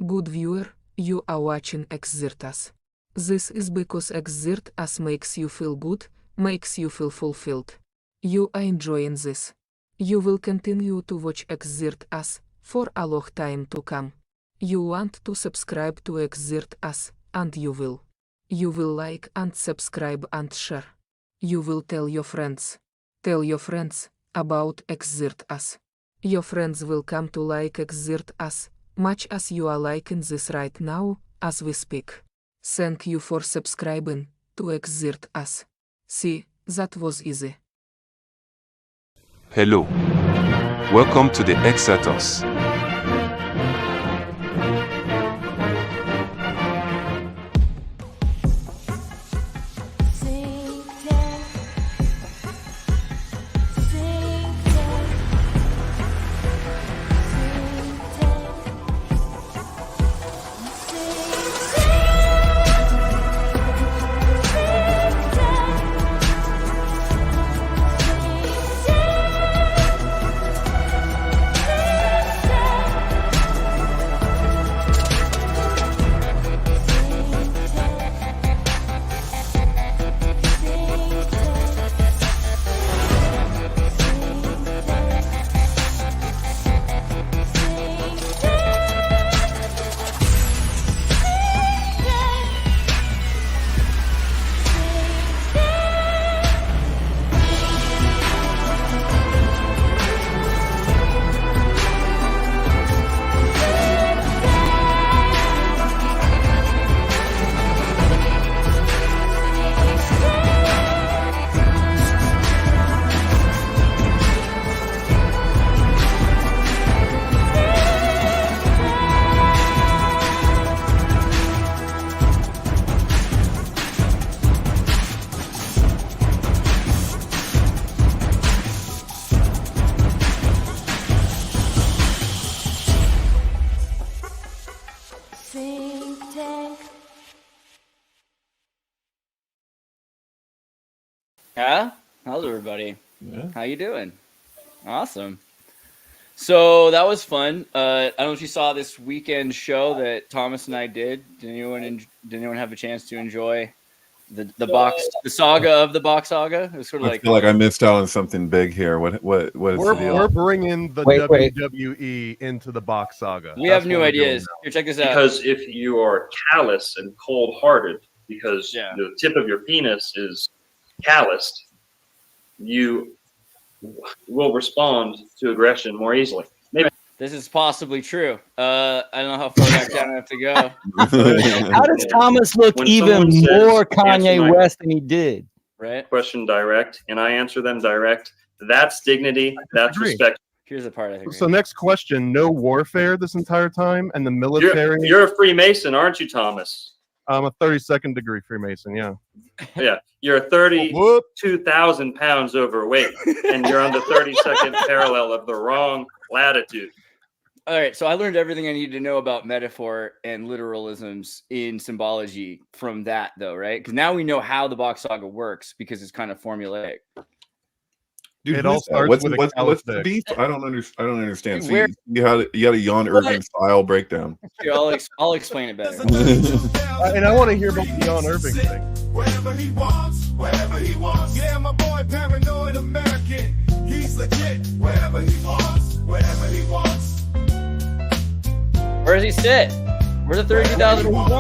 Good viewer, you are watching Xirtus. This is because Xirtus makes you feel good, makes you feel fulfilled. You are enjoying this. You will continue to watch Xirtus for a long time to come. You want to subscribe to Xirtus, and you will. You will like and subscribe and share. You will tell your friends. Tell your friends about Xirtus. Your friends will come to like Xirtus, much as you are liking this right now, as we speak. Thank you for subscribing to Xirtus. See, that was easy. Hello. Welcome to the Xirtus. Yeah, how's everybody? Yeah. How you doing? Awesome. So that was fun. I don't know if you saw this weekend show that Thomas and I did. Did anyone have a chance to enjoy the saga of the Bock Saga? It was sort of I feel like I missed out on something big here. What is the deal? We're bringing the WWE into the Bock Saga. We have new ideas. Here, check this out. Because if you are callous and cold-hearted, because the tip of your penis is calloused, you will respond to aggression more easily. Maybe this is possibly true. I don't know how far back down I have to go. How does Thomas look When even someone says, more "Answer Kanye my West than he did? Right? question direct, and I answer them direct. That's dignity. That's respect. Here's the part I think. So next question: no warfare this entire time, and the military. You're a Freemason, aren't you, Thomas? I'm a 32nd degree Freemason. Yeah. Yeah, you're 32,000 pounds overweight, and you're on the 32nd parallel of the wrong latitude. All right, so I learned everything I needed to know about metaphor and literalisms in symbology from that, though, right? Because now we know how the Bock Saga works because it's kind of formulaic. Dude, It all starts what's with a what's callous the dick. beef? I don't understand. Dude, So you had a Jan Irving style breakdown. Here, I'll explain it better. And I want to hear about the Jan Irving thing. Wherever he wants, wherever he wants. Yeah, my boy, paranoid American. He's legit. Wherever he wants, wherever he wants. Where does he sit? Where the 32,000 he want?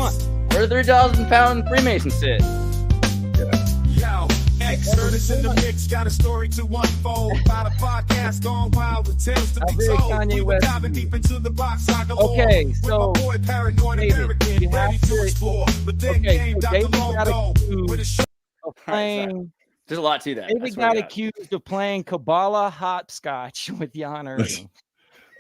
Where the 30,000 pound Freemason sit? Yo, Xirtus in the mix, got a story to unfold. About a podcast gone wild with tales to How be big told. Kanye We were West diving deep into the Bock Saga lore. Okay, With so, my boy, paranoid David, American, you have ready to to- explore. But then okay, came so Dr. David got Logo accused with a show. of playing. There's a lot to that. David That's what I got accused of playing Kabbalah hopscotch with Jan Irving.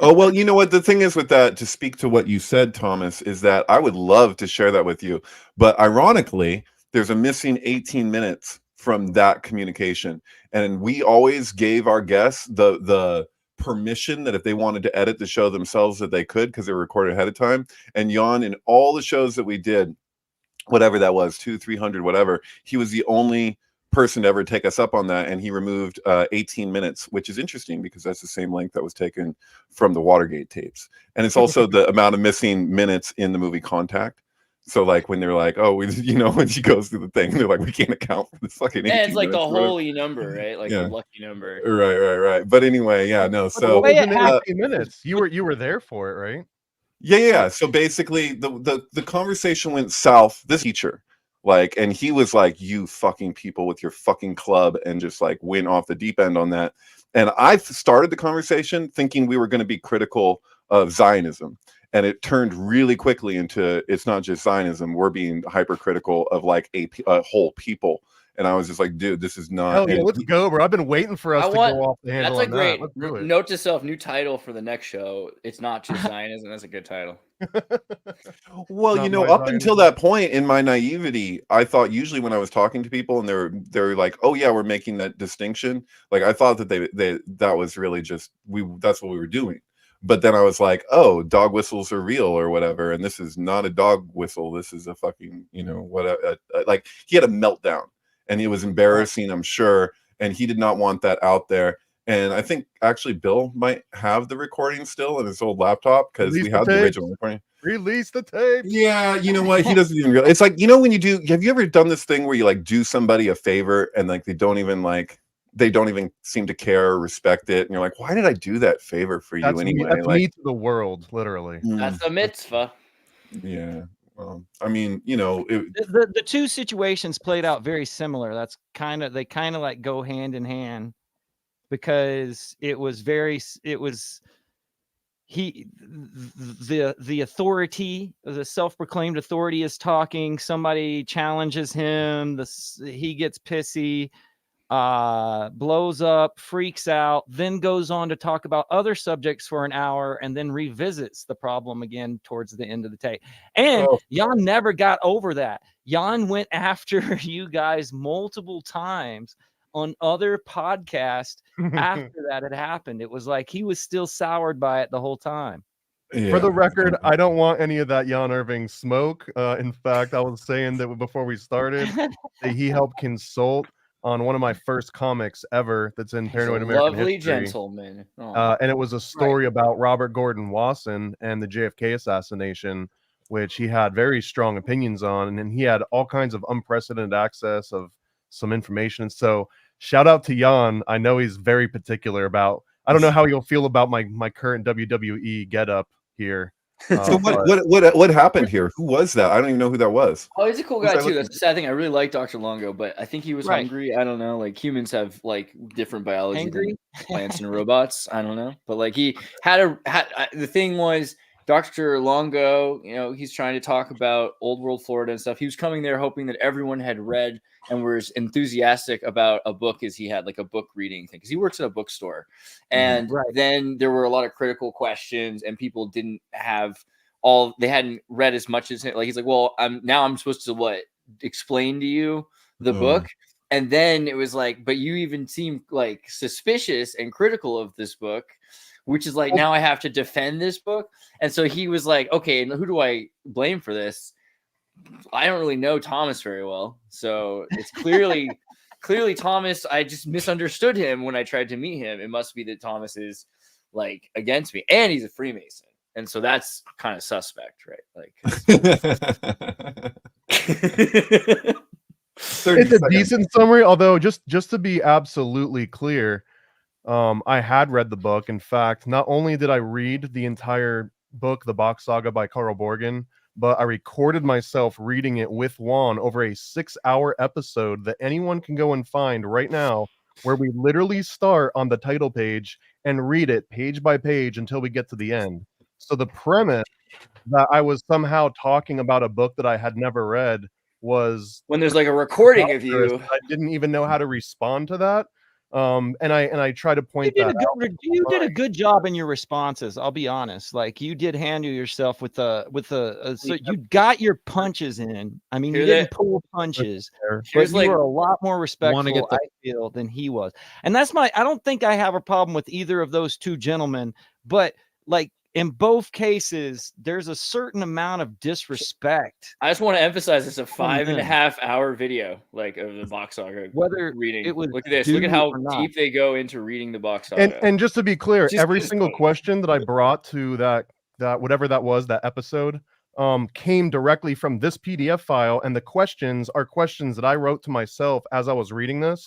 Oh, well, you know what? The thing is with that, to speak to what you said, Thomas, is that I would love to share that with you. But ironically, there's a missing 18 minutes from that communication. And we always gave our guests the permission that if they wanted to edit the show themselves, that they could, because they were recorded ahead of time. And Jan, in all the shows that we did, whatever that was, 200, 300, whatever, he was the only person to ever take us up on that, and he removed 18 minutes, which is interesting because that's the same length that was taken from the Watergate tapes, and it's also the amount of missing minutes in the movie Contact. So like when they're like, oh, you know, when she goes through the thing, they're like, we can't account for this fucking 18 And it's like the minutes, holy number, right? Like Yeah. the lucky number. Right. But anyway, yeah, no. But So what was in 18 minutes? You were there for it, right? yeah. So basically, the conversation went south. This teacher, like, and he was like, you fucking people with your fucking club, and just like went off the deep end on that. And I started the conversation thinking we were going to be critical of Zionism. And it turned really quickly into, it's not just Zionism, we're being hypercritical of like a whole people. And I was just like, dude, this is not. Hell yeah, let's go, bro. I've been waiting for us to go off the handle. That's a on great that. Let's do it. note to self, new title for the next show. It's not just Zionism. That's a good title. Well, Not you know, my up Zionism. until that point in my naivety, I thought usually when I was talking to people and they're like, oh yeah, we're making that distinction. Like I thought that that was really just, that's what we were doing. But then I was like, oh, dog whistles are real or whatever. And this is not a dog whistle. This is a fucking, you know, like he had a meltdown and it was embarrassing, I'm sure. And he did not want that out there. And I think actually Bill might have the recording still in his old laptop because we had the original recording. Release the tape. Yeah, you know what? He doesn't even realize. It's like, you know, when have you ever done this thing where you like do somebody a favor and like they don't even seem to care or respect it, and you're like, why did I do that favor for you anyway? That's like me to the world, literally. That's a mitzvah. Yeah. Well, I mean, you know, The two situations played out very similar. They kind of like go hand in hand, because the authority, the self-proclaimed authority is talking. Somebody challenges him. He gets pissy, blows up, freaks out, then goes on to talk about other subjects for an hour, and then revisits the problem again towards the end of the tape. And Jan never got over that. Jan went after you guys multiple times on other podcasts after that had happened. It was like he was still soured by it the whole time. Yeah. For the record, I don't want any of that Jan Irving smoke. In fact, I was saying that before we started, that he helped consult on one of my first comics ever that's in Paranoid American Lovely History. gentleman. And it was a story about Robert Gordon Wasson and the JFK assassination, which he had very strong opinions on, and he had all kinds of unprecedented access of some information. So shout out to Jan. I know he's very particular about, I don't know how you'll feel about my current WWE getup here. So what happened here? Who was that? I don't even know who that was. Oh, he's a cool guy too. That's the sad thing. I really like Dr. Longo, but I think he was hungry. I don't know. Like humans have like different biology than plants and robots. I don't know, but like he had the thing was Dr. Longo. You know, he's trying to talk about old world Florida and stuff. He was coming there hoping that everyone had read and was enthusiastic about a book, as he had like a book reading thing because he works at a bookstore. And then there were a lot of critical questions and people didn't have they hadn't read as much as him. Like he's like, well, I'm supposed to explain to you the book. And then it was like, but you even seem like suspicious and critical of this book, which is like, now I have to defend this book. And so he was like, okay, and who do I blame for this? I don't really know Thomas very well. So it's clearly Thomas. I just misunderstood him when I tried to meet him. It must be that Thomas is like against me, and he's a Freemason. And so that's kind of suspect, right? Like it's a decent summary, although just to be absolutely clear, I had read the book. In fact, not only did I read the entire book, The Bock Saga by Carl Borgen, but I recorded myself reading it with Juan over a 6-hour episode that anyone can go and find right now, where we literally start on the title page and read it page by page until we get to the end. So the premise that I was somehow talking about a book that I had never read was when there's like a recording of you. I didn't even know how to respond to that. And I try to point that out. You did a good job in your responses. I'll be honest. Like you did handle yourself so you got your punches in. I mean, you didn't pull punches, but you were a lot more respectful, I feel, than he was. And that's I don't think I have a problem with either of those two gentlemen, but like in both cases, there's a certain amount of disrespect. I just want to emphasize it's a From them. 5.5-hour video, like of the Bock Saga. Whether reading, it was look at this. due Look at how or not. deep they go into reading the Bock Saga. And just to be clear, Just every this single point. question that I brought to that whatever that was, that episode, came directly from this PDF file, and the questions are questions that I wrote to myself as I was reading this.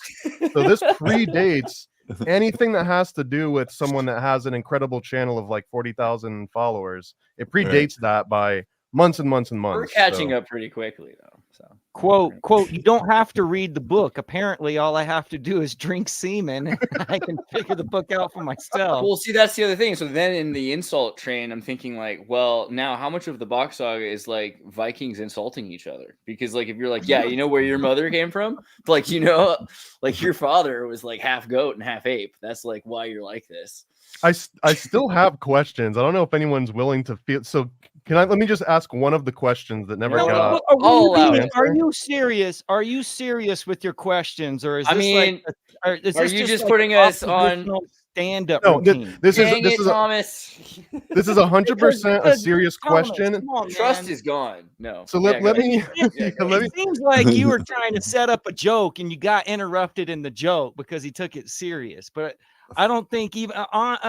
So this predates anything that has to do with someone that has an incredible channel of like 40,000 followers. It predates that by months and months and months. We're catching up pretty quickly, though. So Quote, you don't have to read the book. Apparently, all I have to do is drink semen and I can figure the book out for myself. Well, see, that's the other thing. So then in the insult train, I'm thinking like, well, now how much of the Bock Saga is like Vikings insulting each other? Because like, if you're like, yeah, you know where your mother came from? Like, you know, like your father was like half goat and half ape. That's like why you're like this. I still have questions. I don't know if anyone's willing to feel. So let me just ask one of the questions that never got. Are you serious? Are you serious with your questions, or is this are you just putting us on stand-up? No, routine? this is Thomas. This is 100% a serious question. Trust is gone. No. So let me. It seems like you were trying to set up a joke and you got interrupted in the joke because he took it serious, but. I don't think even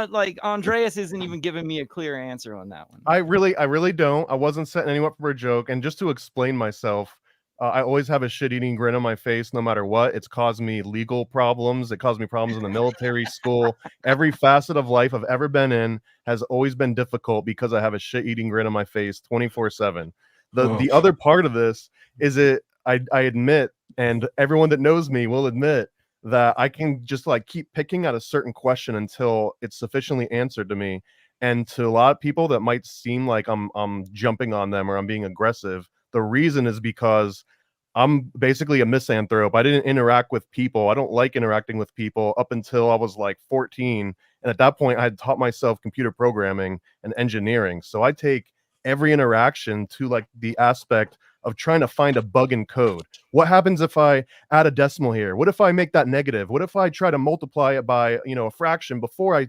like Andreas isn't even giving me a clear answer on that one. I really don't. I wasn't setting anyone up for a joke. And just to explain myself, I always have a shit-eating grin on my face no matter what. It's caused me legal problems. It caused me problems in the military, school. Every facet of life I've ever been in has always been difficult because I have a shit-eating grin on my face 24/7. The other part of this is I admit, and everyone that knows me will admit, that I can just like keep picking at a certain question until it's sufficiently answered to me. And to a lot of people that might seem like I'm jumping on them or I'm being aggressive, the reason is because I'm basically a misanthrope. I didn't interact with people. I don't like interacting with people up until I was like 14. And at that point, I had taught myself computer programming and engineering. So I take every interaction to like the aspect of trying to find a bug in code. What happens if I add a decimal here? What if I make that negative? What if I try to multiply it by, a fraction before I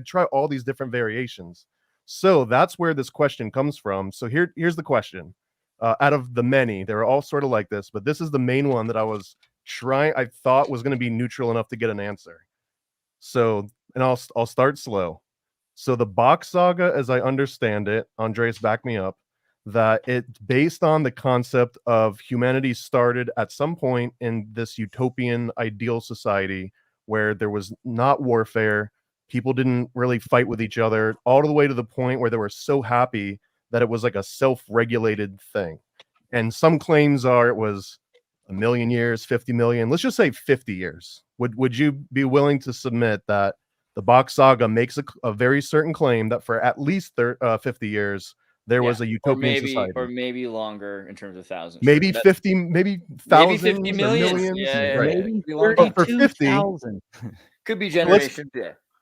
try all these different variations? So that's where this question comes from. So here's the question. Out of the many, they're all sort of like this, but this is the main one that I thought was going to be neutral enough to get an answer. So, and I'll start slow. So the Bock Saga, as I understand it, Andreas, back me up, that it's based on the concept of humanity started at some point in this utopian ideal society where there was not warfare, people didn't really fight with each other, all the way to the point where they were so happy that it was like a self-regulated thing. And some claims are it was 1 million years, 50 million, let's just say 50 years. Would you be willing to submit that the Bock Saga makes a very certain claim that for at least 50 years, there was a utopian society, or maybe longer in terms of thousands. Maybe 50, maybe thousands, maybe 50 million. Yeah, right. Maybe But for 50, could be generations.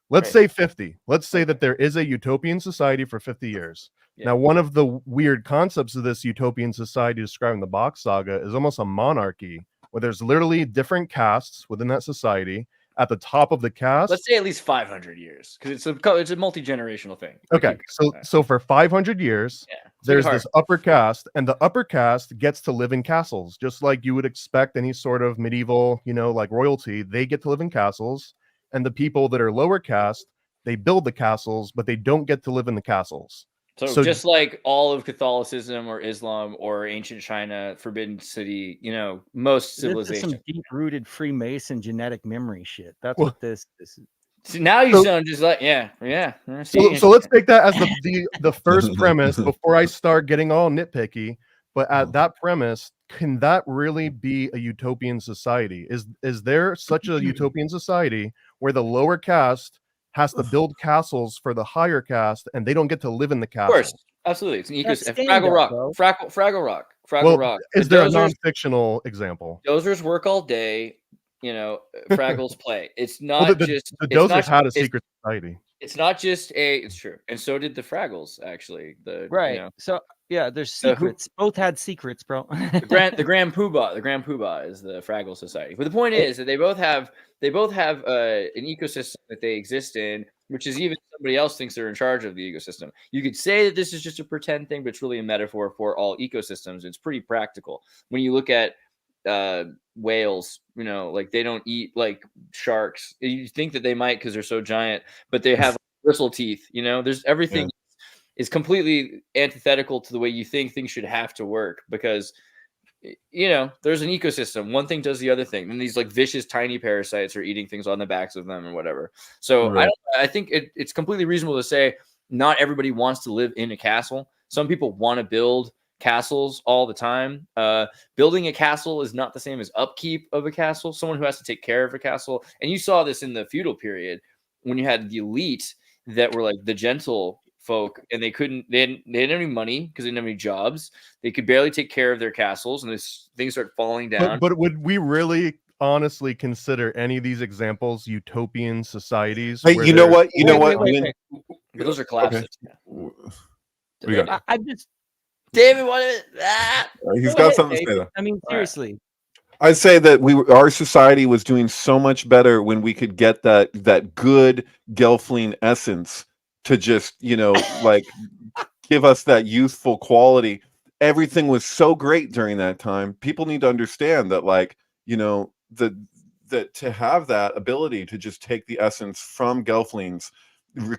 Let's say 50. Let's say that there is a utopian society for 50 years. Yeah. Now, one of the weird concepts of this utopian society describing the Bock Saga is almost a monarchy, where there's literally different castes within that society. At the top of the caste, let's say at least 500 years, because it's a multi-generational thing. Okay, so for 500 years, there's this upper caste, and the upper caste gets to live in castles, just like you would expect any sort of medieval, like royalty. They get to live in castles, and the people that are lower caste, they build the castles, but they don't get to live in the castles. So just like all of Catholicism or Islam or ancient China, Forbidden City, most civilizations. This is some deep-rooted Freemason genetic memory shit. That's what this is. So now you sound just like So let's take that as the first premise before I start getting all nitpicky. But at that premise, can that really be a utopian society? Is there such a utopian society where the lower caste has to build castles for the higher caste, and they don't get to live in the castle? Of course, absolutely. It's an ecosystem. Fraggle Rock. Is there a non-fictional example? Dozers work all day. Fraggles play. It's not just the Dozers had a secret society. It's not just it's true, and so did the Fraggles actually. So yeah, there's secrets. Both had secrets, bro. the Grand Poobah is the Fraggle Society. But the point is that they both have an ecosystem that they exist in which is even somebody else thinks they're in charge of the ecosystem. You could say that this is just a pretend thing, but it's really a metaphor for all ecosystems. It's pretty practical. When you look at whales, you know, like they don't eat like sharks. You think that they might because they're so giant, but they have bristle teeth. You know, there's everything is completely antithetical to the way you think things should have to work, because you know there's an ecosystem. One thing does the other thing, and these like vicious tiny parasites are eating things on the backs of them or whatever. So I think it's completely reasonable to say not everybody wants to live in a castle. Some people want to build castles all the time. Building a castle is not the same as upkeep of a castle. Someone who has to take care of a castle, and you saw this in the feudal period when you had the elite that were like the gentle folk, and they didn't have any money because they didn't have any jobs. They could barely take care of their castles, and things start falling down. But would we really honestly consider any of these examples utopian societies? Hey, you know what? Wait. Those are collapses. Okay. I just David wanted that. He's got something to say though. I mean, seriously. I'd say that our society was doing so much better when we could get that good Gelfling essence to just, you know, like give us that youthful quality. Everything was so great during that time. People need to understand that, like, you know, that to have that ability to just take the essence from Gelflings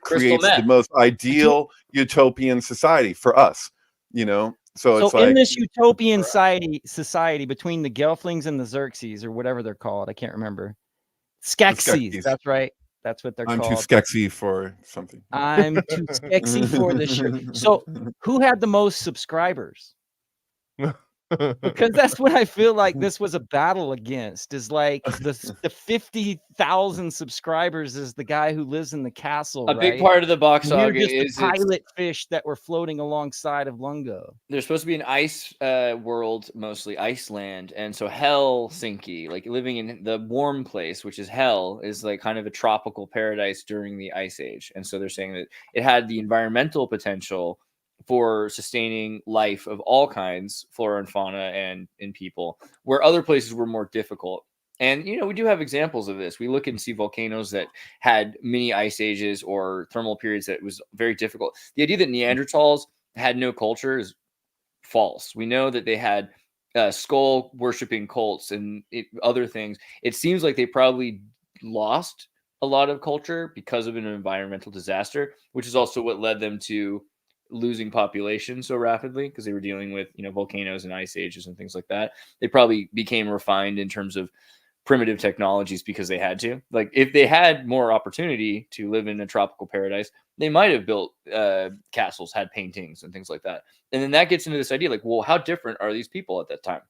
creates the most ideal utopian society for us, you know. So it's like in this utopian society between the Gelflings and the Xerxes, or whatever they're called, I can't remember. Skeksis, that's right. That's what they're called. I'm too skexy for something. I'm too skexy for this shirt. So who had the most subscribers? Because that's what I feel like this was a battle against, is like the 50,000 subscribers is the guy who lives in the castle. A big part of the Bock Saga is the pilot fish that were floating alongside of Lungo. There's supposed to be an ice world, mostly Iceland, and so Helsinki, like living in the warm place, which is hell, is like kind of a tropical paradise during the Ice Age. And so they're saying that it had the environmental potential for sustaining life of all kinds, flora and fauna, and in people, where other places were more difficult. And, you know, we do have examples of this. We look and see volcanoes that had mini ice ages or thermal periods that was very difficult. The idea that Neanderthals had no culture is false. We know that they had skull worshipping cults and other things. It seems like they probably lost a lot of culture because of an environmental disaster, which is also what led them to losing population so rapidly, because they were dealing with, you know, volcanoes and ice ages and things like that. They probably became refined in terms of primitive technologies because they had to. Like, if they had more opportunity to live in a tropical paradise, they might have built castles, had paintings and things like that. And then that gets into this idea, like, well, how different are these people at that time?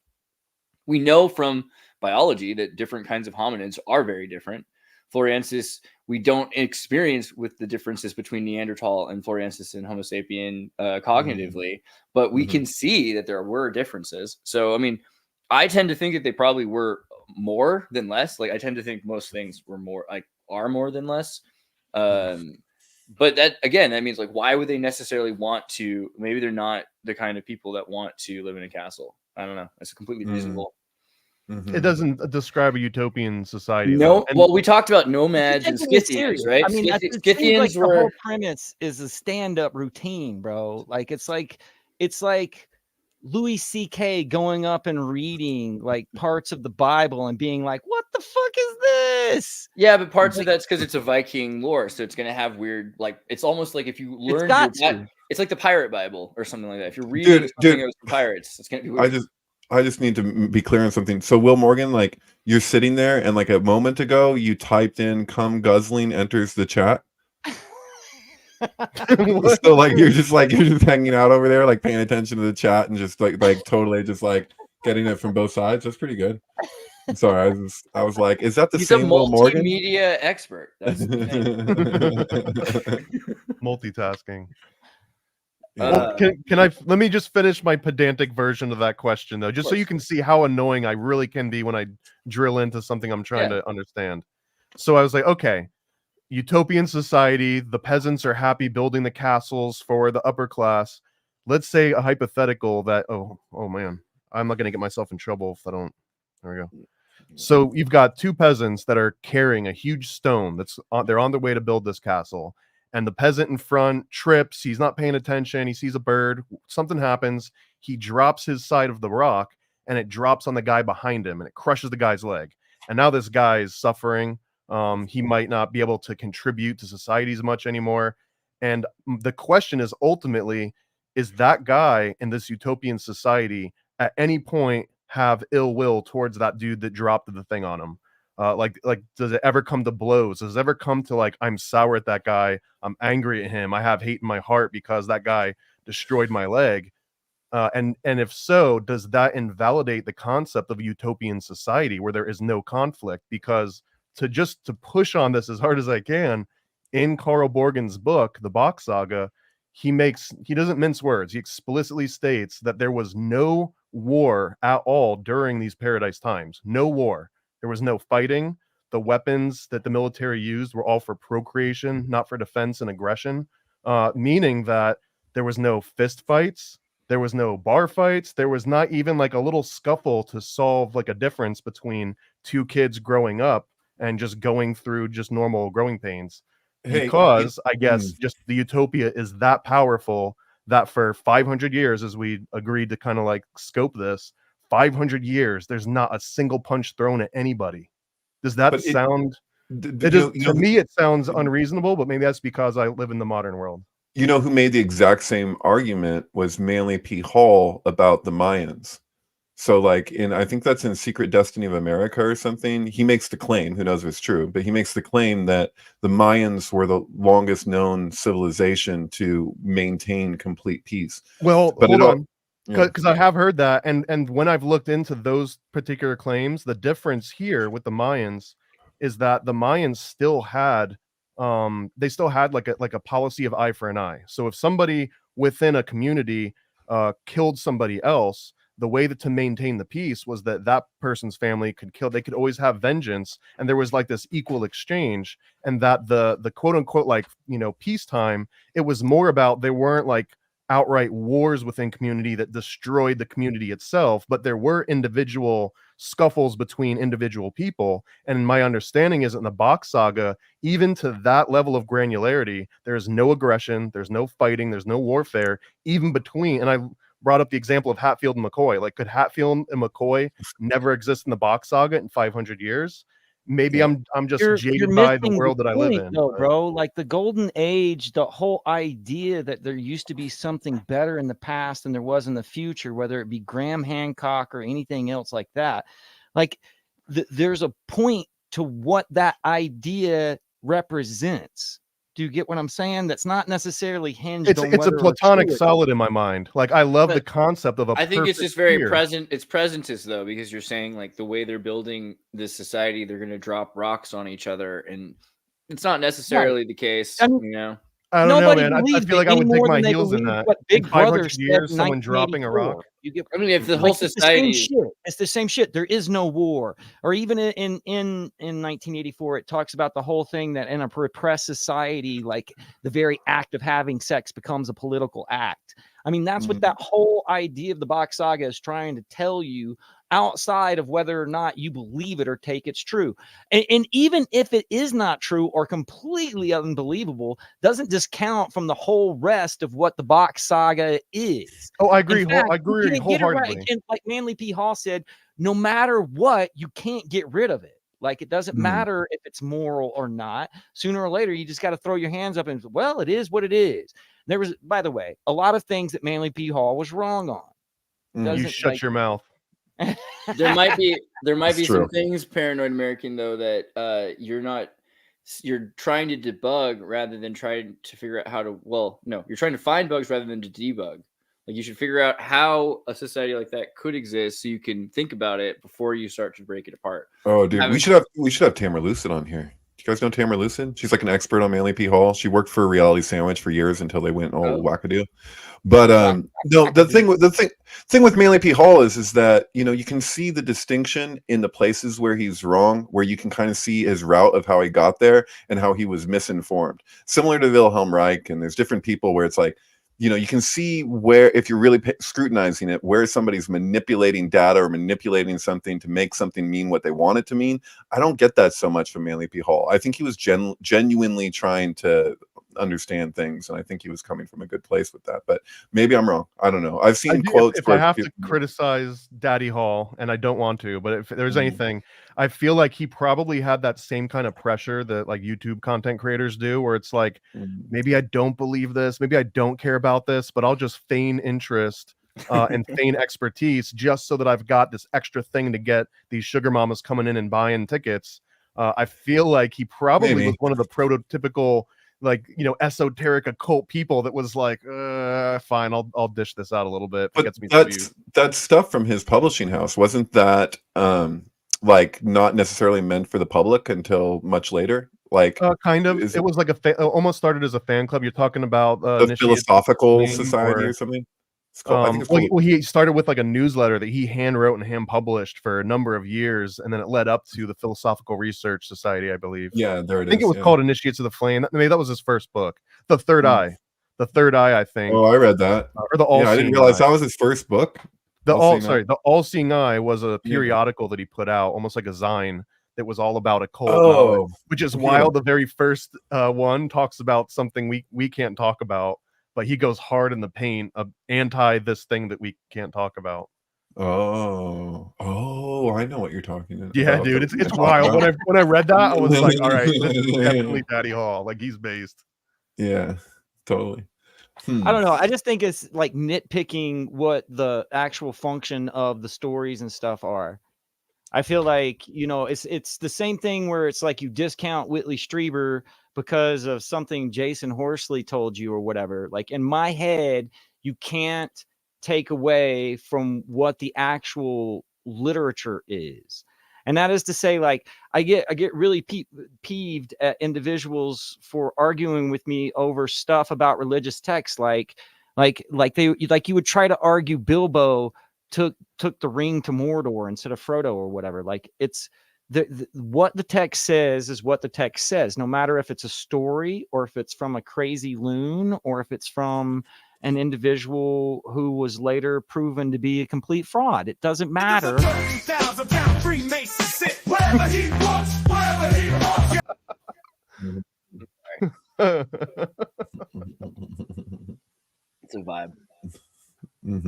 We know from biology that different kinds of hominids are very different. Floriensis, we don't experience with the differences between Neanderthal and Floriensis and Homo sapien cognitively, but we can see that there were differences. So, I mean, I tend to think that they probably were more than less. Like, I tend to think most things were more, like, are more than less. But that, again, that means, like, why would they necessarily want to? Maybe they're not the kind of people that want to live in a castle. I don't know. It's completely reasonable. It doesn't describe a utopian society. No, well, we talked about nomads and Scythians, right? I mean, Scythians like were. The whole premise is a stand-up routine, bro. Like, it's like Louis C.K. going up and reading like parts of the Bible and being like, "What the fuck is this?" Yeah, but parts of that's because it's a Viking lore, so it's gonna have weird, like, it's almost like if you learn, it's like the pirate Bible or something like that. If you're reading something that was for pirates, it's gonna be weird. I just need to be clear on something. So, Will Morgan, like, you're sitting there, and like a moment ago, you typed in "come guzzling" enters the chat. So, like, you're just hanging out over there, like paying attention to the chat, and just like totally just like getting it from both sides. That's pretty good. I'm sorry, I was like, is that the He's same Will Morgan? Multimedia expert. That's multitasking. Let me just finish my pedantic version of that question, though, just so you can see how annoying I really can be when I drill into something I'm trying to understand. So I was like, okay, utopian society, the peasants are happy building the castles for the upper class. Let's say a hypothetical that, oh man, I'm not going to get myself in trouble if I don't. There we go. So you've got two peasants that are carrying a huge stone they're on their way to build this castle. And the peasant in front trips, he's not paying attention, he sees a bird, something happens, he drops his side of the rock and it drops on the guy behind him and it crushes the guy's leg. And now this guy is suffering. He might not be able to contribute to society as much anymore. And the question is ultimately, is that guy in this utopian society at any point have ill will towards that dude that dropped the thing on him? Like does it ever come to blows? Does it ever come to like, I'm sour at that guy, I'm angry at him, I have hate in my heart because that guy destroyed my leg? And if so, does that invalidate the concept of a utopian society where there is no conflict? Because to push on this as hard as I can, in Carl Borgen's book, The Bock Saga, he doesn't mince words. He explicitly states that there was no war at all during these paradise times. No war. There was no fighting. The weapons that the military used were all for procreation, not for defense and aggression, meaning that there was no fist fights. There was no bar fights. There was not even like a little scuffle to solve like a difference between two kids growing up and just going through just normal growing pains. Because I guess just the utopia is that powerful that for 500 years, as we agreed to kind of like scope this, 500 years, there's not a single punch thrown at anybody. Does that sound? To me, it sounds unreasonable, but maybe that's because I live in the modern world. You know who made the exact same argument was Manly P. Hall about the Mayans. So like I think that's in Secret Destiny of America or something, he makes the claim, who knows if it's true, but he makes the claim that the Mayans were the longest known civilization to maintain complete peace. Well, but hold on, because I have heard that, and when I've looked into those particular claims, the difference here with the Mayans is that the Mayans still had like a policy of eye for an eye. So if somebody within a community killed somebody else, the way that to maintain the peace was that person's family they could always have vengeance, and there was like this equal exchange, and that the quote unquote like, you know, peacetime, it was more about there weren't like outright wars within community that destroyed the community itself, but there were individual scuffles between individual people. And my understanding is in the Bock Saga, even to that level of granularity, there's no aggression, there's no fighting, there's no warfare, even between, and I brought up the example of Hatfield and McCoy. Like, could Hatfield and McCoy never exist in the Bock Saga in 500 years? Maybe I'm just jaded by the world that I live in. No, bro. Like the golden age, the whole idea that there used to be something better in the past than there was in the future, whether it be Graham Hancock or anything else like that. Like there's a point to what that idea represents. Do you get what I'm saying? That's not necessarily hinged on it's a platonic solid in my mind. Like I love the concept of I think it's just very present. It's presentist though, because you're saying like the way they're building this society, they're going to drop rocks on each other, and it's not necessarily the case. You know, I don't know, man. I feel like I would dig my heels in that. What Big Brother years, someone dropping a rock. I mean, if the whole society, it's the same shit. There is no war, or even in 1984, it talks about the whole thing that in a repressed society, like the very act of having sex becomes a political act. I mean, that's what that whole idea of the Bock Saga is trying to tell you, outside of whether or not you believe it or take it's true. And even if it is not true or completely unbelievable, doesn't discount from the whole rest of what the Bock Saga is. Oh, I agree. I agree wholeheartedly. And like Manly P. Hall said, no matter what, you can't get rid of it. Like it doesn't matter if it's moral or not. Sooner or later, you just got to throw your hands up and, well, it is what it is. There was, by the way, a lot of things that Manly P. Hall was wrong on. You shut your mouth. There might be some things, Paranoid American, though, that you're trying to debug rather than trying to figure out how to, you're trying to find bugs rather than to debug. Like you should figure out how a society like that could exist so you can think about it before you start to break it apart. Oh, dude, we should have Tamara Lucid on here. Do you guys know Tamara Lucid? She's like an expert on Manly P. Hall. She worked for Reality Sandwich for years until they went all wackadoo. But no, the thing with Manly P. Hall is that, you know, you can see the distinction in the places where he's wrong, where you can kind of see his route of how he got there and how he was misinformed. Similar to Wilhelm Reich, and there's different people where it's like you know, you can see where, if you're really scrutinizing it, where somebody's manipulating data or manipulating something to make something mean what they want it to mean. I don't get that so much from Manly P. Hall. I think he was genuinely trying to understand things, and I think he was coming from a good place with that. But maybe I'm wrong. I don't know. I've seen quotes. If I have to criticize Daddy Hall, and I don't want to, but if there's anything, I feel like he probably had that same kind of pressure that like YouTube content creators do, where it's like, maybe I don't believe this, maybe I don't care about this, but I'll just feign interest and feign expertise just so that I've got this extra thing to get these sugar mamas coming in and buying tickets. I feel like he probably was one of the prototypical, like, you know, esoteric occult people that was like, fine, I'll dish this out a little bit. But that stuff from his publishing house, wasn't that like not necessarily meant for the public until much later? Like kind of, it was like almost started as a fan club. You're talking about the Philosophical Society or something. He started with like a newsletter that he hand wrote and hand published for a number of years, and then it led up to the Philosophical Research Society, I believe. Yeah, there it is. I think it was called Initiates of the Flame. Maybe that was his first book, The Third Eye. The Third Eye, I think. Oh, I read that. Or the All-Seeing I didn't realize that was his first book. The All-Seeing Eye was a periodical that he put out, almost like a zine, that was all about occult knowledge, which is wild. The very first one talks about something we can't talk about, but he goes hard in the paint of anti this thing that we can't talk about. Oh, I know what you're talking about. Yeah, dude, it's wild. When I read that, I was like, all right, this is definitely Daddy Hall. Like, he's based. Yeah, totally. I don't know. I just think it's like nitpicking what the actual function of the stories and stuff are. I feel like, you know, it's the same thing where it's like you discount Whitley Strieber because of something Jason Horsley told you or whatever. Like, in my head, you can't take away from what the actual literature is. And that is to say, like, I get really peeved at individuals for arguing with me over stuff about religious texts, like you would try to argue Bilbo took the ring to Mordor instead of Frodo or whatever. Like, it's what the text says is what the text says, no matter if it's a story or if it's from a crazy loon or if it's from an individual who was later proven to be a complete fraud. It doesn't matter. It's a vibe.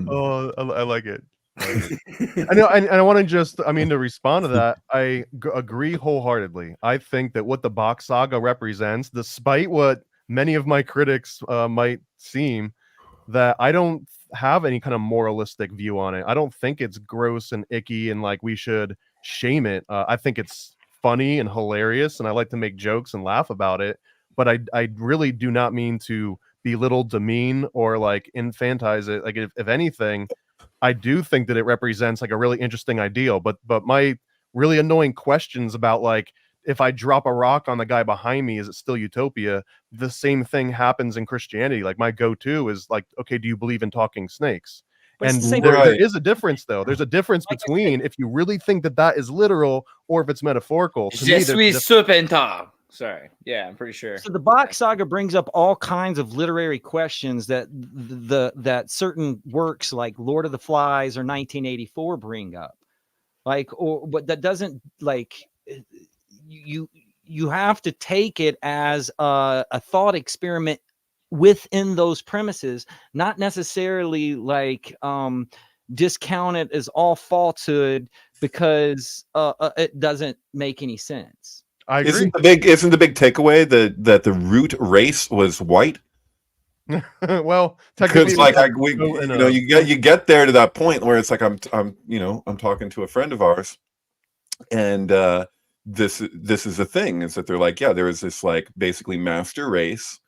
Oh, I like it. I know, and I want to just, to respond to that. I agree wholeheartedly. I think that what the Bock Saga represents, despite what many of my critics might seem, that I don't have any kind of moralistic view on it. I don't think it's gross and icky and like we should shame it. I think it's funny and hilarious, and I like to make jokes and laugh about it. But I really do not mean to belittle, demean, or like infantize it. Like, if anything, I do think that it represents like a really interesting ideal. But my really annoying questions about, like, if I drop a rock on the guy behind me, is it still utopia? The same thing happens in Christianity. Like, my go-to is like, okay, do you believe in talking snakes? And there is a difference, though. There's a difference between if you really think that is literal or if it's metaphorical. Je suis serpentard. Sorry. Yeah, I'm pretty sure. So the Bock Saga brings up all kinds of literary questions that that certain works like Lord of the Flies or 1984 bring up. But that doesn't, like, you have to take it as a thought experiment within those premises, not necessarily like discount it as all falsehood because it doesn't make any sense. I agree. Isn't the big takeaway that the root race was white? Well, technically, you get there to that point where it's like I'm talking to a friend of ours, and this is the thing, is that they're like, yeah, there was this like basically master race,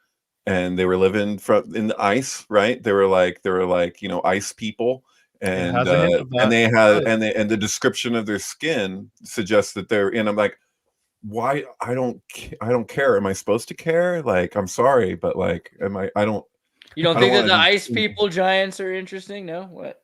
and they were living in the ice, right? They were like ice people, and the description of their skin suggests that they're in. I'm like, why? I don't care. Am I supposed to care? Like, I'm sorry, but like, I don't. You don't think that the ice people giants are interesting? No, what?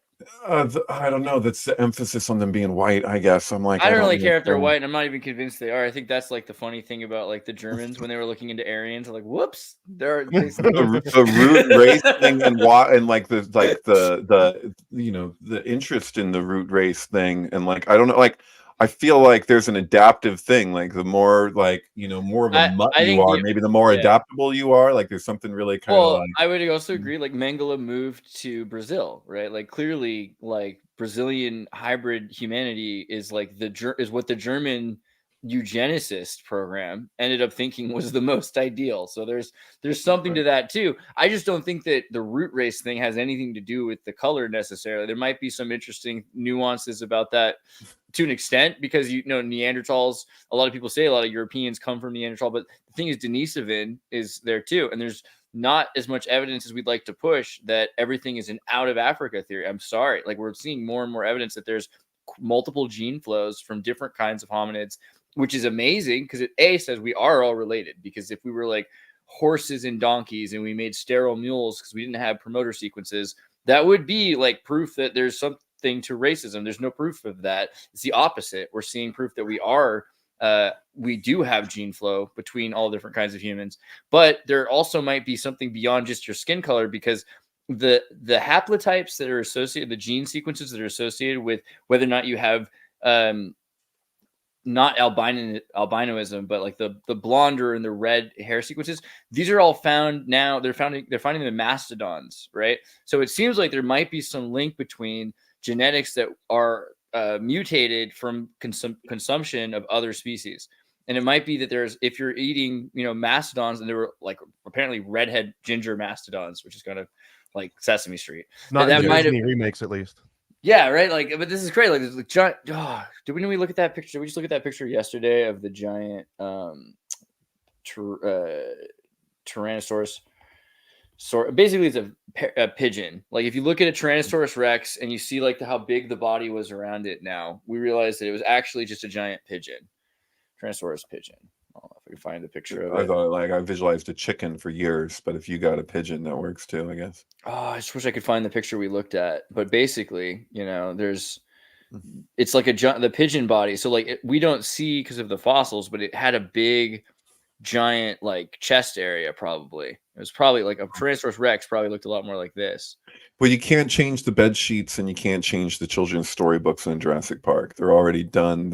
I don't know. That's the emphasis on them being white, I guess. I'm like, I don't really know care if they're them. white, and I'm not even convinced they are. I think that's like the funny thing about like the Germans when they were looking into Aryans, like, whoops, they're the root race thing, and why, and like the you know, the interest in the root race thing, and like I don't know, like I feel like there's an adaptive thing. Like the more, like, you know, more of a mutt I you think are, maybe the more yeah. adaptable you are. Like there's something really kind of Well, like. I would also agree. Like Mengele moved to Brazil, right? Like clearly, like Brazilian hybrid humanity is like is what the German eugenicist program ended up thinking was the most ideal. So there's something to that too. I just don't think that the root race thing has anything to do with the color necessarily. There might be some interesting nuances about that to an extent, because you know Neanderthals, a lot of people say a lot of Europeans come from Neanderthal, but the thing is Denisovin is there too, and there's not as much evidence as we'd like to push that everything is an out of Africa theory. I'm sorry, like we're seeing more and more evidence that there's multiple gene flows from different kinds of hominids, which is amazing because it says we are all related. Because if we were like horses and donkeys and we made sterile mules because we didn't have promoter sequences, that would be like proof that there's something to racism. There's no proof of that. It's the opposite. We're seeing proof that we do have gene flow between all different kinds of humans, but there also might be something beyond just your skin color, because the haplotypes that are associated, the gene sequences that are associated with whether or not you have not albinoism, but like the blonder and the red hair sequences, these are all found now. They're finding them in mastodons, right? So it seems like there might be some link between genetics that are mutated from consumption of other species. And it might be that if you're eating, you know, mastodons, and there were like apparently redhead ginger mastodons, which is kind of like Sesame Street. Not that in might have remakes, at least. Yeah, right. Like, but this is great. Like, there's like giant. Did we look at that picture? Did we just look at that picture yesterday of the giant Tyrannosaurus? So basically, it's a pigeon. Like, if you look at a Tyrannosaurus Rex and you see like how big the body was around it, now we realize that it was actually just a giant pigeon, Tyrannosaurus pigeon. I don't know if I can find the picture of it. I thought, like, I visualized a chicken for years, but if you got a pigeon, that works too, I guess. Oh, I just wish I could find the picture we looked at. But basically, you know, it's like the pigeon body. So like we don't see because of the fossils, but it had a big, giant like chest area. Probably it was probably like a Tyrannosaurus Rex. Probably looked a lot more like this. Well, you can't change the bed sheets, and you can't change the children's storybooks in Jurassic Park. They're already done.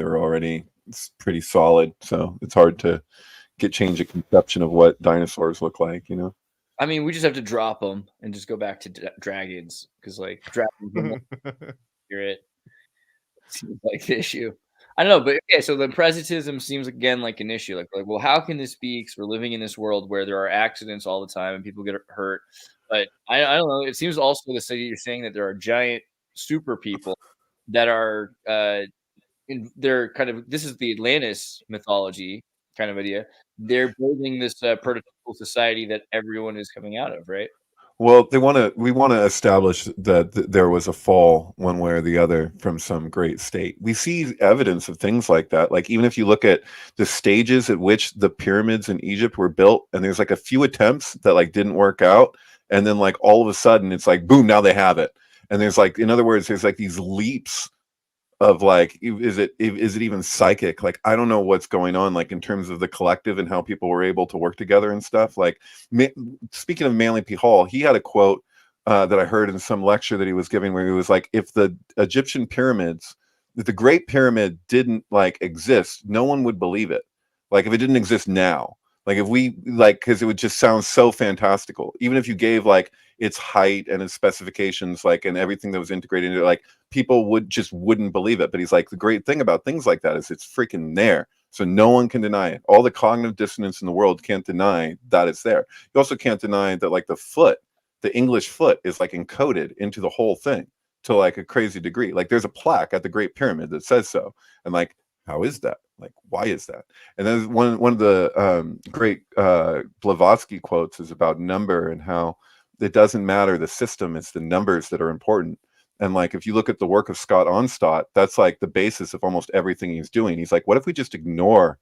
It's pretty solid. So it's hard to change a conception of what dinosaurs look like, you know? I mean, we just have to drop them and just go back to dragons, because like dragons accurate seems like the issue. I don't know, but okay, so the presentism seems again like an issue. Like, well, how can this be? Because we're living in this world where there are accidents all the time and people get hurt. But I don't know. It seems also the city you're saying that there are giant super people that are they're kind of, this is the Atlantis mythology kind of idea. They're building this prototypical society that everyone is coming out of, right? Well, we want to establish that there was a fall one way or the other from some great state. We see evidence of things like that. Like, even if you look at the stages at which the pyramids in Egypt were built, and there's like a few attempts that like didn't work out, and then like all of a sudden it's like, boom, now they have it. And there's like, in other words, there's like these leaps of like, is it even psychic? Like, I don't know what's going on, like in terms of the collective and how people were able to work together and stuff. Like, speaking of Manly P. Hall, he had a quote that I heard in some lecture that he was giving, where he was like, if the Egyptian pyramids, if the Great Pyramid didn't like exist, no one would believe it. Like, if it didn't exist now, like if we like, because it would just sound so fantastical. Even if you gave like its height and its specifications, like, and everything that was integrated into it, like, people wouldn't believe it. But he's like, the great thing about things like that is it's freaking there. So no one can deny it. All the cognitive dissonance in the world can't deny that it's there. You also can't deny that like the English foot is like encoded into the whole thing to like a crazy degree. Like, there's a plaque at the Great Pyramid that says so. And like, how is that? Like, why is that? And then one of the great Blavatsky quotes is about number, and how it doesn't matter the system, it's the numbers that are important. And like, if you look at the work of Scott Onstott, that's like the basis of almost everything he's doing. He's like, what if we just ignore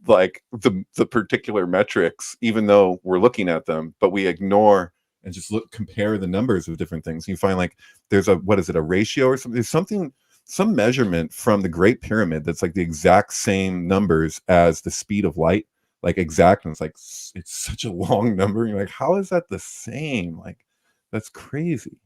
like the particular metrics, even though we're looking at them, but we ignore and just compare the numbers of different things. You find like there's a ratio or something. There's some measurement from the Great Pyramid that's like the exact same numbers as the speed of light, like exact. And it's like it's such a long number. And you're like, how is that the same? Like that's crazy.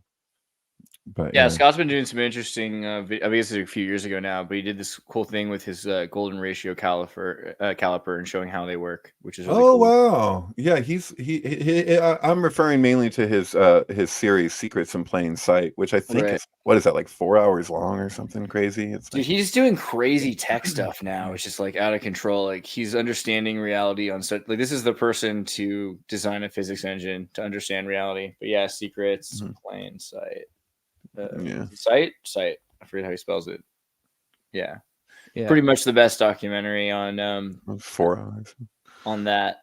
But yeah, Scott's been doing some interesting. I mean, this is a few years ago now, but he did this cool thing with his golden ratio caliper and showing how they work, which is really cool. Wow, yeah, I'm referring mainly to his series Secrets in Plain Sight, which I think is what is that, like 4 hours long or something crazy? It's dude, like, he's doing crazy tech stuff now. It's just like out of control. Like he's understanding reality on such like this is the person to design a physics engine to understand reality. But yeah, Secrets in Plain Sight. Sight. I forget how he spells it. Yeah. Pretty much the best documentary on 4 hours on that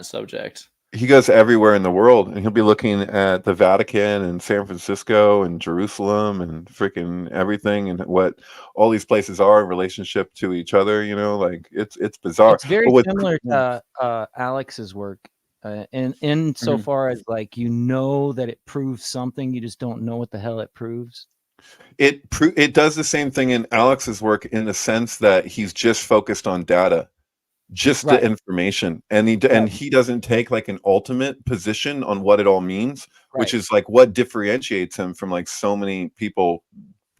subject. He goes everywhere in the world, and he'll be looking at the Vatican and San Francisco and Jerusalem and freaking everything, and what all these places are in relationship to each other. You know, like it's bizarre. It's very similar to Alex's work. In so far as like that it proves something, you just don't know what the hell it proves. It does the same thing in Alex's work in the sense that he's just focused on data, just the information, and he doesn't take like an ultimate position on what it all means, which is like what differentiates him from like so many people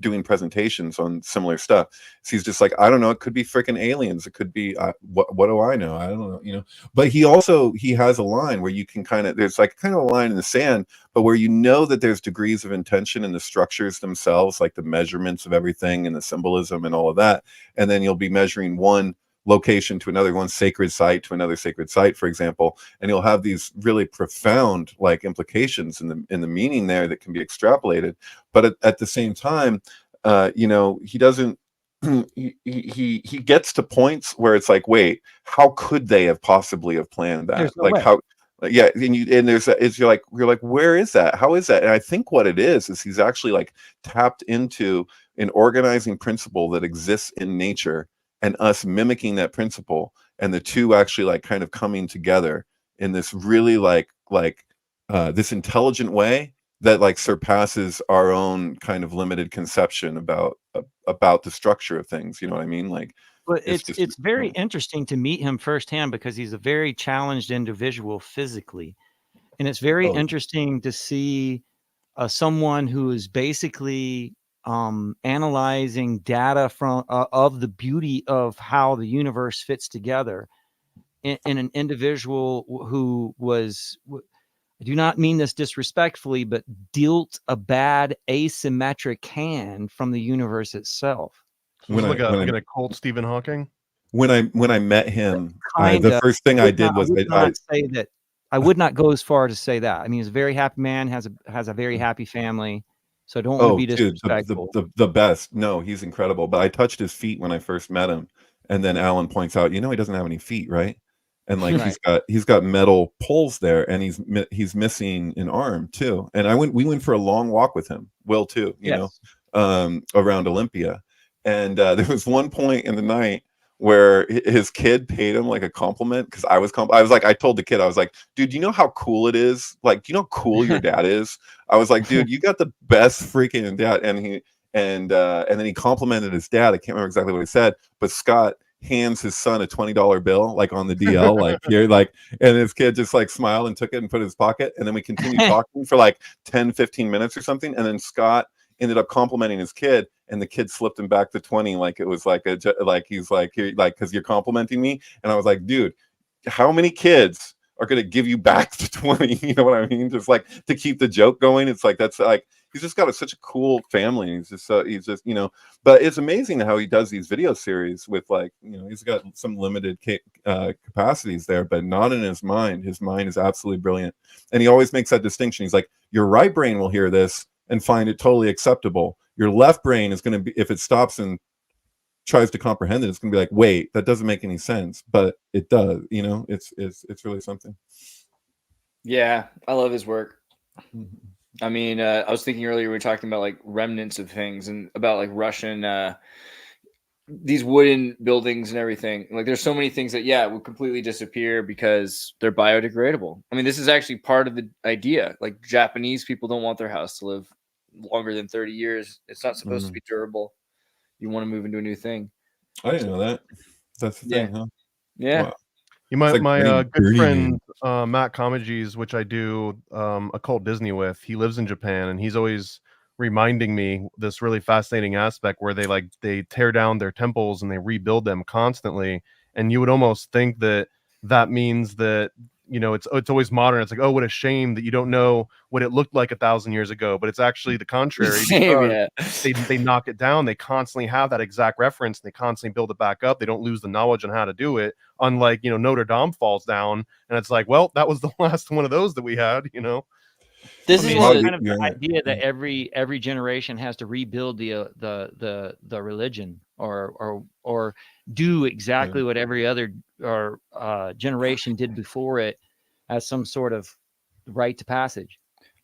doing presentations on similar stuff. So he's just like, I don't know, it could be freaking aliens, it could be what do I know, I don't know, you know. But he has a line where you can there's like kind of a line in the sand, but where you know that there's degrees of intention in the structures themselves, like the measurements of everything and the symbolism and all of that. And then you'll be measuring one location to another, one sacred site to another sacred site, for example, and you'll have these really profound like implications in the meaning there that can be extrapolated. But at the same time, you know, he doesn't he gets to points where it's like, wait, how could they have possibly have planned that? There's no like way. How yeah, you're like where is that, how is that? And I think what it is he's actually like tapped into an organizing principle that exists in nature, and us mimicking that principle, and the two actually like kind of coming together in this really like this intelligent way that like surpasses our own kind of limited conception about the structure of things. You know what I mean? Like, but it's very interesting to meet him firsthand, because he's a very challenged individual physically, and it's very interesting to see someone who is basically analyzing data from of the beauty of how the universe fits together in an individual who was, I do not mean this disrespectfully, but dealt a bad asymmetric hand from the universe itself. So when I cult Stephen Hawking. When I met him, the first thing I did was I would not go as far to say that. I mean, he's a very happy man, has a very happy family. So I don't want to be disrespectful. The best. No, he's incredible. But I touched his feet when I first met him, and then Alan points out, you know, he doesn't have any feet, right? And like he's got metal poles there, and he's missing an arm too. And we went for a long walk with him, Will too, you know, around Olympia. And there was one point in the night where his kid paid him like a compliment, because I was like, I told the kid, I was like, dude, do you know how cool it is? Like, do you know how cool your dad is? I was like, dude, you got the best freaking dad. And then he complimented his dad. I can't remember exactly what he said, but Scott hands his son a $20 bill, like on the DL, like here, like, and his kid just like smiled and took it and put it in his pocket. And then we continued talking for like 10-15 minutes or something. And then Scott ended up complimenting his kid, and the kid slipped him back the 20, like it was like he's like, here, like, because you're complimenting me. And I was like, dude, how many kids are going to give you back the 20? You know what I mean? Just like to keep the joke going. It's like, that's like, he's just got such a cool family. He's just, you know, but it's amazing how he does these video series with, like, you know, he's got some limited capacities there, but not in his mind. His mind is absolutely brilliant. And he always makes that distinction. He's like, your right brain will hear this and find it totally acceptable. Your left brain is going to be, if it stops and tries to comprehend it, it's going to be like, wait, that doesn't make any sense, but it does. You know, it's really something. Yeah, I love his work. I mean, I was thinking earlier we were talking about like remnants of things and about like Russian these wooden buildings and everything. Like there's so many things that will completely disappear because they're biodegradable. I mean, this is actually part of the idea. Like Japanese people don't want their house to live longer than 30 years. It's not supposed to be durable. You want to move into a new thing. I didn't know that. That's the thing, huh? Yeah. Wow. You might, like my Bernie good Man. friend Matt Comegys, which I do Occult Disney with, he lives in Japan, and he's always reminding me this really fascinating aspect where they tear down their temples and they rebuild them constantly. And you would almost think that means that, you know, it's always modern. It's like, oh, what a shame that you don't know what it looked like 1,000 years ago. But it's actually the contrary. They knock it down. They constantly have that exact reference. They constantly build it back up. They don't lose the knowledge on how to do it. Unlike, you know, Notre Dame falls down and it's like, well, that was the last one of those that we had, you know. This is kind of the idea that every generation has to rebuild the religion or do exactly what every other generation did before it as some sort of rite to passage.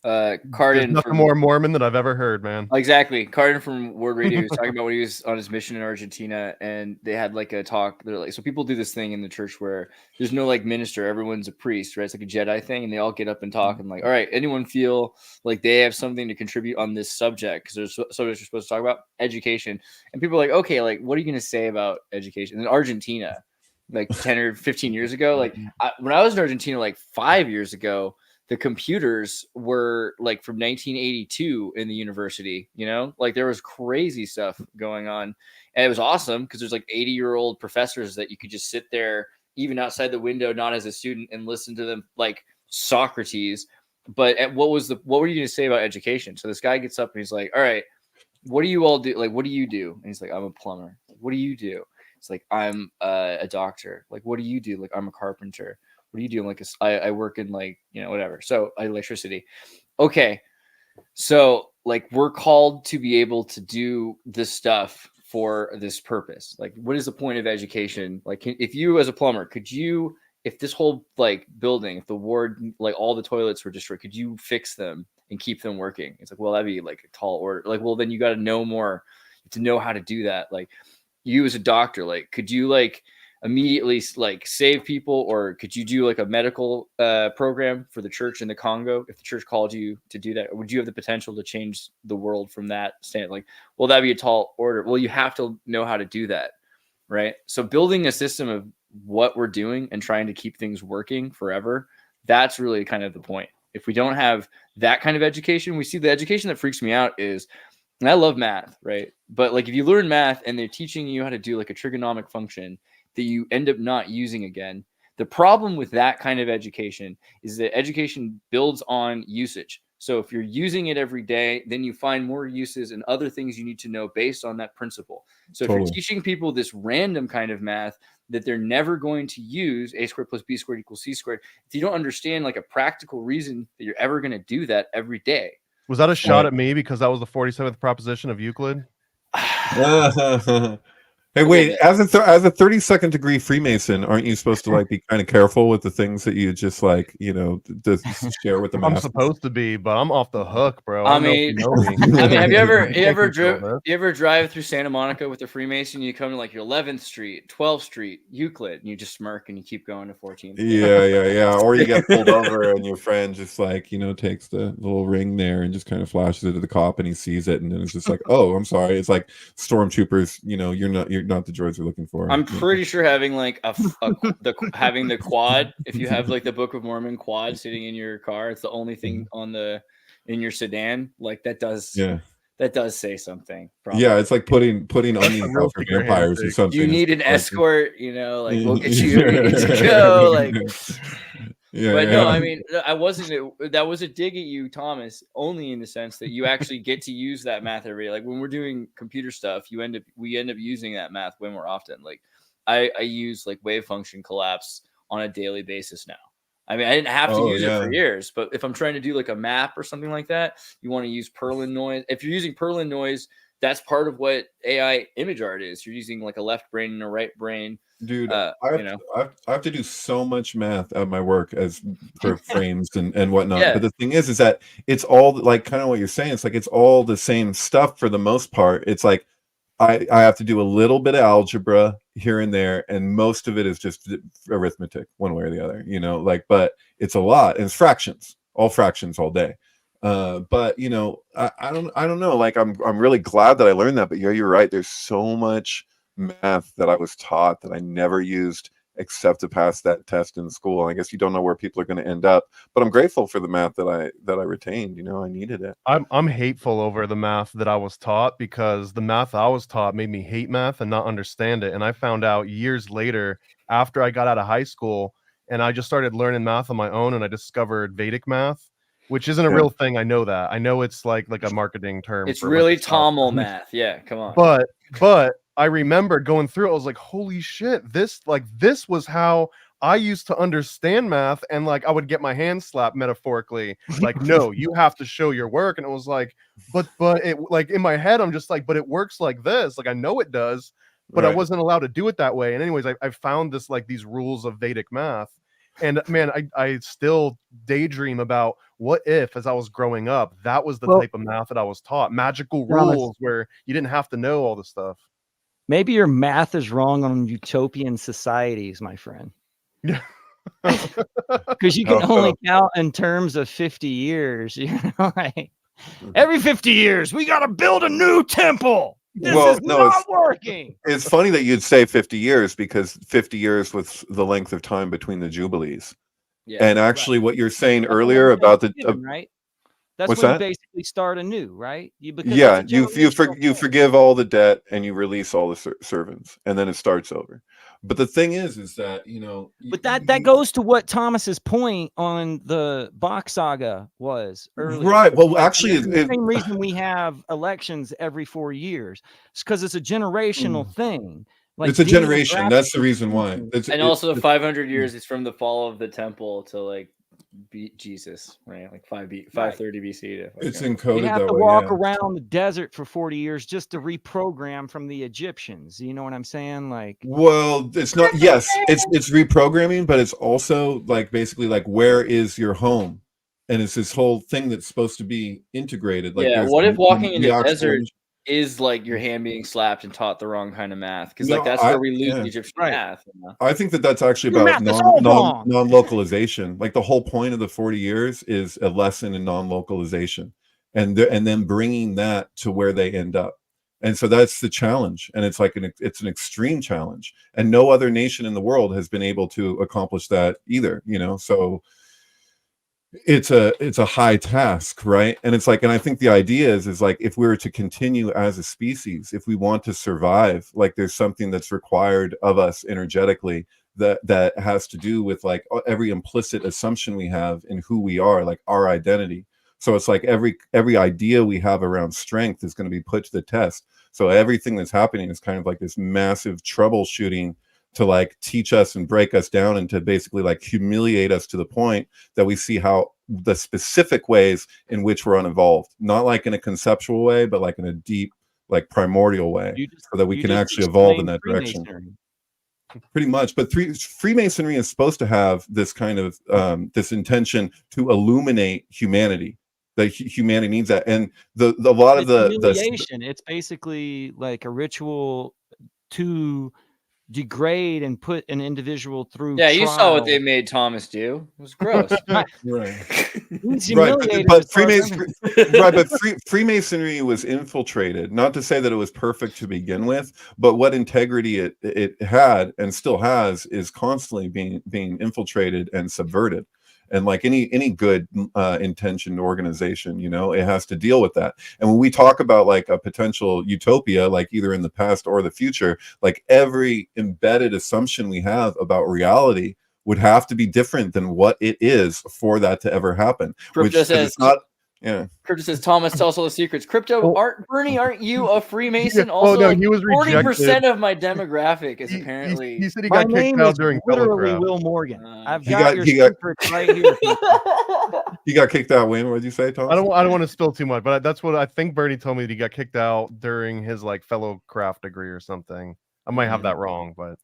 Cardin, nothing more Mormon than I've ever heard, man. Exactly. Cardin from Word Radio was talking about when he was on his mission in Argentina, and they had like a talk. They're like, so people do this thing in the church where there's no like minister, everyone's a priest, right? It's like a Jedi thing, and they all get up and talk and like, all right, anyone feel like they have something to contribute on this subject? Because there's subjects you're supposed to talk about, education, and people are like, okay, like what are you going to say about education in Argentina? Like 10 or 15 years ago, like when I was in Argentina, like 5 years ago. The computers were like from 1982 in the university, you know, like there was crazy stuff going on. And it was awesome because there's like 80-year-old professors that you could just sit there, even outside the window, not as a student, and listen to them like Socrates. But what were you going to say about education? So this guy gets up and he's like, all right, what do you all do? Like, what do you do? And he's like, I'm a plumber. What do you do? It's like, I'm a doctor. Like, what do you do? Like, I'm a carpenter. What do you do? Like, I work in like, you know, whatever. So electricity. Okay. So like, we're called to be able to do this stuff for this purpose. Like, what is the point of education? Like, if you as a plumber, if this whole like building, if the ward, like all the toilets were destroyed, could you fix them and keep them working? It's like, well, that'd be like a tall order. Like, well, then you got to know more to know how to do that. Like you as a doctor, like, could you like immediately like save people, or could you do like a medical program for the church in the Congo if the church called you to do that? Or would you have the potential to change the world from that stand? Like, well, that'd be a tall order. Well, you have to know how to do that, right? So building a system of what we're doing and trying to keep things working forever, that's really kind of the point. If we don't have that kind of education, we see the education that freaks me out is, and I love math, right? But like if you learn math and they're teaching you how to do like a trigonomic function that you end up not using again. The problem with that kind of education is that education builds on usage. So if you're using it every day, then you find more uses and other things you need to know based on that principle. So if you're teaching people this random kind of math that they're never going to use, a squared plus b squared equals c squared, if you don't understand like a practical reason that you're ever going to do that every day. Was that a shot at me because that was the 47th proposition of Euclid? Hey, wait! As a 32nd degree Freemason, aren't you supposed to like be kind of careful with the things that you just like, you know, just share with the masses? I'm supposed to be, but I'm off the hook, bro. I mean, have you ever drive through Santa Monica with a Freemason? You come to like your 11th Street, 12th Street, Euclid, and you just smirk and you keep going to 14th. Yeah. Or you get pulled over and your friend just like, you know, takes the little ring there and just kind of flashes it to the cop and he sees it and then it's just like, oh, I'm sorry. It's like stormtroopers. You know, you're not the droids we're looking for. I'm pretty sure having like having the quad, if you have like the Book of Mormon quad sitting in your car, it's the only thing in your sedan. Like that does say something. Probably. Yeah, it's like putting onions out for vampires or something. You need an escort, you know, like we'll get you ready to go. Like no, I mean, that was a dig at you, Thomas, only in the sense that you actually get to use that math every day. Like when we're doing computer stuff, we end up using that math way more often. Like I use like wave function collapse on a daily basis now. I mean, I didn't have to use it for years, but if I'm trying to do like a map or something like that, you want to use Perlin noise. If you're using Perlin noise, that's part of what AI image art is. You're using like a left brain and a right brain. Dude, I have to do so much math at my work as for frames and whatnot. Yeah. But the thing is that it's all like kind of what you're saying. It's like it's all the same stuff for the most part. It's like I have to do a little bit of algebra here and there, and most of it is just arithmetic, one way or the other, you know, like, but it's a lot, and it's fractions all day. But you know, I don't know, like I'm really glad that I learned that, but yeah, you're right. There's so much math that I was taught that I never used except to pass that test in school. I guess you don't know where people are going to end up, but I'm grateful for the math that I retained. You know, I needed it. I'm hateful over the math that I was taught, because the math I was taught made me hate math and not understand it. And I found out years later, after I got out of high school, and I just started learning math on my own, and I discovered Vedic math, which isn't a real thing. I know that. I know it's like a marketing term. It's for really like Tamil math. Yeah, come on. But I remember going through it. I was like, holy shit, this was how I used to understand math. And like, I would get my hand slapped metaphorically, like, no, you have to show your work. And it was like, but it, like, in my head, I'm just like, but it works like this. Like, I know it does, but I wasn't allowed to do it that way. And anyways, I found this, like, these rules of Vedic math. And man, I still daydream about what if, as I was growing up, that was the type of math that I was taught. Magical rules where you didn't have to know all the stuff. Maybe your math is wrong on utopian societies, my friend. Yeah. Because you can only count in terms of 50 years. You know, like, every 50 years, we got to build a new temple. This is not working. It's funny that you'd say 50 years, because 50 years was the length of time between the Jubilees. Yeah, and actually, what you're saying earlier about the right. That's when you basically start anew, right? You forgive all the debt and you release all the servants, and then it starts over. But the thing is that, you know, but that goes to what Thomas's point on the Bock Saga was earlier. Right. Well, actually, it's the same reason we have elections every 4 years. It's because it's a generational thing. Like, it's a generation. That's the reason why. And also, 500 years is from the fall of the temple to like beat Jesus, right? Like 530 BC. It's encoded. You have to walk around the desert for 40 years just to reprogram from the Egyptians. You know what I'm saying? Like, well, it's not. Yes, it's reprogramming, but it's also like basically like, where is your home? And it's this whole thing that's supposed to be integrated. Like, yeah. What if walking in the desert is like your hand being slapped and taught the wrong kind of math? Because like that's where we lose Egyptian math. You know? I think that's actually about non-localization. Like, the whole point of the 40 years is a lesson in non-localization, and then bringing that to where they end up. And so that's the challenge, and it's like it's an extreme challenge, and no other nation in the world has been able to accomplish that either. You know, so it's a high task, right? And it's like, and I think the idea is like, if we were to continue as a species, if we want to survive, like, there's something that's required of us energetically that has to do with like every implicit assumption we have in who we are, like our identity. So it's like every idea we have around strength is going to be put to the test. So everything that's happening is kind of like this massive troubleshooting to like teach us and break us down, and to basically like humiliate us to the point that we see how the specific ways in which we're unevolved, not like in a conceptual way, but like in a deep, like primordial way, so that we can actually evolve in that direction. Pretty much. But Freemasonry is supposed to have this kind of this intention to illuminate humanity. That humanity needs that, and a lot of the it's basically like a ritual to degrade and put an indivial through. Yeah, you saw what they made Thomas do. It was gross. But Freemasonry was infiltrated. Not to say that it was perfect to begin with, but what integrity it had and still has is constantly being infiltrated and subverted. And like any good intentioned organization, you know, it has to deal with that. And when we talk about like a potential utopia, like either in the past or the future, like every embedded assumption we have about reality would have to be different than what it is for that to ever happen. Crypto says, Crypto says, Thomas, tell us all the secrets. Crypto, aren't you a Freemason? Also, no, he was 40% of my demographic is apparently. He said he got kicked out during literally Will Morgan. I've got your secrets right here. He got kicked out when? What did you say, Tom? I don't want to spill too much, but that's what I think. Bernie told me that he got kicked out during his like fellow craft degree or something. I might have that wrong, but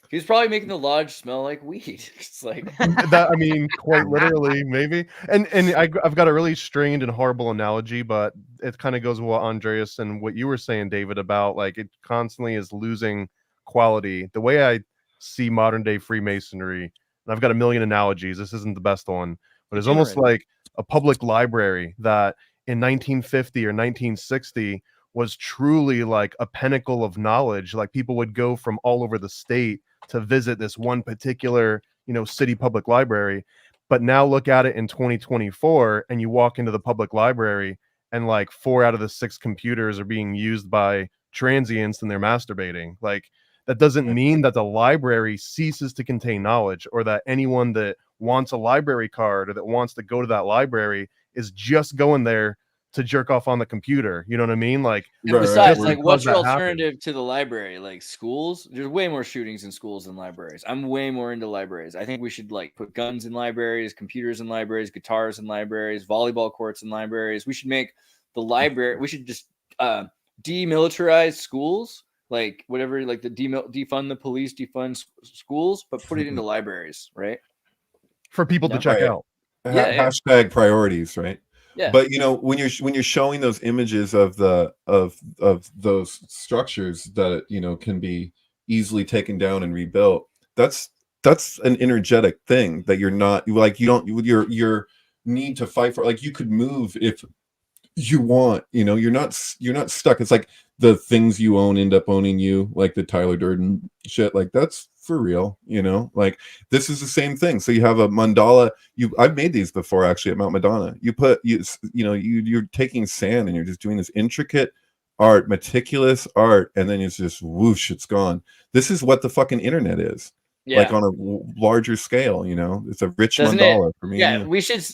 He's probably making the lodge smell like weed. It's like That, I mean, quite literally, maybe. And I've got a really strained and horrible analogy, but it kind of goes with what Andreas and what you were saying, David, about like it constantly is losing quality. The way I see modern day Freemasonry, and I've got a million analogies. This isn't the best one, but it's almost like a public library that in 1950 or 1960 was truly like a pinnacle of knowledge. Like people would go from all over the state to visit this one particular, city public library. But now look at it in 2024 and you walk into the public library and like 4 out of the 6 computers are being used by transients and they're masturbating. Like that doesn't mean that the library ceases to contain knowledge, or that anyone that wants a library card or that wants to go to that library is just going there to jerk off on the computer. You know what I mean? Like, and besides, like, what's your alternative to the library? Like schools? There's way more shootings in schools than libraries. I'm way more into libraries. I think we should like put guns in libraries, computers in libraries, guitars in libraries, volleyball courts in libraries. We should make the library. We should just demilitarize schools, like whatever, like the defund the police, defund schools, but put it into libraries, right? For people to check out. Hashtag priorities, right? Yeah. But when you're showing those images of those structures that can be easily taken down and rebuilt, that's an energetic thing that you're not like, you don't, your need to fight for, like, you could move if you want, you're not stuck. It's like the things you own end up owning you, like the Tyler Durden shit. Like that's for real, like this is the same thing. So you have a mandala. I've made these before actually at Mount Madonna. You're taking sand and you're just doing this intricate art, meticulous art, and then it's just whoosh, it's gone. This is what the fucking internet is. Yeah. Like on a larger scale, it's a rich mandala for me. Yeah, we should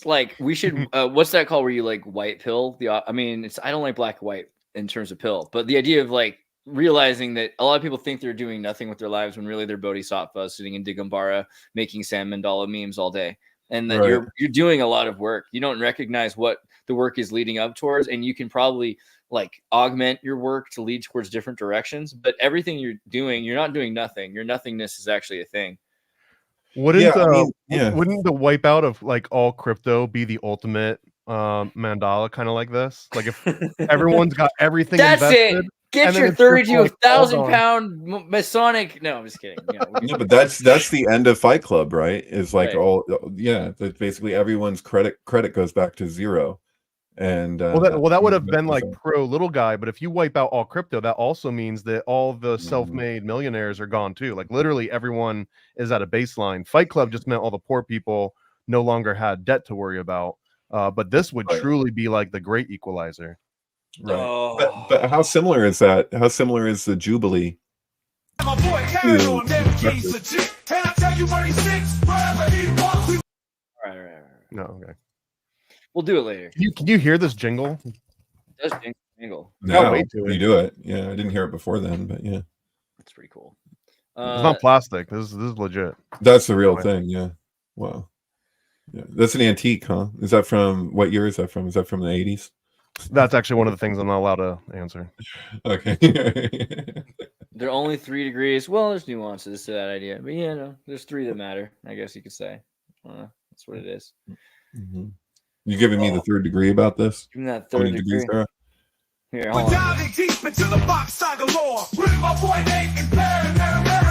what's that called where you like white pill? I don't like black and white in terms of pill, but the idea of like realizing that a lot of people think they're doing nothing with their lives when really they're bodhisattvas sitting in Digambara making sand mandala memes all day, and that you're doing a lot of work. You don't recognize what the work is leading up towards, and you can probably like augment your work to lead towards different directions. But everything you're doing, you're not doing nothing. Your nothingness is actually a thing. Wouldn't the wipeout of like all crypto be the ultimate mandala, kind of like this? Like if everyone's got everything invested, it. Get your 32,000-pound Masonic. No, I'm just kidding. No, but that's the end of Fight Club, right? It's like that basically everyone's credit goes back to zero. And that would have been like pro little guy, but if you wipe out all crypto, that also means that all the self-made millionaires are gone too. Like literally everyone is at a baseline. Fight Club just meant all the poor people no longer had debt to worry about. But this would truly be like the great equalizer. Right. Oh. But how similar is that? How similar is the Jubilee? My boy Paranoid, he's legit. Can I tell you where he sits? Wherever he walks. Right. No, okay. We'll do it later. Can you hear this jingle? It does jingle. No, you do it. Yeah, I didn't hear it before then, but yeah. That's pretty cool. It's not plastic. This is legit. That's the real thing, yeah. Wow. Yeah. That's an antique, huh? Is that from what year is that from? Is that from the 80s? That's actually one of the things I'm not allowed to answer. Okay. They're only 3 degrees. Well, there's nuances to that idea, but there's 3 that matter, I guess you could say. That's what it is. Mm-hmm. You giving me the 3rd degree about this? Give me that 3rd degree. Here, we're diving deep into the Bock Saga lore. With my boy Nate and Baron,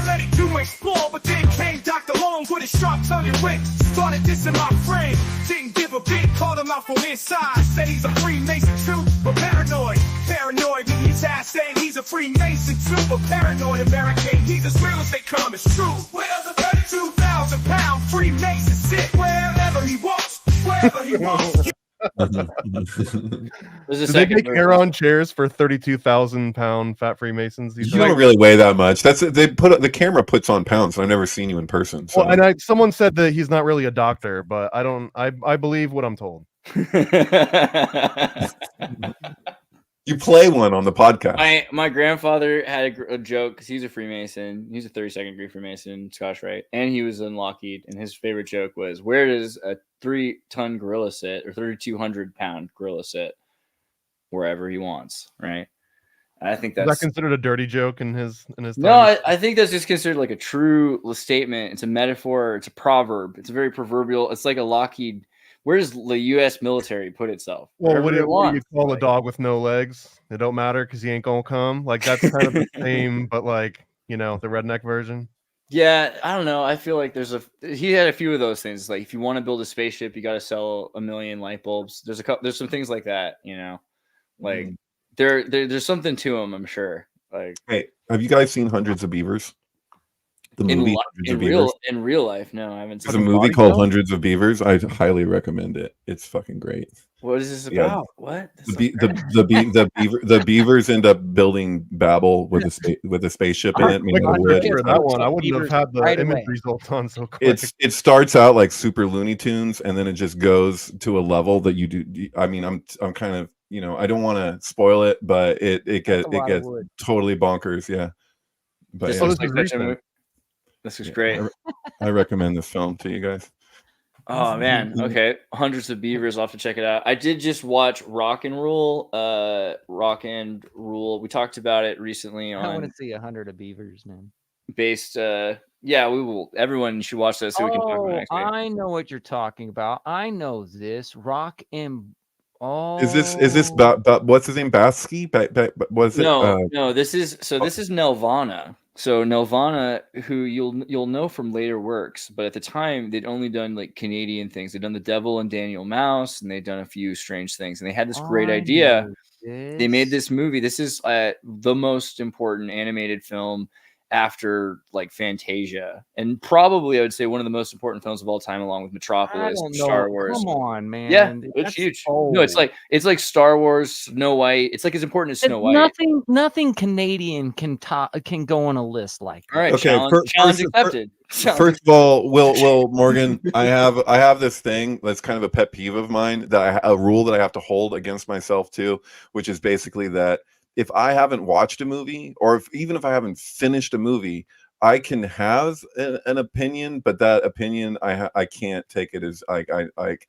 ready to explore. But then came Dr. Long with his sharp tongue and wit. Started dissing my friend. Didn't give a bit, called him out from inside. Said he's a Freemason too, but paranoid. Paranoid when he's ass saying he's a Freemason too, but paranoid American. He's as real as they come, it's true. Where the 32,000-pound Freemason sit? Wherever he wants, wherever he wants. Do they make Aeron chairs for 32,000-pound fat Freemasons? You don't really weigh that much. The camera puts on pounds. I've never seen you in person. So. Well, and someone said that he's not really a doctor, but I believe what I'm told. You play one on the podcast. My grandfather had a joke because he's a Freemason. He's a 32nd degree Freemason, Scotch Rite, and he was in Lockheed. And his favorite joke was, "Where does a 3-ton gorilla sit, or 3,200-pound gorilla sit? Wherever he wants." Right? I think Is that's that considered a dirty joke in his no. time? I think that's just considered like a true statement. It's a metaphor. It's a proverb. It's a very proverbial. It's like a Lockheed. Where does the U.S. military put itself? Well, Wherever it what do you wants. call a Like, dog with no legs? It don't matter because he ain't gonna come. Like that's kind of the same, but like the redneck version. yeah, I don't know. I feel like he had a few of those things. Like if you want to build a spaceship, you got to sell 1 million light bulbs. There's some things like that. Like there's something to them. I'm sure. Like, hey, have you guys seen Hundreds of Beavers? The movie Hundreds of Beavers. In real life, no, I haven't seen. There's a movie called Hundreds of Beavers. I highly recommend it. It's fucking great. What is this about? What? The beavers end up building Babel with a spaceship in it. Made out of wood. That one, I wouldn't have had the image results on so quick. It starts out like super Looney Tunes, and then it just goes to a level that you do. I mean, I'm kind of I don't want to spoil it, but it gets totally bonkers. Yeah, but this is great. I recommend this film to you guys. Oh man, okay. Hundreds of Beavers. I'll have to check it out. I did just watch Rock and Rule. We talked about it recently on. I want to see 100 of Beavers, man. Based, yeah, we will. Everyone should watch that so we can talk about it next week. I know what you're talking about. I know this Rock and. Oh, is this what's his name? Baskey? Was it? No. This is Nelvana. So Nelvana, who you'll know from later works, but at the time they'd only done like Canadian things. They'd done The Devil and Daniel Mouse, and they'd done a few strange things. And they had this great idea. They made this movie. This is the most important animated film after like Fantasia, and probably I would say one of the most important films of all time, along with Metropolis, Star Wars. Come on, man. Yeah, it's huge. No, it's like Star Wars, Snow White. It's like as important as Snow White. Nothing Canadian can go on a list like that. All right, okay, challenge accepted. First of all, Will Morgan, I have this thing that's kind of a pet peeve of mine, a rule that I have to hold against myself too, which is basically that if I haven't watched a movie, or even if I haven't finished a movie, I can have an opinion, but that opinion I can't take it as I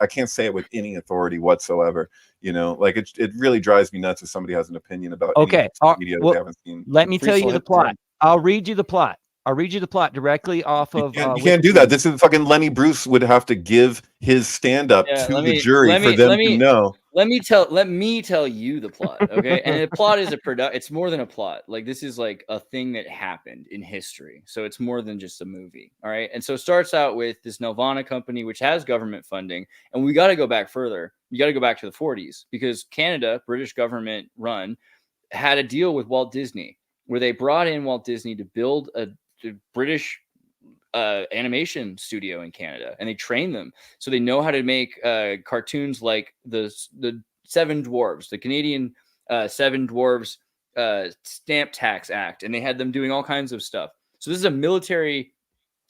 can't say it with any authority whatsoever. Like it really drives me nuts if somebody has an opinion about okay media they haven't seen. Let me tell you the plot. I'll read you the plot. I'll read you the plot directly off of. You can't do that. This is fucking Lenny Bruce would have to give his stand-up to the jury for them to know. Let me tell you the plot, okay? And the plot is it's more than a plot. Like this is like a thing that happened in history, so it's more than just a movie, all right? And so it starts out with this Nelvana company, which has government funding, and we got to go back further. You got to go back to the 40s because Canada, British government run, had a deal with Walt Disney where they brought in Walt Disney to build a British animation studio in Canada, and they train them so they know how to make cartoons like the Seven Dwarves, the Canadian Seven Dwarves Stamp Tax Act, and they had them doing all kinds of stuff. So this is a military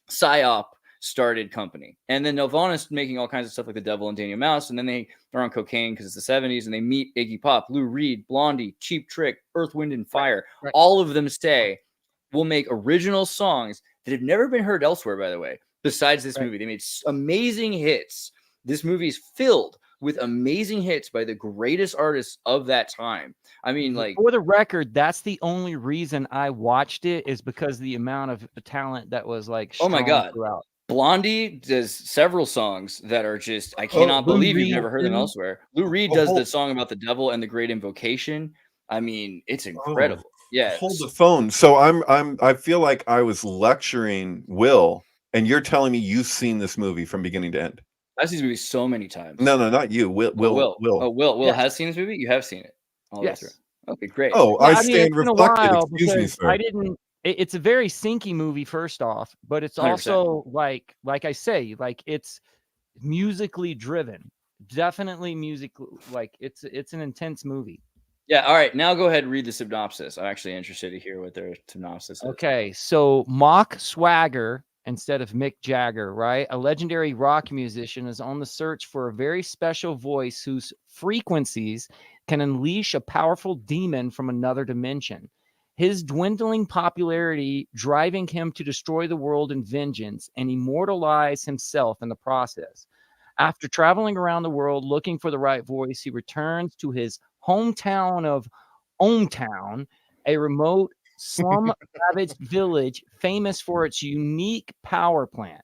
psyop started company, and then Nelvana's making all kinds of stuff like The Devil and Daniel Mouse, and then they are on cocaine because it's the 70s, and they meet Iggy Pop, Lou Reed, Blondie, Cheap Trick, Earth, Wind and Fire. Right. All of them say we'll make original songs that have never been heard elsewhere, by the way, besides this movie. They made amazing hits. This movie's filled with amazing hits by the greatest artists of that time. I mean, like, for the record, that's the only reason I watched it, is because the amount of talent that was like, oh my God. Throughout. Blondie does several songs that are just, I cannot believe you've never heard them elsewhere. Lou Reed does the song about the devil and the Great Invocation. I mean, it's incredible. Yeah. Hold the phone. So I feel like I was lecturing Will, and you're telling me you've seen this movie from beginning to end. I've seen this movie so many times. No, not you. Will. Oh, Will has seen this movie? You have seen it. Yes. Okay, great. Oh, well, I stand reflected. Excuse me, sir. I didn't. It's a very sinky movie, first off, but it's also 100%. like I say, like it's musically driven. Definitely music. Like it's an intense movie. Yeah. All right. Now go ahead and read the synopsis. I'm actually interested to hear what their synopsis is. Okay. So Mock Swagger instead of Mick Jagger, right? A legendary rock musician is on the search for a very special voice whose frequencies can unleash a powerful demon from another dimension. His dwindling popularity driving him to destroy the world in vengeance and immortalize himself in the process. After traveling around the world looking for the right voice, he returns to his hometown of Ohmtown a remote slum-ravaged village famous for its unique power plant.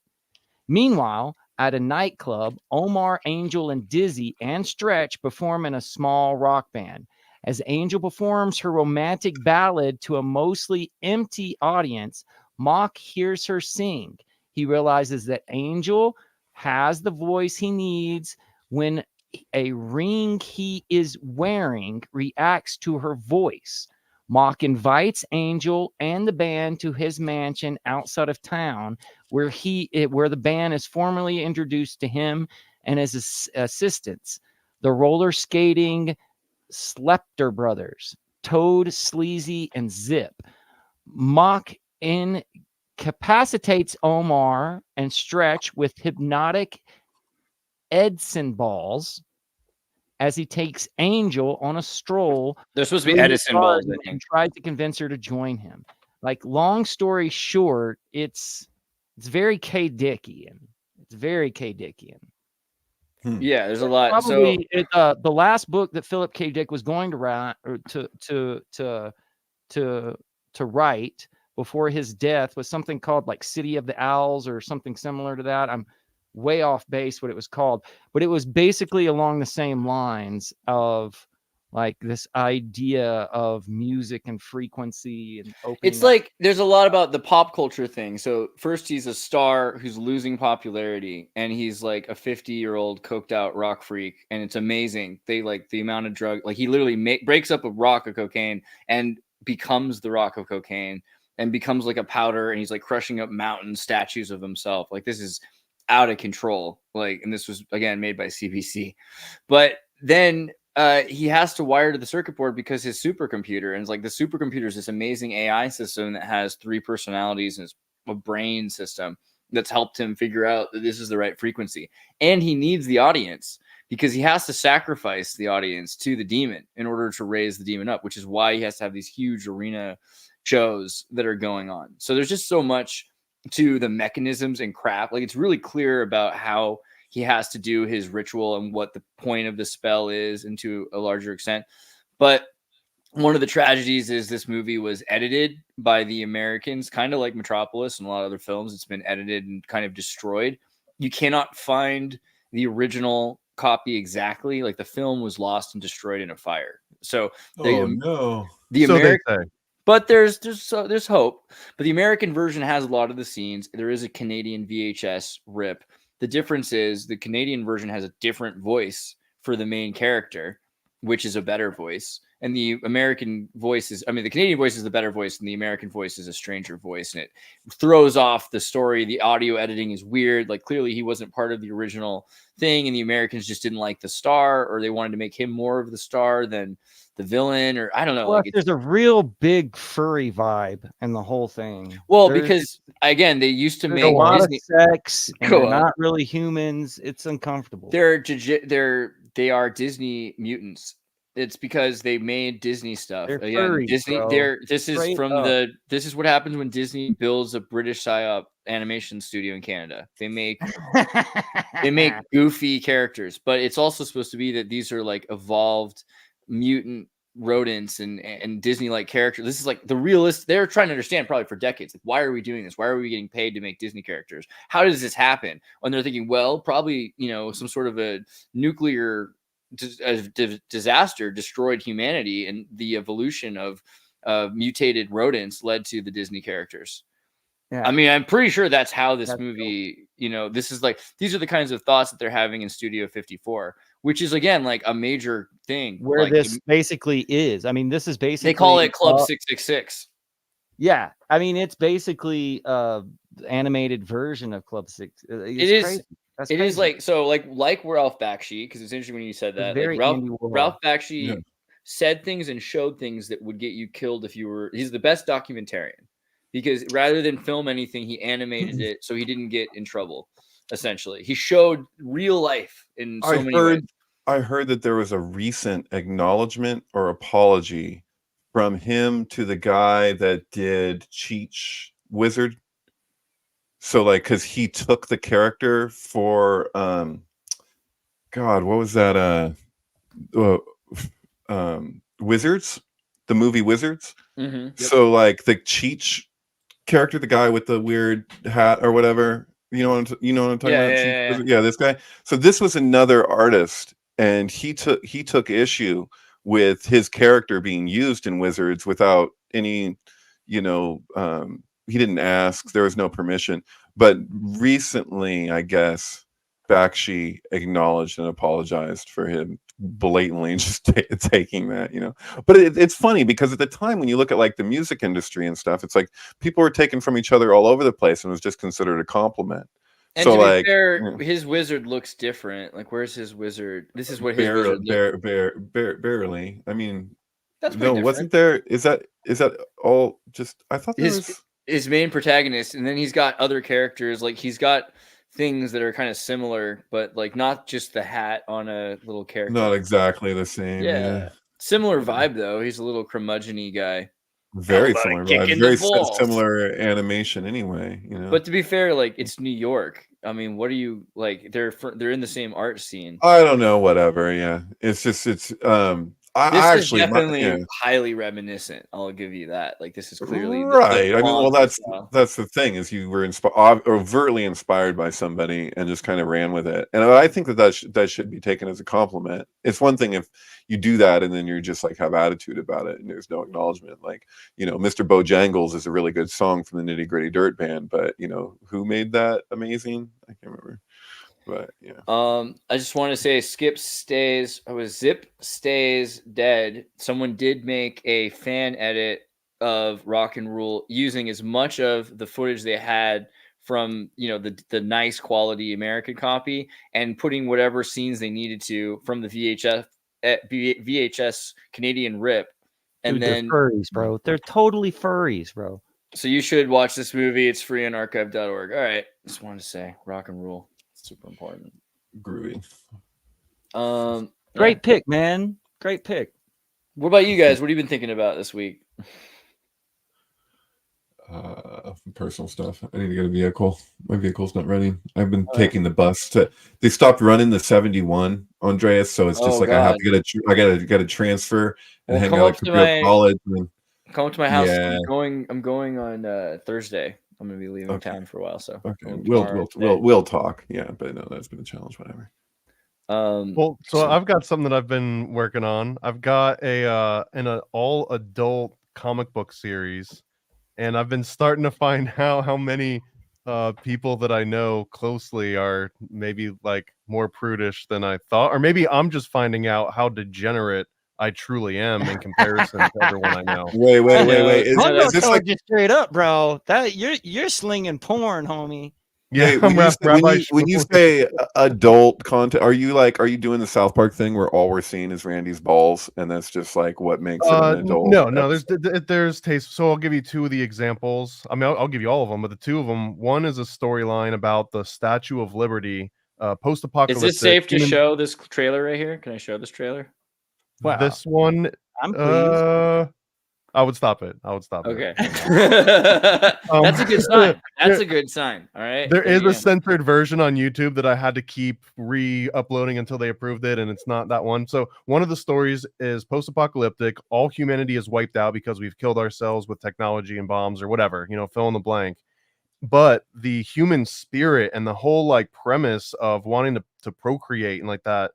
Meanwhile, at a nightclub, Omar, Angel, and Dizzy and Stretch perform in a small rock band. As Angel performs her romantic ballad to a mostly empty audience, Mock hears her sing. He realizes that Angel has the voice he needs when a ring he is wearing reacts to her voice. Mock invites Angel and the band to his mansion outside of town, where the band is formally introduced to him and his assistants, the roller skating Slepter brothers, Toad, Sleazy, and Zip. Mock incapacitates Omar and Stretch with hypnotic Edson balls as he takes Angel on a stroll. They're supposed to be Edison balls, I think. And tries to convince her to join him. Like, long story short, it's very K. Dickian. It's very K. Dickian. Yeah, there's a lot. Probably the last book that Philip K. Dick was going to write or to write before his death was something called like City of the Owls or something similar to that. I'm way off base what it was called, but it was basically along the same lines of like this idea of music and frequency and it's like there's a lot about the pop culture thing. So first he's a star who's losing popularity, and he's like a 50-year-old coked out rock freak, and it's amazing. They like the amount of drug, like he literally breaks up a rock of cocaine and becomes the rock of cocaine and becomes like a powder, and he's like crushing up mountain statues of himself. Like this is out of control. Like, and this was again made by CBC, but then he has to wire to the circuit board because his supercomputer, and it's like the supercomputer is this amazing AI system that has 3 personalities and it's a brain system that's helped him figure out that this is the right frequency. And he needs the audience because he has to sacrifice the audience to the demon in order to raise the demon up, which is why he has to have these huge arena shows that are going on. So there's just so much to the mechanisms and crap. Like it's really clear about how he has to do his ritual and what the point of the spell is, and to a larger extent. But one of the tragedies is this movie was edited by the Americans, kind of like Metropolis and a lot of other films. It's been edited and kind of destroyed. You cannot find the original copy exactly. Like the film was lost and destroyed in a fire. So no. The So American, they say. but there's hope. But the American version has a lot of the scenes. There is a Canadian VHS rip. The difference is the Canadian version has a different voice for the main character, which is a better voice. And the American voice is, I mean, the Canadian voice is the better voice, and the American voice is a stranger voice. And it throws off the story. The audio editing is weird. Like clearly he wasn't part of the original thing, and the Americans just didn't like the star, or they wanted to make him more of the star than the villain, or I don't know. Plus, like there's a real big furry vibe in the whole thing. Well, because again, they used to make a lot Disney of sex, and they're not really humans. It's uncomfortable. They are Disney mutants. It's because they made Disney stuff. They're Again, furries, Disney. bro. This is from this is what happens when Disney builds a British psyop animation studio in Canada. They make goofy characters, but it's also supposed to be that these are like evolved mutant rodents and Disney-like characters. This is like the realist. They're trying to understand probably for decades, like, why are we doing this? Why are we getting paid to make Disney characters? How does this happen? And they're thinking, well, probably, some sort of a nuclear disaster destroyed humanity, and the evolution of mutated rodents led to the Disney characters. Yeah. I mean, I'm pretty sure that's how this movie, this is like, these are the kinds of thoughts that they're having in Studio 54, which is again, like a major thing. Where like, this basically is. I mean, this is basically. They call it Club 666. Yeah. I mean, it's basically animated version of Club 6. It is. Crazy. It is like, so like Ralph Bakshi, because it's interesting when you said that. Like Ralph Bakshi said things and showed things that would get you killed if you were. He's the best documentarian. Because rather than film anything, he animated it so he didn't get in trouble. Essentially, he showed real life in so many ways. I heard that there was a recent acknowledgement or apology from him to the guy that did Cheech Wizard. So, like, because he took the character for, God, what was that? Wizards. the movie Wizards. Yep. So like the Cheech character, the guy with the weird hat or whatever, you know what I'm talking about? Yeah, this guy. So this was another artist, and he took issue with his character being used in Wizards without any, you know, he didn't ask, there was no permission. But recently, I guess, Bakshi acknowledged and apologized for him blatantly just taking that, you know. But it's funny because at the time, when you look at like the music industry and stuff, it's like people were taken from each other all over the place and was just considered a compliment. And so to be like fair, his wizard looks different. Like, where's his wizard? This is what his wizard barely. I mean, that's no, wasn't there? Is that all? Just I thought his main protagonist, and then he's got other characters. Like he's got things that are kind of similar, but like not just the hat on a little character. Not exactly the same. Yeah. Similar vibe though. He's a little curmudgeon-y guy. Very similar vibe. Very similar animation anyway, you know. But to be fair, like it's New York. I mean, what are you like? They're in the same art scene. I don't know. Whatever. Yeah. It's just This is definitely highly reminiscent. I'll give you that. Like this is clearly right. I mean, well, that's the thing is you were overtly inspired by somebody and just kind of ran with it. And I think that should be taken as a compliment. It's one thing if you do that and then you're just like have attitude about it and there's no acknowledgement. Like, you know, Mr. Bojangles is a really good song from the Nitty Gritty Dirt Band, but you know who made that amazing? I can't remember. But yeah. I just want to say Zip Stays Dead. Someone did make a fan edit of Rock and Rule using as much of the footage they had from, you know, the nice quality American copy and putting whatever scenes they needed to from the VHS Canadian rip. And Dude, then they're furries, bro. They're totally furries, bro. So you should watch this movie. It's free on archive.org. All right. Just wanted to say Rock and Rule. Super important. Groovy. Great pick, man. Great pick. What about you guys? What have you been thinking about this week? Personal stuff. I need to get a vehicle. My vehicle's not running. I've been taking the bus they stopped running the 71, Andreas, so it's just I have to get a transfer and hang out at Computer College. Come up to my house. Yeah. I'm going on Thursday. I'm gonna be leaving town for a while, so we'll talk. Yeah, but no, that's been a challenge. Whatever. Well, so I've got something that I've been working on. I've got an all adult comic book series, and I've been starting to find out how many people that I know closely are maybe like more prudish than I thought, or maybe I'm just finding out how degenerate I truly am in comparison to everyone I know. Wait. Is this like just straight up, bro? That you're slinging porn, homie. Yeah. When you say adult content, are you doing the South Park thing where all we're seeing is Randy's balls, and that's just like what makes it an adult? No. There's taste. So I'll give you two of the examples. I mean, I'll give you all of them, but the two of them. One is a storyline about the Statue of Liberty, post-apocalyptic. Is it safe to show this trailer right here? Can I show this trailer? Wow. This one, I'm pleased. I would stop it. Okay. That's a good sign. That's a good sign. All right. There is a censored version on YouTube that I had to keep re-uploading until they approved it, and it's not that one. So one of the stories is post-apocalyptic. All humanity is wiped out because we've killed ourselves with technology and bombs or whatever, you know, fill in the blank. But the human spirit and the whole like premise of wanting to procreate and like that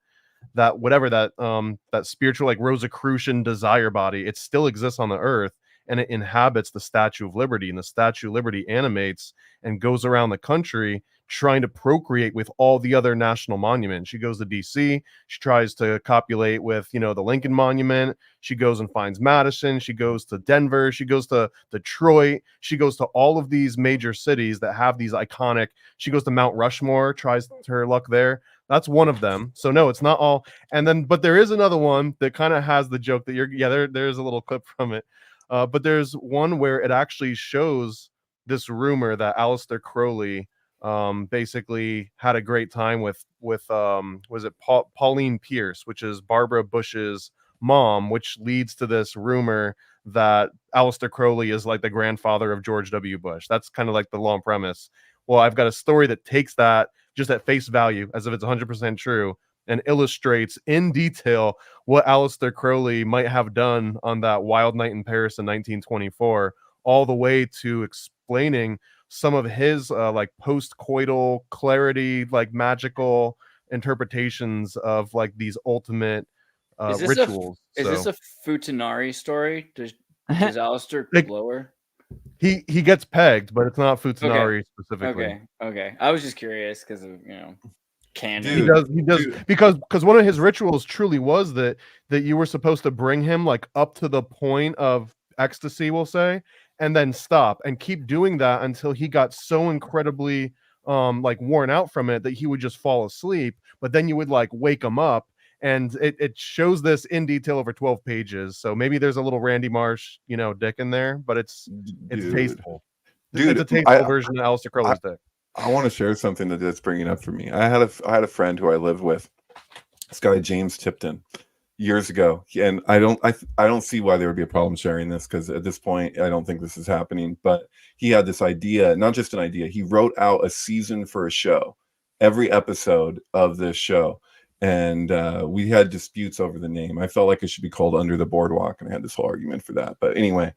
spiritual like Rosicrucian desire body, it still exists on the earth, and it inhabits the Statue of Liberty, and the Statue of Liberty animates and goes around the country trying to procreate with all the other national monuments. She goes to DC, she tries to copulate with, you know, the Lincoln Monument, she goes and finds Madison, she goes to Denver, she goes to Detroit, she goes to all of these major cities that have these iconic, she goes to Mount Rushmore, tries her luck there. That's one of them. So no, it's not all. And then, but there is another one that kind of has the joke that there's a little clip from it. But there's one where it actually shows this rumor that Aleister Crowley basically had a great time with Pauline Pierce, which is Barbara Bush's mom, which leads to this rumor that Aleister Crowley is like the grandfather of George W. Bush. That's kind of like the long premise. Well, I've got a story that takes that just at face value, as if it's 100% true, and illustrates in detail what Aleister Crowley might have done on that wild night in Paris in 1924, all the way to explaining some of his like post-coital clarity, like magical interpretations of like these ultimate rituals. Is this a Futanari story? Does Aleister Like, blow her? He gets pegged, but it's not Futanari specifically. Okay. I was just curious because of canon. He does because one of his rituals truly was that you were supposed to bring him like up to the point of ecstasy, we'll say, and then stop and keep doing that until he got so incredibly like worn out from it that he would just fall asleep. But then you would like wake him up, and it shows this in detail over 12 pages. So maybe there's a little Randy Marsh, dick in there, but it's tasteful. It's a tasteful version of Aleister Crowley's dick. I want to share something that's bringing up for me. I had a friend who I lived with, this guy James Tipton, years ago, and I don't see why there would be a problem sharing this, because at this point I don't think this is happening. But he had this idea, not just an idea. He wrote out a season for a show, every episode of this show, and we had disputes over the name. I felt like it should be called Under the Boardwalk, and I had this whole argument for that. But anyway,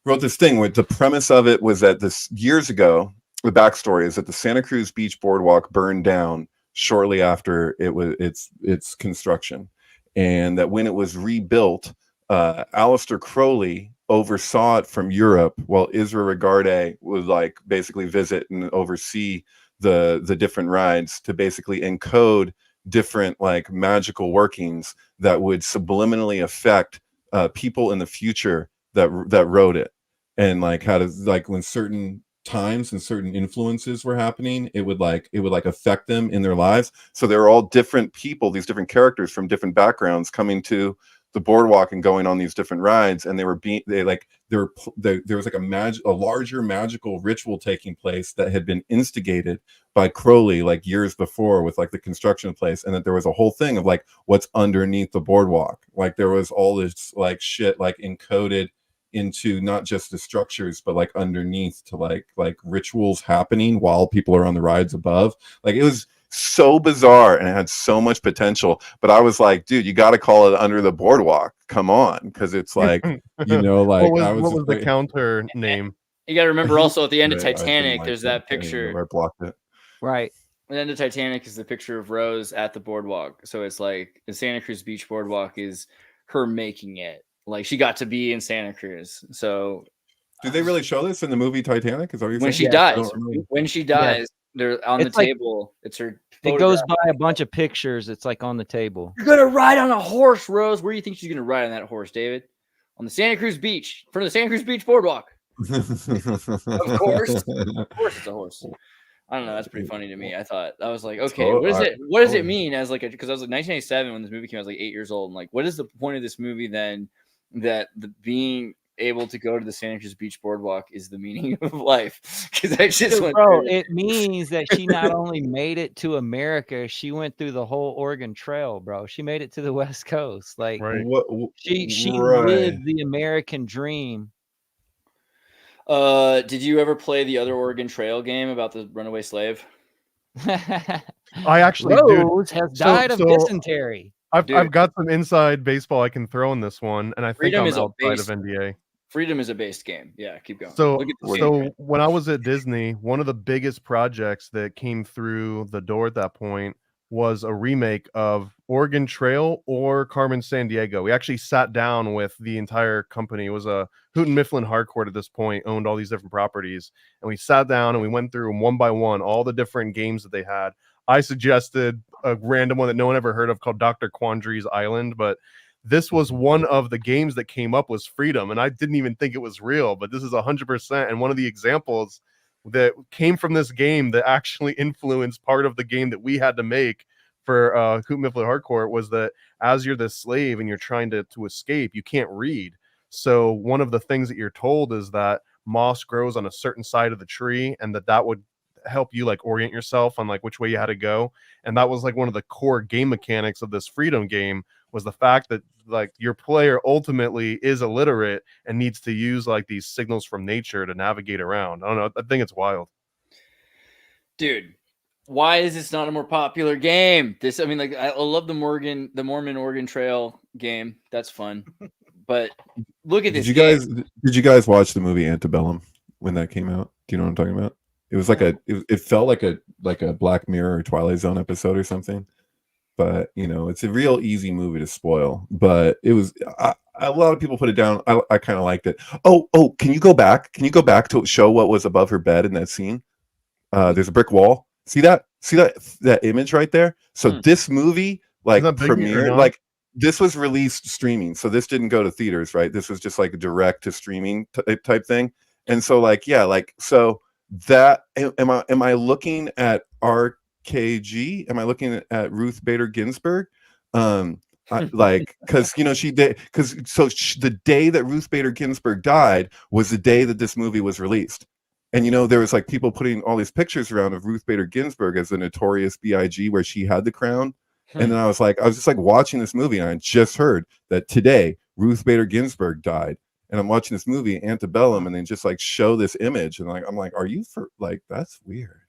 wrote this thing where the premise of it was that this years ago. The backstory is that the Santa Cruz Beach Boardwalk burned down shortly after its construction, and that when it was rebuilt, Aleister Crowley oversaw it from Europe, while Isra Regarde would like basically visit and oversee the different rides to basically encode different like magical workings that would subliminally affect people in the future that rode it, and like how to like when certain times and certain influences were happening, it would affect them in their lives. So they're all different people, these different characters from different backgrounds coming to the boardwalk and going on these different rides, and there was like a larger magical ritual taking place that had been instigated by Crowley like years before with like the construction of the place, and that there was a whole thing of like what's underneath the boardwalk. Like there was all this like shit like encoded into not just the structures, but like underneath to like rituals happening while people are on the rides above. Like it was so bizarre and it had so much potential. But I was like, dude, you got to call it Under the Boardwalk. Come on, because it's like, like what was the counter name? You got to remember also at the end of Titanic, there's that picture. I blocked it. Right. The end of Titanic is the picture of Rose at the boardwalk. So it's like the Santa Cruz Beach Boardwalk is her making it. Like she got to be in Santa Cruz. So do they really show this in the movie Titanic? Is that what you're when saying? she dies? When she dies, they're on it's the like, table. It's her. It goes by a bunch of pictures. It's like on the table. You're gonna ride on a horse, Rose. Where do you think she's gonna ride on that horse, David? On the Santa Cruz Beach, in front of the Santa Cruz Beach Boardwalk. Of course it's a horse. I don't know. That's pretty funny to me. I thought I was like, okay, what does it mean as like because I was like 1987 when this movie came. I was like 8 years old. And like, what is the point of this movie then? That the being able to go to the Santa Cruz Beach Boardwalk is the meaning of life. Because I just went through it means that she not only made it to America, she went through the whole Oregon Trail, bro. She made it to the West Coast. Like she lived the American dream. Did you ever play the other Oregon Trail game about the runaway slave? I actually Rose has died of dysentery. I've got some inside baseball I can throw in this one, and I think I'm outside of NBA. Freedom is a based game. Yeah, keep going. So when I was at Disney, one of the biggest projects that came through the door at that point was a remake of Oregon Trail or Carmen Sandiego. We actually sat down with the entire company. It was a Houghton Mifflin Harcourt at this point, owned all these different properties. And we sat down and we went through them one by one, all the different games that they had. I suggested a random one that no one ever heard of called Dr. Quandary's Island, but this was one of the games that came up was Freedom, and I didn't even think it was real, but this is 100%. And one of the examples that came from this game that actually influenced part of the game that we had to make for Houghton Mifflin Harcourt was that as you're this slave and you're trying to escape, you can't read. So one of the things that you're told is that moss grows on a certain side of the tree, and that would help you like orient yourself on like which way you had to go. And that was like one of the core game mechanics of this Freedom game, was the fact that like your player ultimately is illiterate and needs to use like these signals from nature to navigate around. I don't know. I think it's wild. Dude, Why is this not a more popular game? This, I mean, like, I love the Mormon Oregon Trail game. That's fun. But look at this. Did you guys watch the movie Antebellum when that came out? Do you know what I'm talking about? It was like it felt like a Black Mirror or Twilight Zone episode or something. But it's a real easy movie to spoil. But it was a lot of people put it down. I kind of liked it. Oh, can you go back? Can you go back to show what was above her bed in that scene? There's a brick wall. See that image right there? So this movie premiered, like, this was released streaming. So this didn't go to theaters, right? This was just like a direct to streaming type thing. And so so that am I looking at RKG? Am I looking at Ruth Bader Ginsburg? Because she did, the day that Ruth Bader Ginsburg died was the day that this movie was released. And there was like people putting all these pictures around of Ruth Bader Ginsburg as the notorious BIG where she had the crown. And then I was just like watching this movie, and I just heard that today Ruth Bader Ginsburg died. And I'm watching this movie Antebellum, and then just like show this image, and I'm like, are you for like, that's weird.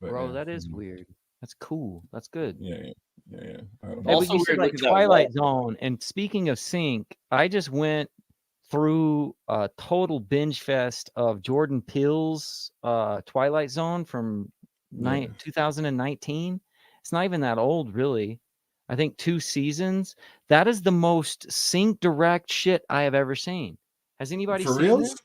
But, bro, that is weird. That's cool. That's good. Yeah. Also weird, like Twilight Zone. And speaking of sync, I just went through a total binge fest of Jordan Peele's Twilight Zone from 2019. It's not even that old, really. I think 2 seasons. That is the most sync direct shit I have ever seen. Has anybody seen this?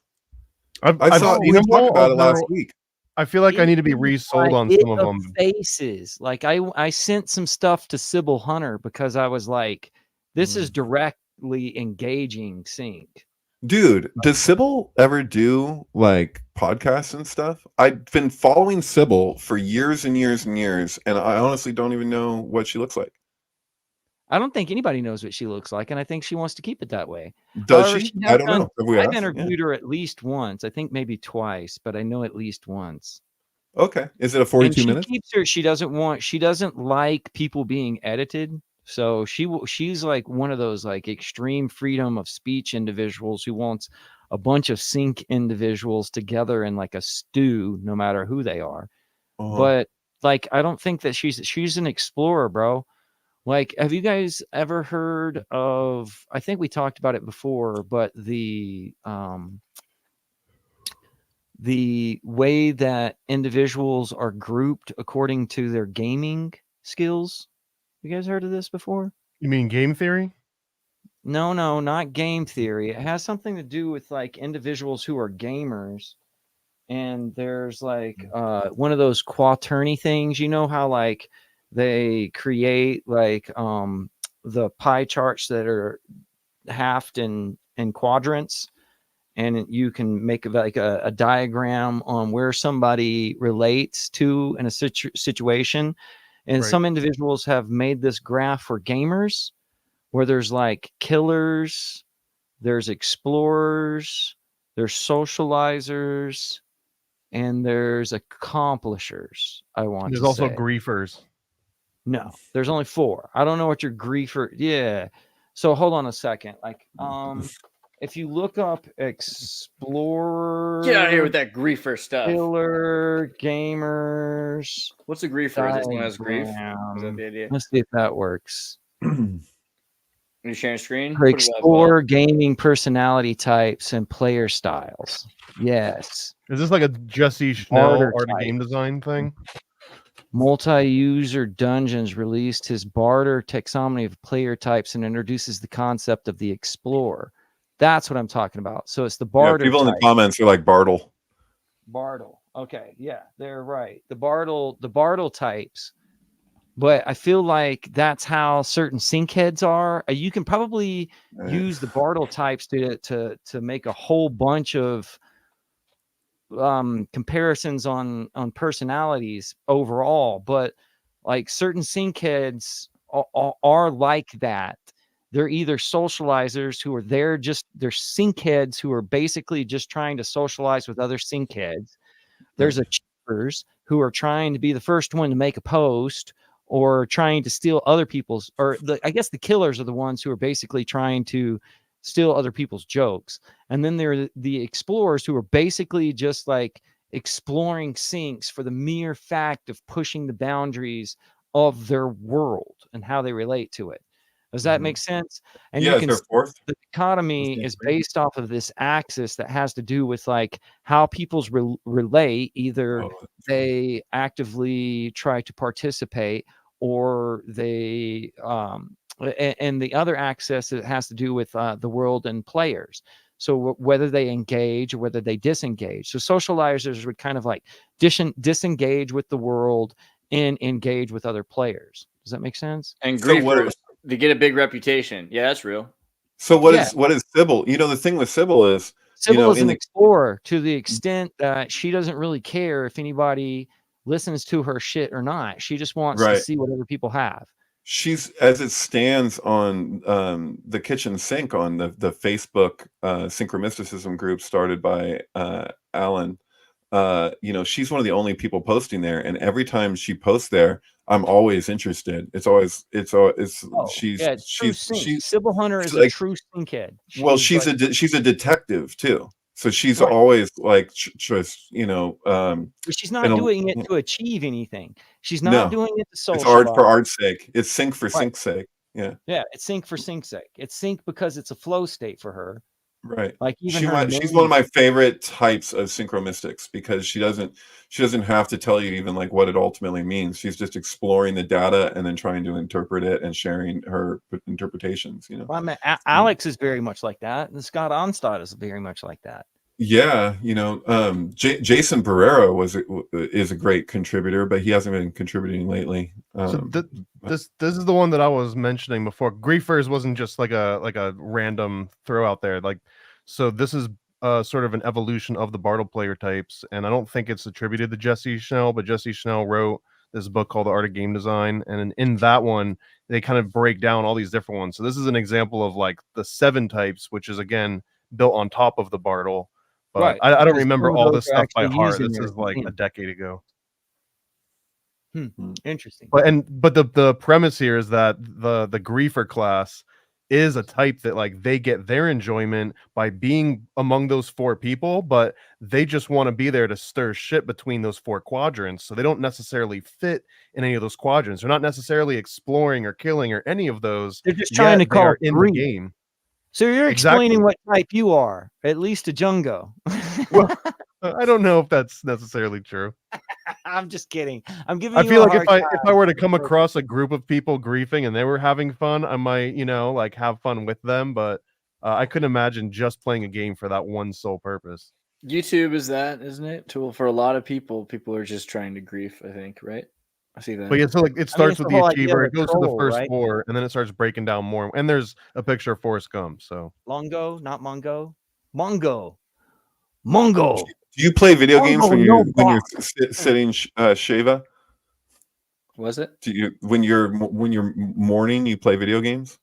I saw Ethan talk about it last week. I feel like I need to be resold on some of them. Faces. Like I sent some stuff to Sybil Hunter because I was like, this is directly engaging sync. Dude, does Sybil ever do like podcasts and stuff? I've been following Sybil for years and years and years, and I honestly don't even know what she looks like. I don't think anybody knows what she looks like, and I think she wants to keep it that way. Does she? I don't know. I've interviewed her at least once. I think maybe twice, but I know at least once. Okay. Is it a 42 minutes? She doesn't like people being edited. So she's like one of those like extreme freedom of speech individuals who wants a bunch of sync individuals together in like a stew, no matter who they are. But like, I don't think that she's an explorer, bro. Like, have you guys ever heard of, I think we talked about it before, but the way that individuals are grouped according to their gaming skills? You guys heard of this before? You mean game theory? No, not game theory. It has something to do with like individuals who are gamers. And there's like one of those quaterny things. You know how like they create like the pie charts that are halved in quadrants, and you can make like a diagram on where somebody relates to in a situation. And some individuals have made this graph for gamers where there's like killers, there's explorers, there's socializers, and there's accomplishers. There's also griefers. No, there's only 4. I don't know what your griefer. Yeah. So hold on a second. Like, if you look up explorer, get out of here with that griefer stuff. Killer, gamers. What's a griefer? Is it someone has grief? Is that the idea? Let's see if that works. Are you sharing screen? Explore gaming personality types and player styles. Yes. Is this like a Jesse Schnell art of game design thing? Multi-user Dungeons released his barter taxonomy of player types and introduces the concept of the explorer. That's what I'm talking about. So it's the barter. People in the comments are like Bartle. Bartle. Okay, yeah, they're right. The Bartle types. But I feel like that's how certain sync heads are. You can probably use the Bartle types to make a whole bunch of comparisons on personalities overall, but like certain sync heads are like that. They're either socializers who are they're sync heads who are basically just trying to socialize with other sync heads. There's achievers who are trying to be the first one to make a post or trying to steal other people's, I guess the killers are the ones who are basically trying to steal other people's jokes. And then there are the explorers who are basically just like exploring sinks for the mere fact of pushing the boundaries of their world and how they relate to it. Does that make sense? And Yeah, you is can there see fourth? the dichotomy is based off of this axis that has to do with like how people's relate. Either they actively try to participate, or they and the other axis, it has to do with the world and players. So whether they engage or whether they disengage. So socializers would kind of like disengage with the world and engage with other players. Does that make sense? And So what griefers, they get a big reputation. Yeah, that's real. So what is Sybil? You know, the thing with Sybil is, Sybil is an explorer to the extent that she doesn't really care if anybody listens to her shit or not. She just wants to see what other people have. She's, as it stands on the kitchen sink on the Facebook Synchromysticism group started by Alan. You know, she's one of the only people posting there, and every time she posts there, I'm always interested. She's Sybil Hunter is like, a true sinkhead. She's a detective too, so she's Right. always like just, you know, she's not doing it to achieve anything. She's not no, doing it to it's socialize. art for art's sake. It's sync for sync's sake. Yeah, it's sync for sync's sake. It's sync because it's a flow state for her. Right. Like even She's one of my favorite types of synchromystics, because she doesn't have to tell you even like what it ultimately means. She's just exploring the data and then trying to interpret it and sharing her interpretations, you know. Well, I mean, Alex is very much like that, and Scott Onstad is very much like that. Yeah, you know, Jason Barrera is a great contributor, but he hasn't been contributing lately. So this is the one that I was mentioning before. Griefers wasn't just like a random throw out there. Like, so this is sort of an evolution of the Bartle player types, and I don't think it's attributed to Jesse Schnell, but Jesse Schnell wrote this book called The Art of Game Design, and in that one they kind of break down all these different ones. So this is an example of like the 7 types, which is again built on top of the Bartle. But right. I don't remember all this stuff by heart. This is like a decade ago. Interesting. But the premise here is that the griefer class is a type that like they get their enjoyment by being among those 4 people, but they just want to be there to stir shit between those 4 quadrants. So they don't necessarily fit in any of those quadrants. They're not necessarily exploring or killing or any of those. They're just trying to call in the game. So you're explaining what type you are, at least to Jungo. Well, I don't know if that's necessarily true. I'm just kidding. I'm giving. I feel like if I were to come across a group of people griefing and they were having fun, I might, you know, like have fun with them. But I couldn't imagine just playing a game for that one sole purpose. YouTube is that, isn't it? For a lot of people are just trying to grief, I think, right? I see that. But yeah, so like it starts with the achiever, it goes to the first 4, and then it starts breaking down more. And there's a picture of Forrest Gump. So Longo, not Mongo. Mongo. Do you play video games when you're sitting Shava? Was it? Do you when you're mourning, you play video games?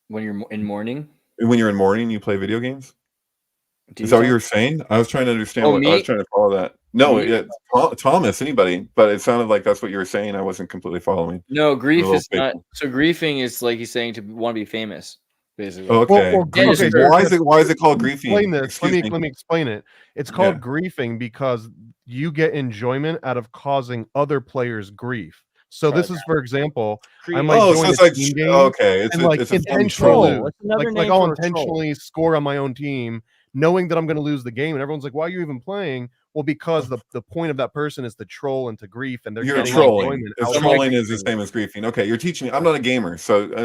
When you're in mourning? When you're in mourning, you play video games? Is that what you were saying? I was trying to understand I was trying to follow that. No, Thomas, anybody, but it sounded like that's what you were saying. I wasn't completely following. No, grief is not. So griefing is like he's saying to want to be famous, basically. Okay. Why is it called griefing? Explain this. Let me explain it. It's called griefing because you get enjoyment out of causing other players grief. So this is, for example, I might join a team game. Okay, and like intentionally lose. Like I'll intentionally score on my own team, knowing that I'm going to lose the game, and everyone's like, "Why are you even playing?" Well, because the point of that person is to troll and to grief, and they're trolling. Trolling is the same as griefing. Okay, you're teaching me. I'm not a gamer, so I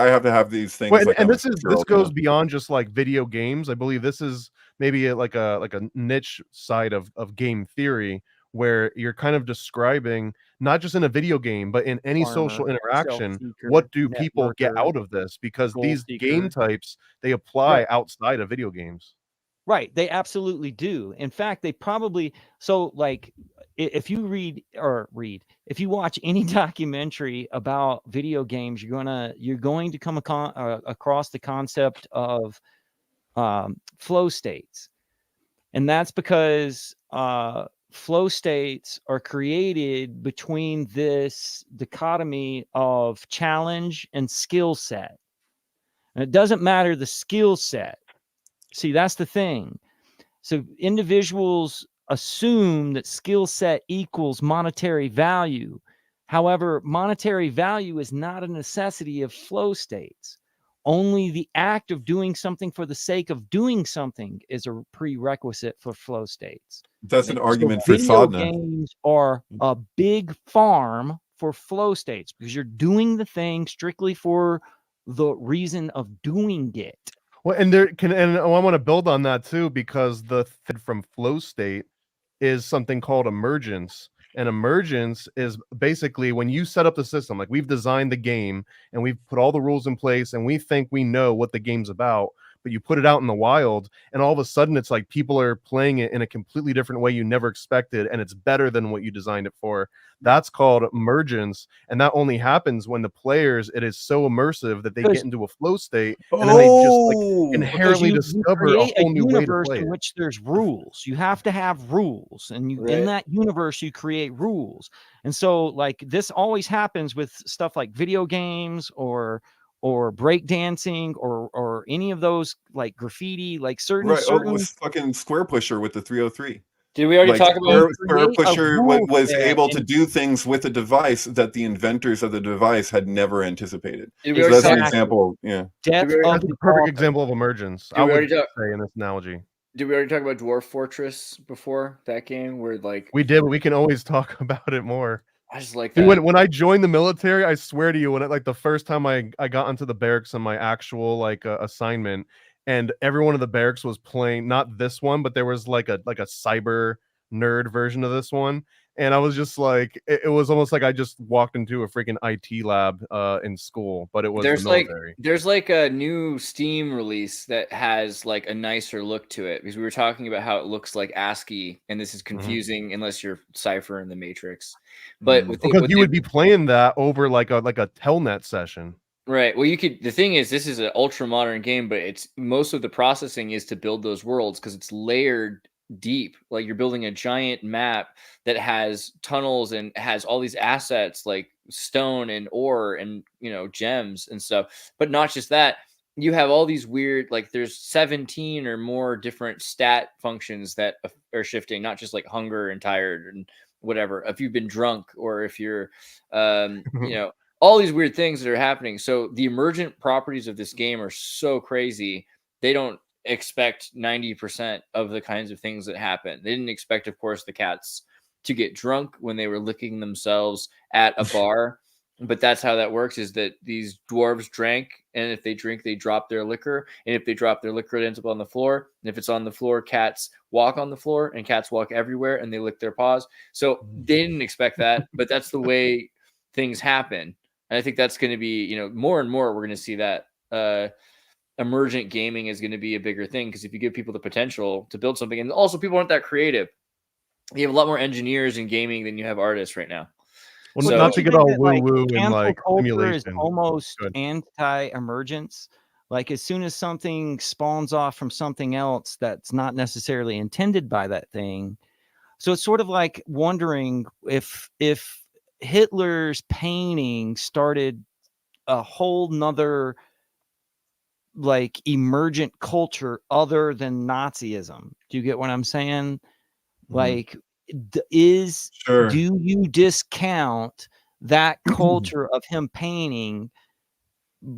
have to have these things. Well, and this goes beyond just like video games. I believe this is maybe like a niche side of game theory, where you're kind of describing not just in a video game, but in any social interaction, what do people get out of this? Because these game types, they apply outside of video games. Right. They absolutely do. In fact, they probably, so like if you if you watch any documentary about video games, you're going to come across the concept of flow states. And that's because flow states are created between this dichotomy of challenge and skill set. And it doesn't matter the skill set. See, that's the thing. So individuals assume that skill set equals monetary value. However, monetary value is not a necessity of flow states. Only the act of doing something for the sake of doing something is a prerequisite for flow states. That's an argument for Video sadhana. games are a big farm for flow states because you're doing the thing strictly for the reason of doing it. Well, and I want to build on that too, because the thread from flow state is something called emergence. And emergence is basically when you set up the system, like we've designed the game and we've put all the rules in place and we think we know what the game's about, but you put it out in the wild and all of a sudden it's like people are playing it in a completely different way you never expected, and it's better than what you designed it for. That's called emergence, and that only happens when the players, it is so immersive that they get into a flow state and then they just like inherently discover a whole new way to play in it. which there's rules. You have to have rules, and you in that universe you create rules. And so like this always happens with stuff like video games or breakdancing or any of those, like graffiti, like certain It was fucking Square Pusher with the 303. Did we already talk about Square Pusher was able to do things with a device that the inventors of the device had never anticipated? So that's an example. Yeah, that's a perfect example of emergence. I would say in this analogy. Did we already talk about Dwarf Fortress before that game? Where like we did, but we can always talk about it more. I just like that. Dude, when I joined the military, I swear to you, when like the first time I got into the barracks on my actual like assignment, and everyone in the barracks was playing not this one, but there was like a cyber nerd version of this one, and I was just like, it was almost like I just walked into a freaking IT lab in school, but it was the military. There's like a new Steam release that has like a nicer look to it, because we were talking about how it looks like ASCII, and this is confusing unless you're Cypher in the Matrix. But because you would be playing that over like a telnet session. Right. Well, you could. The thing is, this is an ultra modern game, but it's most of the processing is to build those worlds because it's layered deep. Like you're building a giant map that has tunnels and has all these assets like stone and ore and gems and stuff. But not just that. You have all these weird, like there's 17 or more different stat functions that are shifting, not just like hunger and tired and whatever. If you've been drunk or if you're, all these weird things that are happening. So the emergent properties of this game are so crazy. They don't expect 90% of the kinds of things that happen. They didn't expect, of course, the cats to get drunk when they were licking themselves at a bar. But that's how that works, is that these dwarves drank, and if they drink, they drop their liquor. And if they drop their liquor, it ends up on the floor. And if it's on the floor, cats walk on the floor, and cats walk everywhere, and they lick their paws. So they didn't expect that, but that's the way things happen. And I think that's going to be, more and more we're going to see that emergent gaming is going to be a bigger thing, because if you give people the potential to build something, and also people aren't that creative. You have a lot more engineers in gaming than you have artists right now. Well, so, not to get all woo-woo and like simulation. Is almost anti-emergence. Like as soon as something spawns off from something else that's not necessarily intended by that thing. So it's sort of like wondering if Hitler's painting started a whole nother like emergent culture other than Nazism. Do you get what I'm saying? Like, do you discount that culture of him painting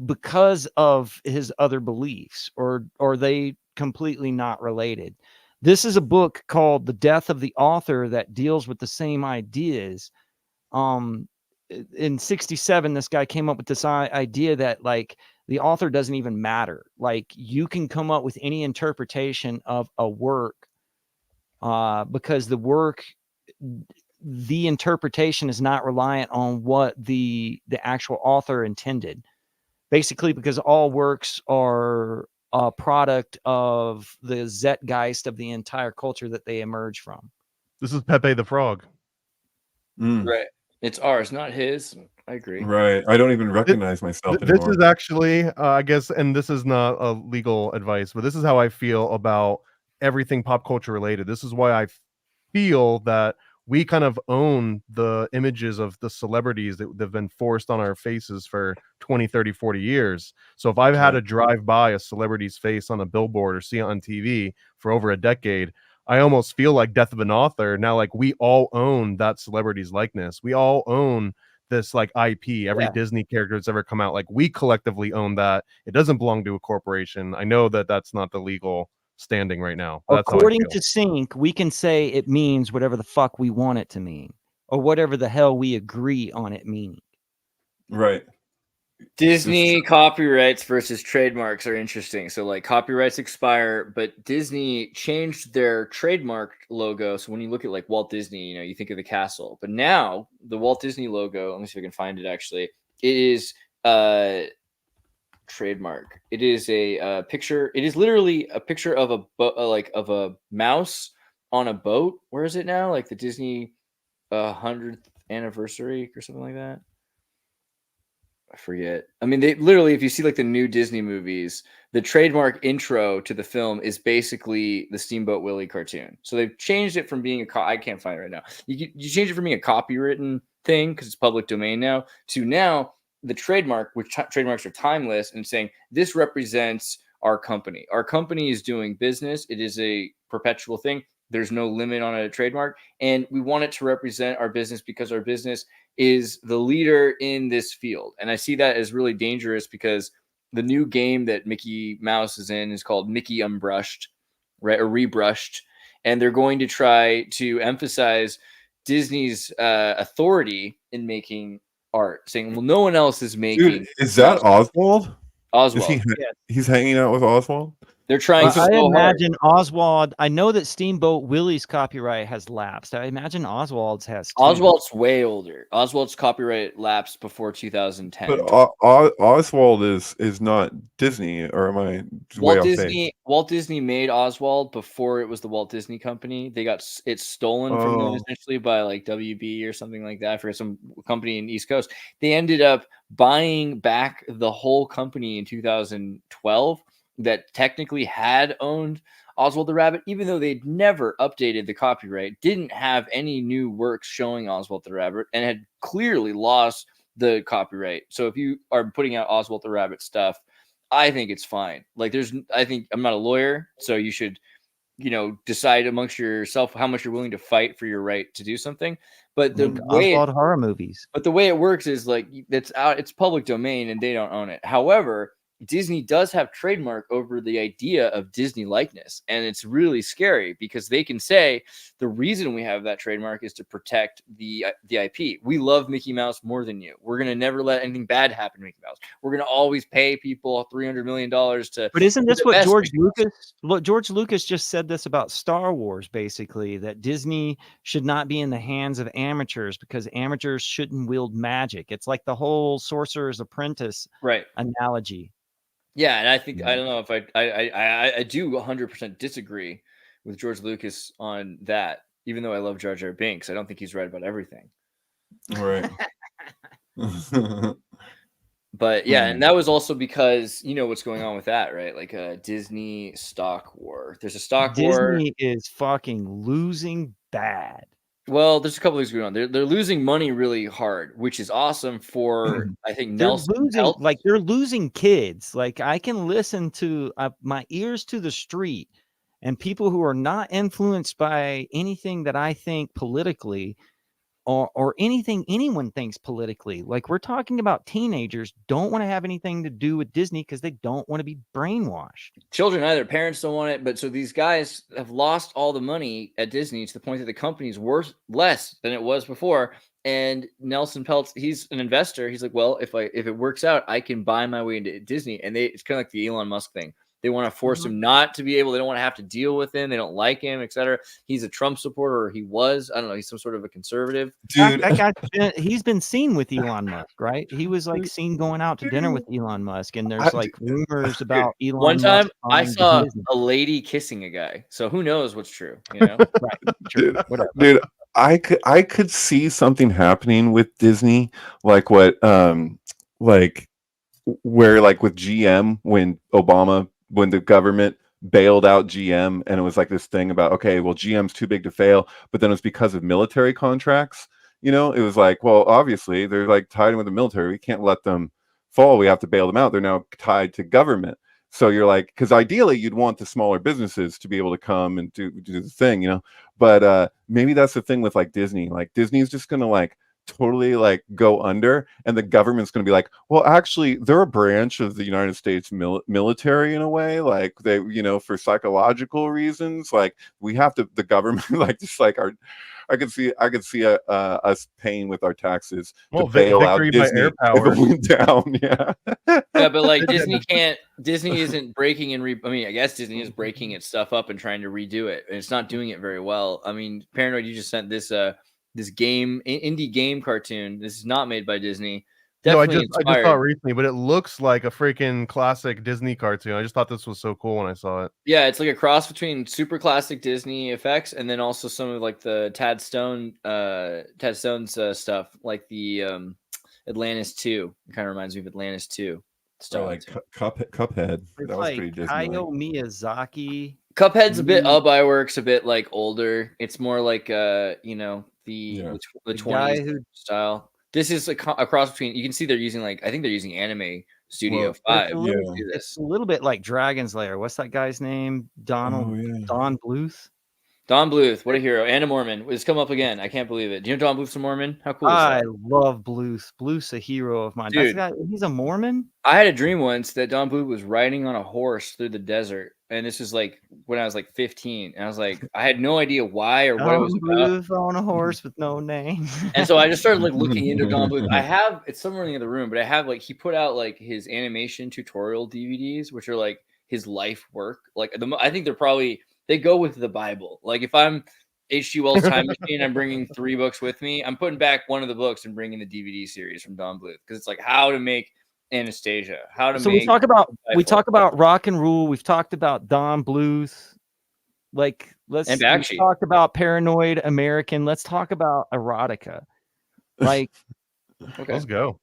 because of his other beliefs, or are they completely not related? This is a book called The Death of the Author that deals with the same ideas. In 1967, this guy came up with this idea that like the author doesn't even matter. Like you can come up with any interpretation of a work because the interpretation is not reliant on what the actual author intended. Basically, because all works are a product of the zeitgeist of the entire culture that they emerge from. This is Pepe the Frog. Right. It's ours, not his. I agree. Right. I don't even recognize myself anymore. This is actually, I guess, and this is not a legal advice, but this is how I feel about everything pop culture related. This is why I feel that we kind of own the images of the celebrities that have been forced on our faces for 20, 30, 40 years. So if I've had to drive by a celebrity's face on a billboard or see it on TV for over a decade, I almost feel like Death of an Author. Now, like, we all own that celebrity's likeness. We all own this like IP. Every Disney character that's ever come out, like, we collectively own that. It doesn't belong to a corporation. I know that that's not the legal standing right now. That's according to Sync, we can say it means whatever the fuck we want it to mean, or whatever the hell we agree on it meaning. Right. Disney copyrights versus trademarks are interesting. So like copyrights expire, but Disney changed their trademark logo. So when you look at like Walt Disney, you know, you think of the castle, but now the Walt Disney logo, let me see if I can find it actually, it is trademark. It is a picture. It is literally a picture of of a mouse on a boat. Where is it now? Like the Disney 100th anniversary or something like that. I forget. I mean, they literally, if you see like the new Disney movies, the trademark intro to the film is basically the Steamboat Willie cartoon. So they've changed it from being I can't find it right now. You change it from being a copywritten thing because it's public domain now to now the trademark, which trademarks are timeless, and saying this represents our company. Our company is doing business. It is a perpetual thing. There's no limit on a trademark, and we want it to represent our business because our business is the leader in this field. And I see that as really dangerous because the new game that Mickey Mouse is in is called Mickey Unbrushed, right, or Rebrushed, and they're going to try to emphasize Disney's authority in making art, saying, well, no one else is making. Dude, is that Oswald? Oswald. He's hanging out with Oswald? They're trying I imagine Oswald. I know that Steamboat Willie's copyright has lapsed. I imagine Oswald's has too. Oswald's way older. Oswald's copyright lapsed before 2010. But Oswald is not Disney, or am I way off base? Walt Disney made Oswald before it was the Walt Disney Company. They got it stolen from them essentially by like WB or something like that for some company in East Coast. They ended up buying back the whole company in 2012 that technically had owned Oswald the Rabbit, even though they'd never updated the copyright, didn't have any new works showing Oswald the Rabbit, and had clearly lost the copyright. So if you are putting out Oswald the Rabbit stuff, I think it's fine. Like I think I'm not a lawyer, so you should, you know, decide amongst yourself how much you're willing to fight for your right to do something. But the way Oswald horror movies. But the way it works is like it's public domain and they don't own it. However, Disney does have trademark over the idea of Disney likeness, and it's really scary because they can say the reason we have that trademark is to protect the IP. We love Mickey Mouse more than you. We're gonna never let anything bad happen to Mickey Mouse. We're gonna always pay people $300 million to. But isn't this what George Lucas? Look, George Lucas just said this about Star Wars, basically, that Disney should not be in the hands of amateurs because amateurs shouldn't wield magic. It's like the whole Sorcerer's Apprentice analogy. Yeah, and I think I don't know if I do 100% disagree with George Lucas on that. Even though I love Jar Jar Binks, I don't think he's right about everything. Right. But yeah, and that was also because you know what's going on with that, right? Like a Disney stock war. There's a stock war. Disney is fucking losing bad. Well, there's a couple things going on. They're losing money really hard, which is awesome for I think Nelson. They're losing kids. Like I can listen to my ears to the street, and people who are not influenced by anything that I think politically, or anything anyone thinks politically. Like we're talking about teenagers don't want to have anything to do with Disney because they don't want to be brainwashed. Children either, parents don't want it, but so these guys have lost all the money at Disney to the point that the company's worth less than it was before. And Nelson Peltz, he's an investor. He's like, well, if it works out, I can buy my way into Disney. And it's kind of like the Elon Musk thing. They want to force him not to be able. They don't want to have to deal with him. They don't like him, etc. He's a Trump supporter, or he was. I don't know. He's some sort of a conservative. Dude, that guy, he's been seen with Elon Musk, right? He was like seen going out to dinner with Elon Musk, and there's like rumors about Elon. One time, Musk I saw a lady kissing a guy. So who knows what's true? You know, right? True. Dude, I could see something happening with Disney, like what, like where, like with GM when the government bailed out GM, and it was like this thing about, okay, well, GM's too big to fail, but then it was because of military contracts. You know, it was like, well, obviously they're like tied in with the military. We can't let them fall. We have to bail them out. They're now tied to government. So you're like, because ideally you'd want the smaller businesses to be able to come and do the thing, you know. But maybe that's the thing with like Disney. Like Disney's just gonna like totally like go under, and the government's going to be like, well, actually they're a branch of the United States military in a way, like they, you know, for psychological reasons, like we have to, the government like just like our, I could see us paying with our taxes to bail out Disney if it went down. Yeah, but like Disney isn't breaking and I mean, I guess Disney is breaking its stuff up and trying to redo it, and it's not doing it very well. I mean, Paranoid, you just sent this this game, indie game cartoon. This is not made by Disney. Definitely I just saw it recently, but it looks like a freaking classic Disney cartoon. I just thought this was so cool when I saw it. Yeah, it's like a cross between super classic Disney effects and then also some of like the Tad Stone's stuff, like the Atlantis 2. It kind of reminds me of Atlantis 2. So like Cuphead. It's that was like pretty Disney. Hayao Miyazaki. Cuphead's a bit Up-I-Works, a bit like older. It's more like you know, the 20s style. This is a cross between. You can see they're using like, I think they're using Anime Studio 5. It's a little bit like Dragon's Lair. What's that guy's name? Don Bluth. Don Bluth, what a hero. And a Mormon. It's come up again. I can't believe it. Do you know Don Bluth's a Mormon? How cool is that? I love Bluth. Bluth's a hero of mine. Dude, he's a Mormon? I had a dream once that Don Bluth was riding on a horse through the desert. And this was like when I was like 15. And I was like, I had no idea why or what it was about. Bluth on a horse with no name. And so I just started like looking into Don Bluth. It's somewhere in the other room, but I have like, he put out like his animation tutorial DVDs, which are like his life work. Like I think they go with the Bible. Like if I'm H.G. Wells' Time Machine, I'm bringing 3 books with me. I'm putting back one of the books and bringing the DVD series from Don Bluth, because it's like how to make Anastasia, we talk about rock and rule. We've talked about Don Bluth. Like let's talk about Paranoid American. Let's talk about erotica. Like okay, let's go.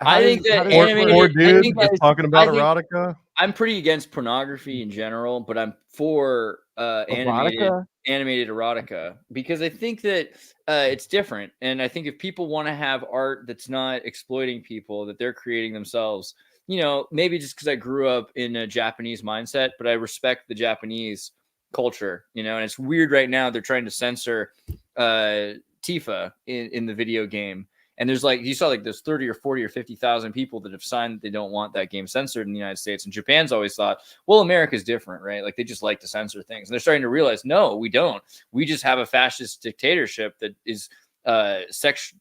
I think that four dudes talking about erotica. I'm pretty against pornography in general, but I'm for animated erotica, because I think that it's different. And I think if people want to have art that's not exploiting people, that they're creating themselves, you know, maybe just because I grew up in a Japanese mindset, but I respect the Japanese culture, you know, and it's weird right now. They're trying to censor Tifa in the video game. And there's like, you saw like there's 30 or 40 or 50,000 people that have signed that they don't want that game censored in the United States. And Japan's always thought, well, America's different, right? Like they just like to censor things. And they're starting to realize, no, we don't. We just have a fascist dictatorship that is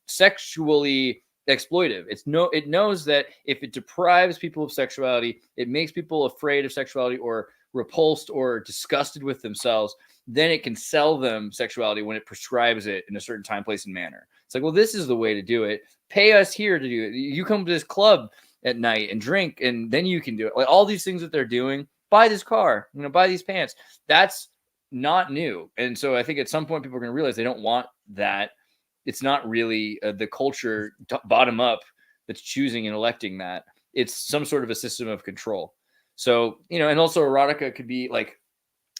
sexually exploitive. It knows that if it deprives people of sexuality, it makes people afraid of sexuality or repulsed or disgusted with themselves, then it can sell them sexuality when it prescribes it in a certain time, place, and manner. It's like, well, this is the way to do it. Pay us here to do it. You come to this club at night and drink, and then you can do it. Like all these things that they're doing, buy this car, you know, buy these pants. That's not new. And so I think at some point people are going to realize they don't want that. It's not really the culture bottom up that's choosing and electing that. It's some sort of a system of control. So, you know, and also erotica could be like,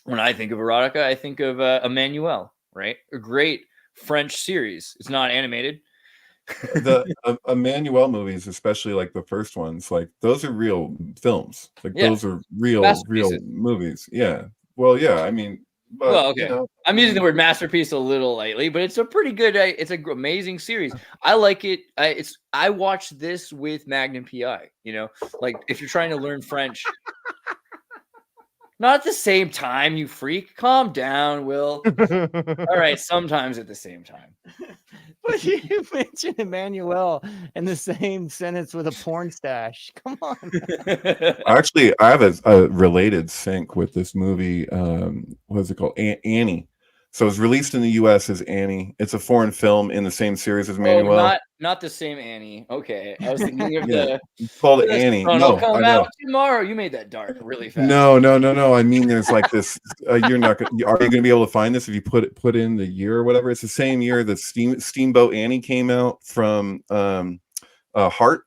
when I think of erotica, I think of Emmanuel, right? A great French series. It's not animated. The Emmanuel movies, especially like the first ones, like those are real films. Like those are real movies. Yeah. Well, yeah. I mean, but, well, okay. You know, I'm using the word masterpiece a little lightly, but it's a pretty good. It's an amazing series. I like it. I watched this with Magnum PI. You know, like if you're trying to learn French. Not at the same time, you freak. Calm down, Will. All right, sometimes at the same time. But you mentioned Emmanuel in the same sentence with a porn stash. Come on. Actually, I have a related sync with this movie. What is it called? Annie. So it was released in the U.S. as Annie. It's a foreign film in the same series as Emmanuel. Oh, not the same Annie. Okay, I was thinking of it's called Annie. No, come out tomorrow. You made that dark really fast. No. I mean, there's like this. You're not. Are you going to be able to find this if you put in the year or whatever? It's the same year that Steamboat Annie came out from Heart.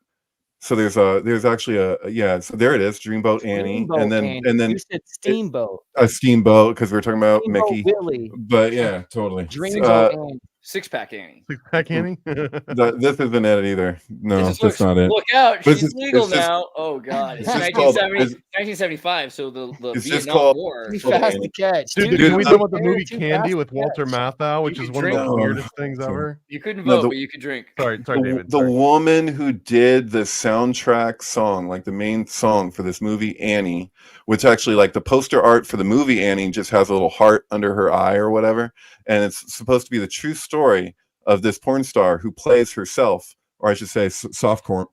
So there's actually so there it is, Dreamboat Annie, Dreamboat and Annie. then You said Steamboat. a steamboat because we're talking about Steamboat Mickey. Willie. But yeah, totally. Dreamboat Annie. Six-pack Annie. Six-pack Annie? This isn't it either. No, This that's not it. Look out, But she's legal now. Oh God, it's it's just called- 1975, so the it's just Vietnam called- War. Too Called fast Annie. to catch. Dude, Dude, can we talk about the movie too Candy fast with to Walter catch. Matthau, which You is could one of the drink. weirdest things ever? You couldn't No, vote, the- but you could drink. Sorry, David. The sorry. woman who did the soundtrack song, like the main song for this movie Annie, which actually like the poster art for the movie Annie just has a little heart under her eye or whatever, and it's supposed to be the true story of this porn star who plays herself, or I should say soft porn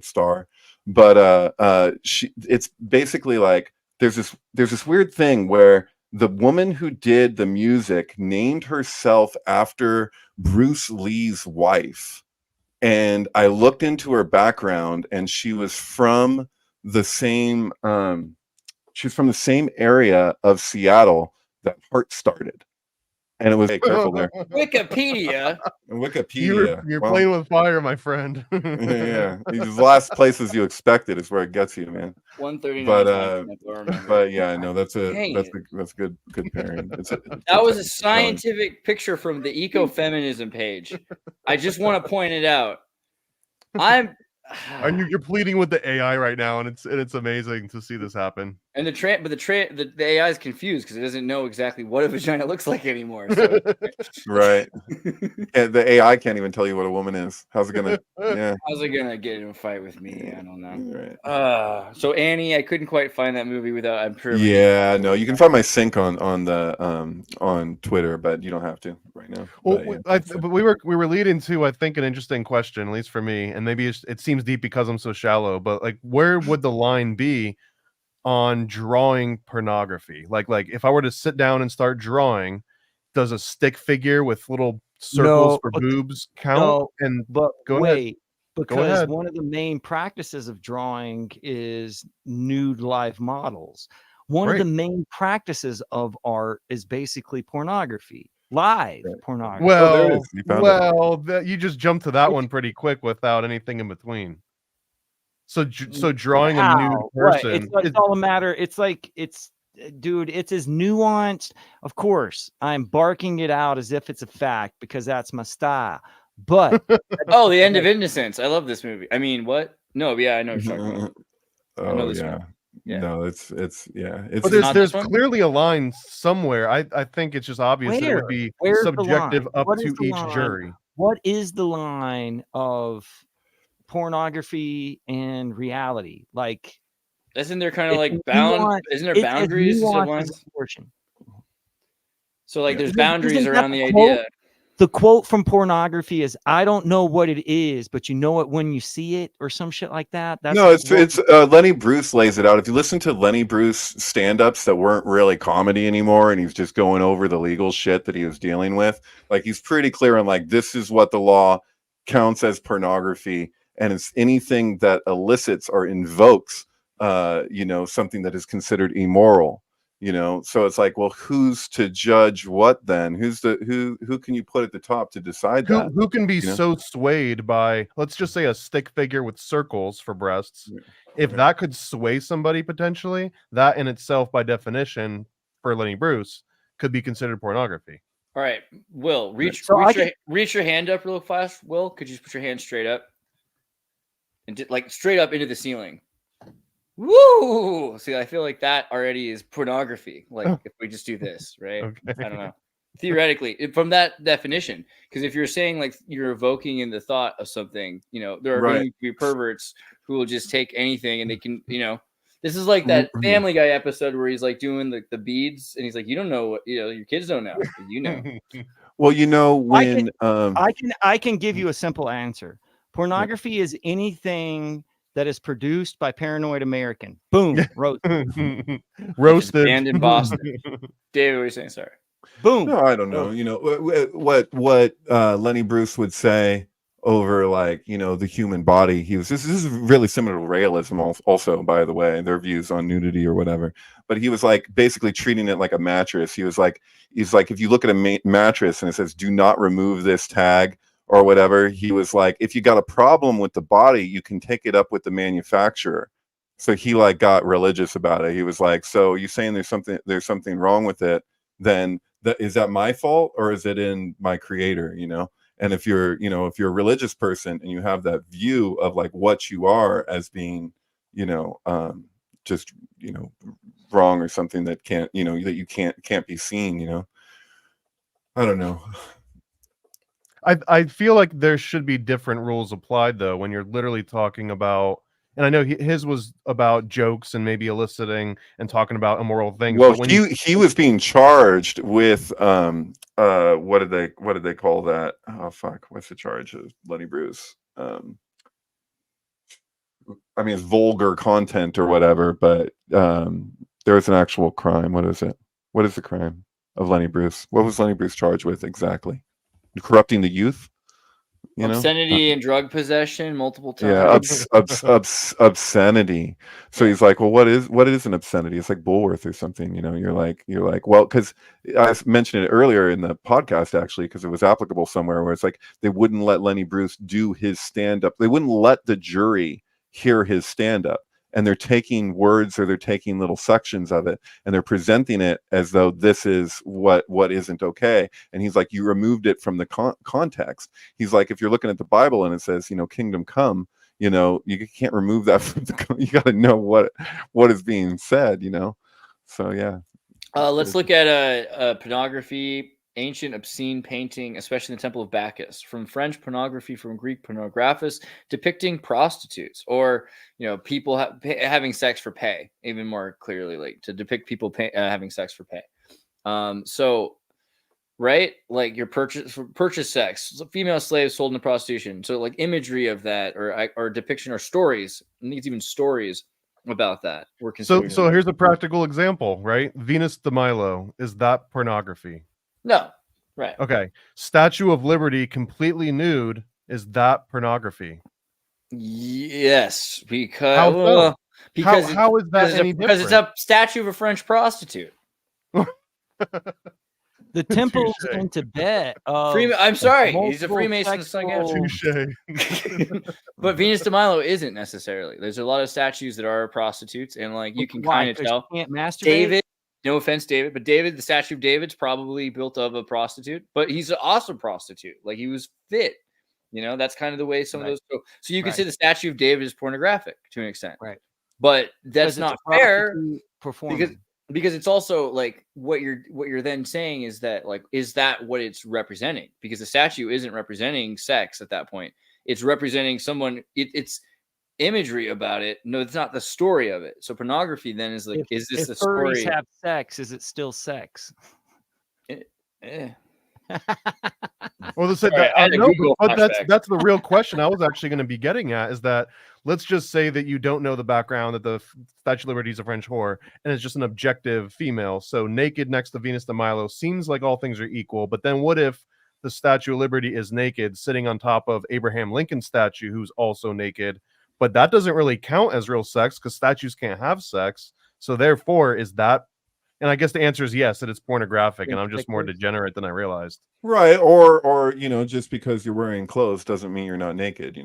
star. But it's basically like there's this weird thing where the woman who did the music named herself after Bruce Lee's wife. And I looked into her background, and she was from the same area of Seattle that Heart started. And it was careful there. Wikipedia. Wikipedia. You're Well, playing with fire, my friend. yeah. These last places you expect it is where it gets you, man. 139. But yeah, no, that's Dang good pairing. That was a scientific picture from the ecofeminism page. I just want to point it out. And you're pleading with the AI right now, and it's amazing to see this happen. And the AI is confused because it doesn't know exactly what a vagina looks like anymore. So. Right. And the AI can't even tell you what a woman is. How's it gonna? Yeah. How's it gonna get in a fight with me? I don't know. Right. So Annie, I couldn't quite find that movie without. I'm sure. Yeah. No, you can find my sync on Twitter, but you don't have to right now. Well, But, but we were leading to, I think, an interesting question, at least for me, and maybe it seems deep because I'm so shallow. But like, where would the line be on drawing pornography? Like if I were to sit down and start drawing, does a stick figure with little circles for boobs count? No, and but go wait, ahead. because ahead. one of the main practices of drawing is nude live models. One of the main practices of art is basically pornography, live pornography. Well, you just jumped to that one pretty quick without anything in between. So drawing a nude person, it's all a matter. It's like dude, it's as nuanced. Of course, I'm barking it out as if it's a fact because that's my style. But oh, The End of Innocence. I love this movie. I mean, what? No, yeah, I know what you're talking about. Oh, I know this yeah. one. Yeah. No, it's but there's clearly a line somewhere. I think it's just obvious that it would be subjective up to each jury. What is the line of pornography and reality? Like, isn't there kind of like isn't there boundaries to lines? So like there's boundaries around the idea. The quote from pornography is, "I don't know what it is, but you know it when you see it," or some shit like that. That's no, it's Lenny Bruce lays it out. If you listen to Lenny Bruce stand-ups that weren't really comedy anymore, and he's just going over the legal shit that he was dealing with, like he's pretty clear on like this is what the law counts as pornography, and it's anything that elicits or invokes, something that is considered immoral. So it's like, well, who's to judge what then? Who can you put at the top to decide that? Who can be so swayed by, let's just say, a stick figure with circles for breasts? If that could sway somebody potentially, that in itself, by definition, for Lenny Bruce, could be considered pornography. All right, Will, reach your hand up real fast. Will, could you just put your hand straight up and like straight up into the ceiling? Woo! See, I feel like that already is pornography. Like if we just do this, right? Okay. I don't know. Theoretically, from that definition, because if you're saying like you're evoking in the thought of something, there are going to be perverts who will just take anything and they can, this is like that Family Guy episode where he's like doing the beads and he's like, you don't know what, your kids don't know, but you know. Well, when I can give you a simple answer. Pornography is anything that is produced by Paranoid American. Boom. Roasted. And in Boston. David, what are you saying? Sorry. Boom. No, I don't know. What Lenny Bruce would say over like, the human body. This is really similar to realism also, by the way, their views on nudity or whatever. But he was like basically treating it like a mattress. He's like, if you look at a mattress and it says, do not remove this tag or whatever, he was like, if you got a problem with the body, you can take it up with the manufacturer. So he like got religious about it. He was like, so you saying there's something wrong with it, then is that my fault or is it in my creator, you know? And if you're a religious person and you have that view of like what you are as being, just, wrong or something that can't, that you can't be seen, I don't know. I feel like there should be different rules applied though when you're literally talking about, and I know his was about jokes and maybe eliciting and talking about immoral things. Well, but when he was being charged with what did they call that? Oh fuck, what's the charge of Lenny Bruce? I mean, it's vulgar content or whatever, but there was an actual crime. What is it? What is the crime of Lenny Bruce? What was Lenny Bruce charged with exactly? Corrupting the youth? Obscenity and drug possession multiple times. Yeah, obscenity. So he's like, well, what is an obscenity? It's like Bullworth or something. You're like, well, because I mentioned it earlier in the podcast actually, because it was applicable somewhere where it's like they wouldn't let Lenny Bruce do his stand-up. They wouldn't let the jury hear his stand-up. And they're taking words or they're taking little sections of it and they're presenting it as though this is what isn't okay. And he's like, you removed it from the context. He's like, if you're looking at the Bible and it says, kingdom come, you can't remove that from you got to know what is being said, So yeah. Let's look at pornography. Ancient obscene painting, especially in the Temple of Bacchus, from French pornography, from Greek pornographus, depicting prostitutes or people having sex for pay. Even more clearly, like to depict people having sex for pay. So, right, like your purchase sex, female slaves sold into prostitution. So, like imagery of that, or depiction, or stories. It needs even stories about that. So here's a practical example, right? Venus de Milo, is that pornography? No, right. Okay. Statue of Liberty completely nude, is that pornography? Yes, because how is that any different? Because it's a statue of a French prostitute. The temples in Tibet. I'm sorry, he's a Freemason. But Venus de Milo isn't necessarily. There's a lot of statues that are prostitutes, and like you can kind of tell. Can't masturbate? David. No offense, David, but the statue of David's probably built of a prostitute, but he's an awesome prostitute. Like he was fit, that's kind of the way some of those go. So you can say the statue of David is pornographic to an extent, right? But that's not fair because it's also like what you're then saying is that like, is that what it's representing? Because the statue isn't representing sex at that point. It's representing someone. It's imagery about it. No, it's not the story of it. So pornography then is like, is this the story? Have sex? Is it still sex? Well, that's the real question I was actually going to be getting at, is that let's just say that you don't know the background, that the Statue of Liberty is a French whore and it's just an objective female. So naked next to Venus de Milo seems like all things are equal. But then what if the Statue of Liberty is naked sitting on top of Abraham Lincoln's statue, who's also naked? But that doesn't really count as real sex because statues can't have sex. So therefore, is that? And I guess the answer is yes, that it's pornographic, and I'm just more degenerate than I realized. Right, or just because you're wearing clothes doesn't mean you're not naked.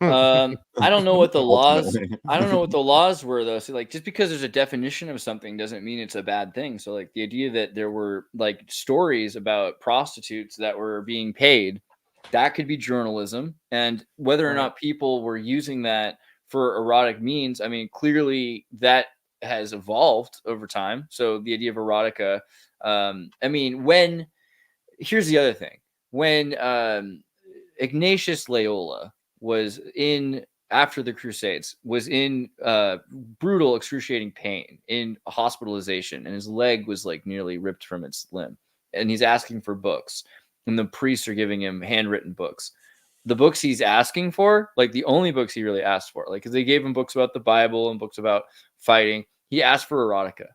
I don't know what the laws. I don't know what the laws were though. So like, just because there's a definition of something doesn't mean it's a bad thing. So like, the idea that there were like stories about prostitutes that were being paid. That could be journalism, and whether or not people were using that for erotic means, I mean, clearly that has evolved over time. So the idea of erotica, I mean, here's the other thing, when Ignatius Loyola was after the Crusades, was in brutal, excruciating pain, in hospitalization, and his leg was like nearly ripped from its limb, and he's asking for books. And the priests are giving him handwritten books. The books he's asking for, like the only books he really asked for, like, because they gave him books about the Bible and books about fighting. He asked for erotica.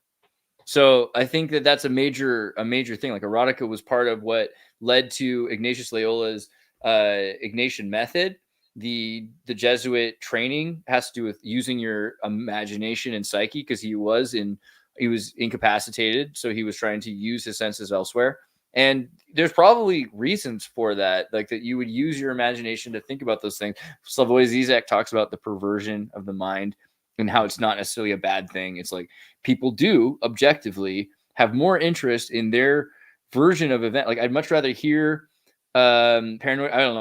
So I think that that's a major thing. Like erotica was part of what led to Ignatius Loyola's Ignatian method. The Jesuit training has to do with using your imagination and psyche, because he was incapacitated, so he was trying to use his senses elsewhere. And there's probably reasons for that, like that you would use your imagination to think about those things. Slavoj Zizek talks about the perversion of the mind and how it's not necessarily a bad thing. It's like people do objectively have more interest in their version of event. Like I'd much rather hear paranoid. I don't know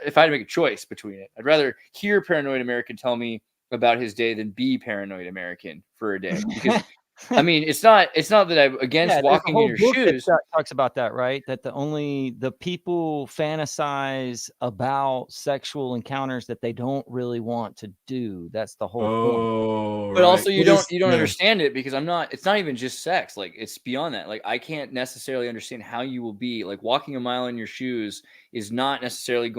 if I had to make a choice between it. I'd rather hear Paranoid American tell me about his day than be Paranoid American for a day. Because I mean, it's not that I'm against walking in your shoes. That talks about that, right? That the people fantasize about sexual encounters that they don't really want to do. That's the whole point. But also you don't understand it, because it's not even just sex. Like it's beyond that. Like I can't necessarily understand how you will be like walking a mile in your shoes is not necessarily it's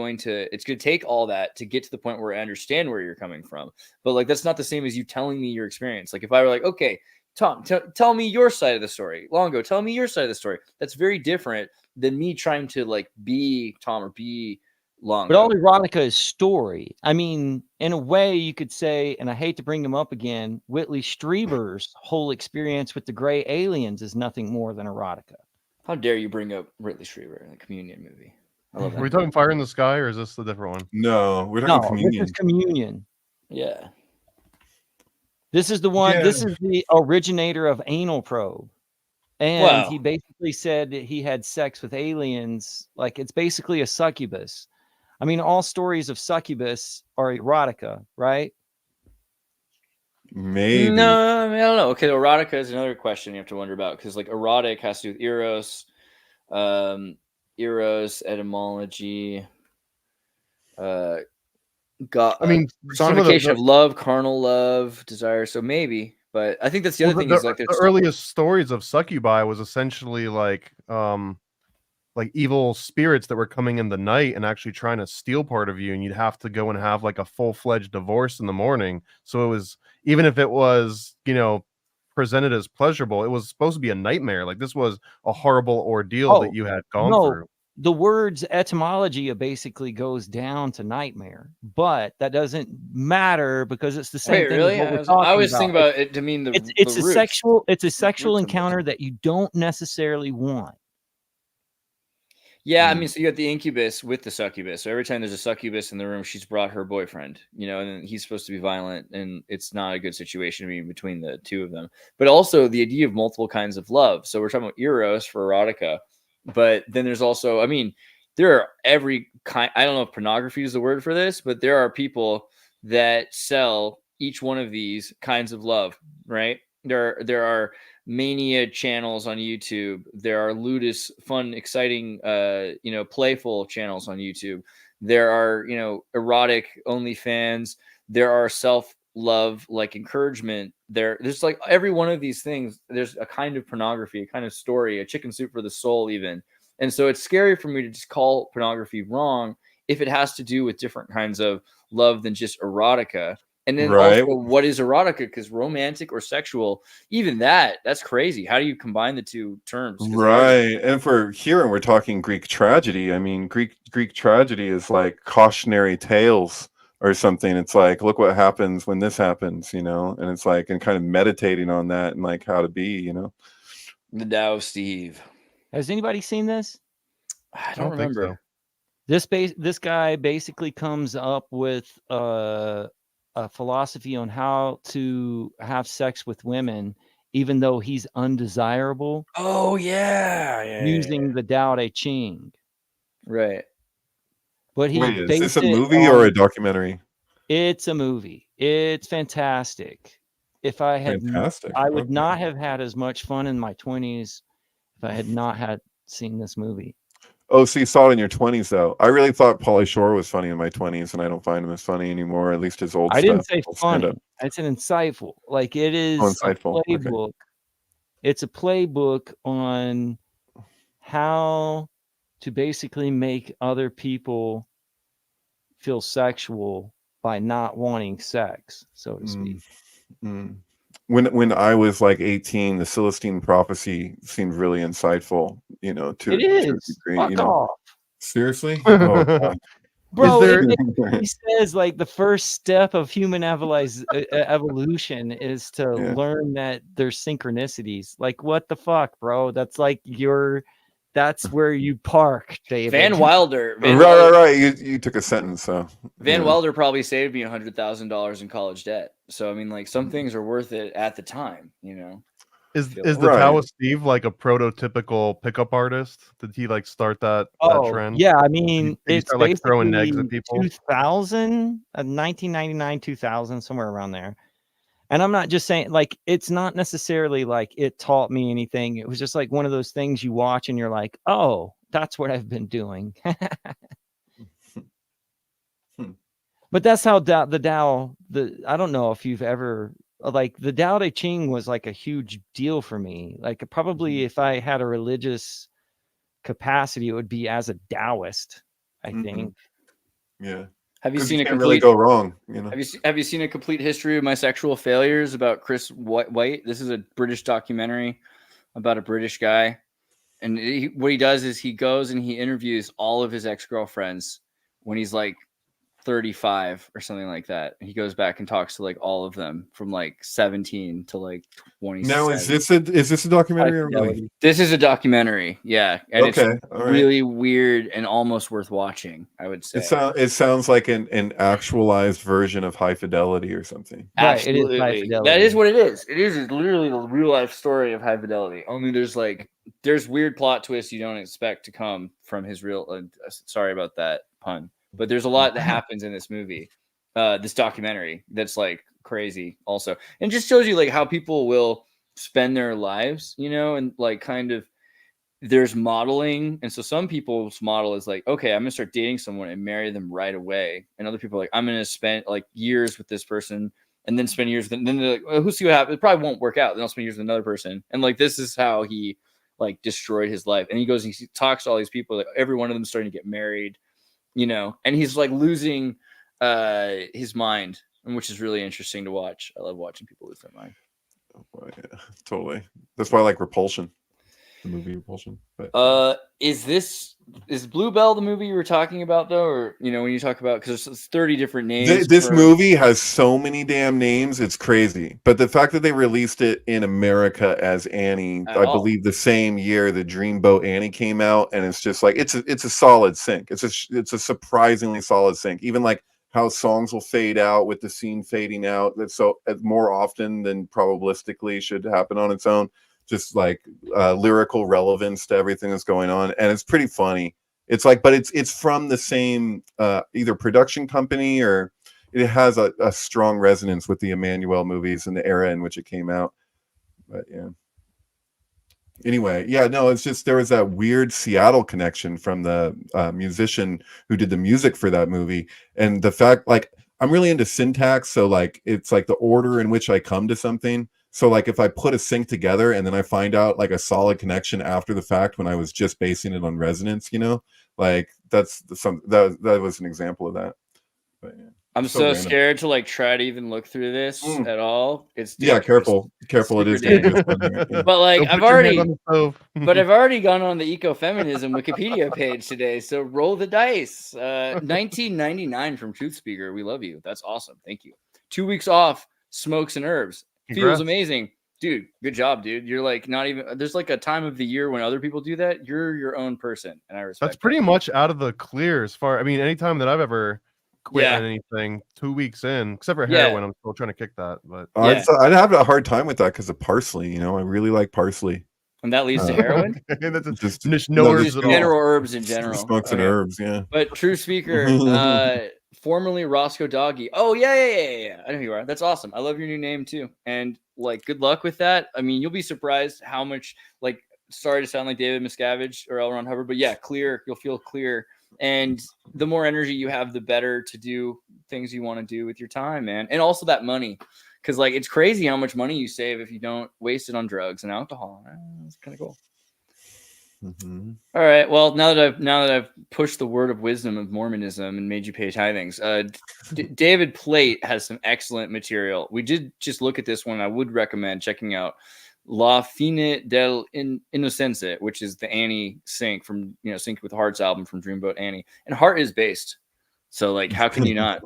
going to take all that to get to the point where I understand where you're coming from. But like, that's not the same as you telling me your experience. Like if I were like, okay, Tom, tell me your side of the story. Longo, tell me your side of the story. That's very different than me trying to like be Tom or be Longo. But all erotica is story. I mean, in a way you could say, and I hate to bring him up again, Whitley Strieber's whole experience with the gray aliens is nothing more than erotica. How dare you bring up Whitley Strieber in the Communion movie? I love that. Are we talking Fire in the Sky, or is this the different one? No, we're talking Communion. This is Communion. Yeah. This is the one. Yeah. This is the originator of anal probe, and he basically said that he had sex with aliens. Like it's basically a succubus. I mean, all stories of succubus are erotica, right? Maybe. No, I mean, I don't know. Okay, erotica is another question you have to wonder about, because like erotic has to do with eros, etymology. Personification of love, carnal love, desire. So maybe, but I think that's the other thing. Is like the earliest stories of succubi was essentially like evil spirits that were coming in the night and actually trying to steal part of you, and you'd have to go and have like a full-fledged divorce in the morning. So it was, even if it was, presented as pleasurable, it was supposed to be a nightmare. Like this was a horrible ordeal that you had gone through. The word's etymology basically goes down to nightmare, but that doesn't matter because it's the same thing. Really? I was thinking about it to mean it's a sexual encounter that you don't necessarily want. Yeah, I mean, so you got the incubus with the succubus. So every time there's a succubus in the room, she's brought her boyfriend, and he's supposed to be violent, and it's not a good situation to be between the two of them. But also the idea of multiple kinds of love. So we're talking about eros for erotica. But then there's also, I mean, there are every kind. I don't know if pornography is the word for this, but there are people that sell each one of these kinds of love, right? There are mania channels on YouTube. There are ludus, fun, exciting, playful channels on YouTube. There are, erotic OnlyFans. There are self-love, like encouragement. There's like every one of these things. There's a kind of pornography, a kind of story, a chicken soup for the soul, even. And so it's scary for me to just call pornography wrong if it has to do with different kinds of love than just erotica. And then also, what is erotica? Because romantic or sexual, even that's crazy. How do you combine the two terms? Right. And for here, we're talking Greek tragedy. I mean, Greek tragedy is like cautionary tales or something. It's like, look what happens when this happens, and it's like, and kind of meditating on that and like how to be, The Tao of Steve. Has anybody seen this? I don't remember. So. This guy basically comes up with a philosophy on how to have sex with women, even though he's undesirable. Oh yeah. Using the Tao Te Ching. Right. But is this a movie or a documentary? It's a movie. It's fantastic. If I had, I would not have had as much fun in my 20s if I had not seen this movie. Oh, so you saw it in your 20s, though. I really thought Pauly Shore was funny in my 20s, and I don't find him as funny anymore. At least his old stuff. I didn't say funny. It's an insightful. Like it is a playbook. Okay. It's a playbook on how to basically make other people feel sexual by not wanting sex, so to speak. When I was like 18, the Celestine Prophecy seemed really insightful, to it is. To a degree, Fuck off. Seriously? Oh, God. Bro, he says like the first step of human evolution is to learn that there's synchronicities. Like, what the fuck, bro? That's like your That's where you park, David. Van Wilder. Right. You took a sentence, so Van Wilder probably saved me $100,000 in college debt. So I mean, like, some things are worth it at the time, you know. Is the Taoist Steve like a prototypical pickup artist? Did he like start that trend? Yeah, I mean, Did he it's start, like, throwing basically eggs at people? 2000, 1999, 2000, somewhere around there. And I'm not just saying, like, it's not necessarily like it taught me anything. It was just like one of those things you watch and you're like, oh, that's what I've been doing. But that's how the Tao, I don't know if you've ever, like, the Tao Te Ching was like a huge deal for me. Like, probably if I had a religious capacity, it would be as a Taoist, I think. Yeah. Have you seen you can't really go wrong? You know. Have you seen A Complete History of My Sexual Failures about Chris White? This is a British documentary about a British guy, and what he does is he goes and he interviews all of his ex-girlfriends when he's like 35 or something like that. And he goes back and talks to like all of them from like 17 to like 27. Now is this a documentary or really? This is a documentary, yeah, and okay, it's really weird and almost worth watching, I would say. It sounds like an actualized version of High Fidelity or something. Absolutely. Right, it is High Fidelity. That is what it is. It is literally the real life story of High Fidelity. Only there's weird plot twists you don't expect to come from his real. Sorry about that pun, but there's a lot that happens in this movie, this documentary, that's like crazy also, and just shows you like how people will spend their lives, you know, and like kind of there's modeling. And so some people's model is like, okay, I'm gonna start dating someone and marry them right away, and other people are like, I'm gonna spend like years with this person and then spend years with them. Then they're like, well, who'll see what happens? It probably won't work out. Then I'll spend years with another person. And like, this is how he like destroyed his life. And he goes and he talks to all these people, like every one of them starting to get married, you know, and he's like losing his mind, which is really interesting to watch. I love watching people lose their mind. Oh, yeah, totally. That's why I like Repulsion, the movie Repulsion. But is Bluebell the movie you were talking about though, or you know when you talk about, because there's 30 different names. This movie has so many damn names, it's crazy. But the fact that they released it in America as Annie, I believe the same year the Dreamboat Annie came out, and it's just like it's a solid sync. It's a surprisingly solid sync. Even like how songs will fade out with the scene fading out. That's so more often than probabilistically should happen on its own. Just like lyrical relevance to everything that's going on, and it's pretty funny. It's like, but it's from the same either production company, or it has a strong resonance with the Emmanuel movies and the era in which it came out. But yeah. Anyway, yeah, no, it's just there was that weird Seattle connection from the musician who did the music for that movie, and the fact, like, I'm really into syntax, so like it's like the order in which I come to something. So like if I put a sync together and then I find out like a solid connection after the fact when I was just basing it on resonance, you know, like that was an example of that. But, yeah. I'm so scared to like try to even look through this at all. It's careful. It is dangerous. But like I've already gone on the ecofeminism Wikipedia page today. So roll the dice. 1999 from Truth Speaker. We love you. That's awesome. Thank you. 2 weeks off. Smokes and herbs. Feels amazing, dude. Good job, dude. You're like not even. There's like a time of the year when other people do that. You're your own person, and I respect. That's pretty much out of the clear as far. I mean, anytime that I've ever quit anything 2 weeks in, except for heroin, I'm still trying to kick that. But I'd have a hard time with that because of parsley. You know, I really like parsley, and that leads to heroin. Just general herbs in general. Smokes and herbs, yeah. But True Speaker. Formerly Roscoe Doggy. Oh, yeah. I know who you are. That's awesome. I love your new name, too. And, like, good luck with that. I mean, you'll be surprised how much, like, sorry to sound like David Miscavige or L. Ron Hubbard, but, yeah, clear. You'll feel clear. And the more energy you have, the better to do things you want to do with your time, man. And also that money. Because, like, it's crazy how much money you save if you don't waste it on drugs and alcohol. That's kind of cool. Mm-hmm. All right. Well, now that I've pushed the word of wisdom of Mormonism and made you pay tithings, David Plate has some excellent material. We did just look at this one. I would recommend checking out La Fine del Innocence, which is the Annie sync from Sync with Heart's album from Dreamboat Annie, and Heart is based. So like, how can you not?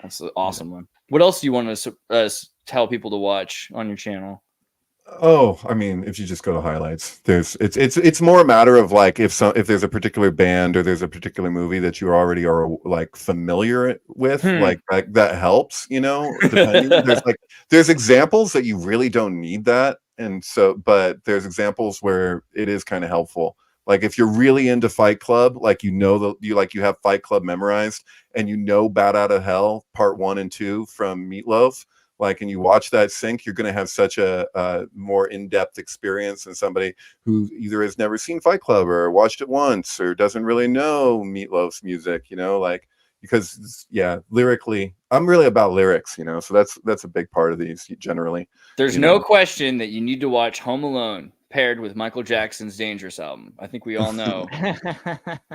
That's an awesome one. What else do you want to tell people to watch on your channel? Oh, I mean, if you just go to highlights, it's more a matter of like if there's a particular band or there's a particular movie that you already are like familiar with, like that helps, you know. Depending, there's examples that you really don't need that, and so but there's examples where it is kind of helpful. Like if you're really into Fight Club, like you have Fight Club memorized, and you know Bat Out of Hell Part 1 and 2 from Meatloaf. Like, and you watch that sync, you're going to have such a more in-depth experience than somebody who either has never seen Fight Club or watched it once or doesn't really know Meatloaf's music, you know, like, because lyrically, I'm really about lyrics, you know, so that's a big part of these generally. There's no question that you need to watch Home Alone paired with Michael Jackson's Dangerous album. I think we all know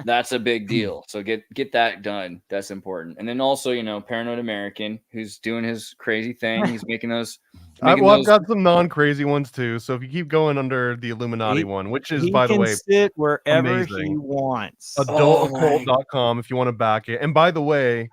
that's a big deal. So get that done. That's important. And then also, you know, Paranoid American, who's doing his crazy thing. He's making those. I've got some non-crazy ones too. So if you keep going under the Illuminati one, which is, by the way, sit wherever amazing. he wants. Adultoccult.com if you want to back it. And by the way,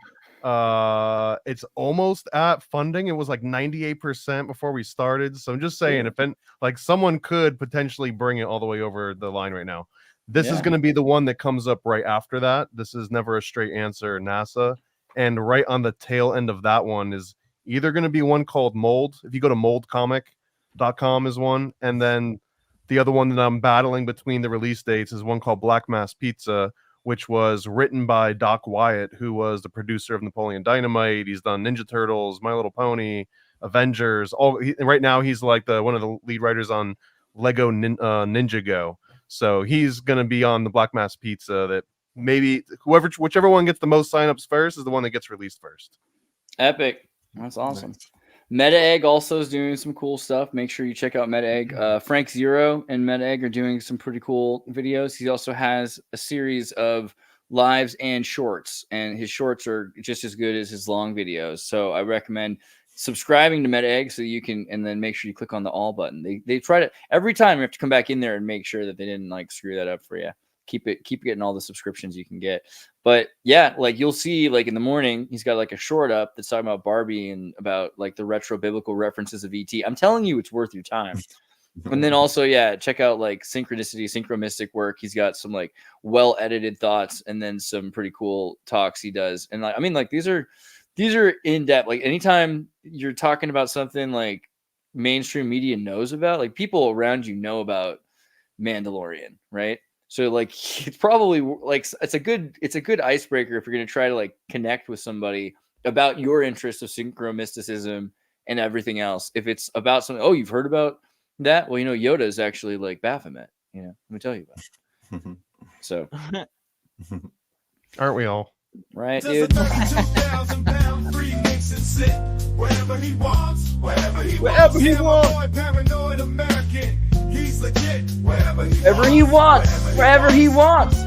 it's almost at funding. It was like 98% before we started. So I'm just saying, if someone could potentially bring it all the way over the line right now. This is going to be the one that comes up right after that. This is Never a Straight Answer, NASA. And right on the tail end of that one is either going to be one called Mold. If you go to moldcomic.com is one. And then the other one that I'm battling between the release dates is one called Black Mass Pizza, which was written by Doc Wyatt, who was the producer of Napoleon Dynamite. He's done Ninja Turtles, My Little Pony, Avengers. Right now, he's like one of the lead writers on Lego Ninjago. So he's going to be on the Black Mass Pizza. That maybe whichever one gets the most signups first is the one that gets released first. Epic. That's awesome. Nice. Meta Egg also is doing some cool stuff. Make sure you check out Meta Egg. Frank Zero and Meta Egg are doing some pretty cool videos. He also has a series of lives and shorts, and his shorts are just as good as his long videos. So I recommend subscribing to Meta Egg so you can, and then make sure you click on the all button. They try to every time you have to come back in there and make sure that they didn't like screw that up for you. Keep getting all the subscriptions you can get. But yeah, like you'll see, like in the morning, he's got like a short up that's talking about Barbie and about like the retro biblical references of ET. I'm telling you, it's worth your time. And then also, check out like Synchronicity, Synchromystic work. He's got some like well edited thoughts and then some pretty cool talks he does. And like, I mean, like these are in depth. Like anytime you're talking about something like mainstream media knows about, like people around you know about Mandalorian, right? So like it's probably like it's a good icebreaker if you're going to try to like connect with somebody about your interest of synchromysticism and everything else. If it's about something, oh, you've heard about that? Well, you know, Yoda is actually like Baphomet. You know, let me tell you about it. So, aren't we all? Right, dude. Wherever he wants. Paranoid American. He's legit. Wherever he wants.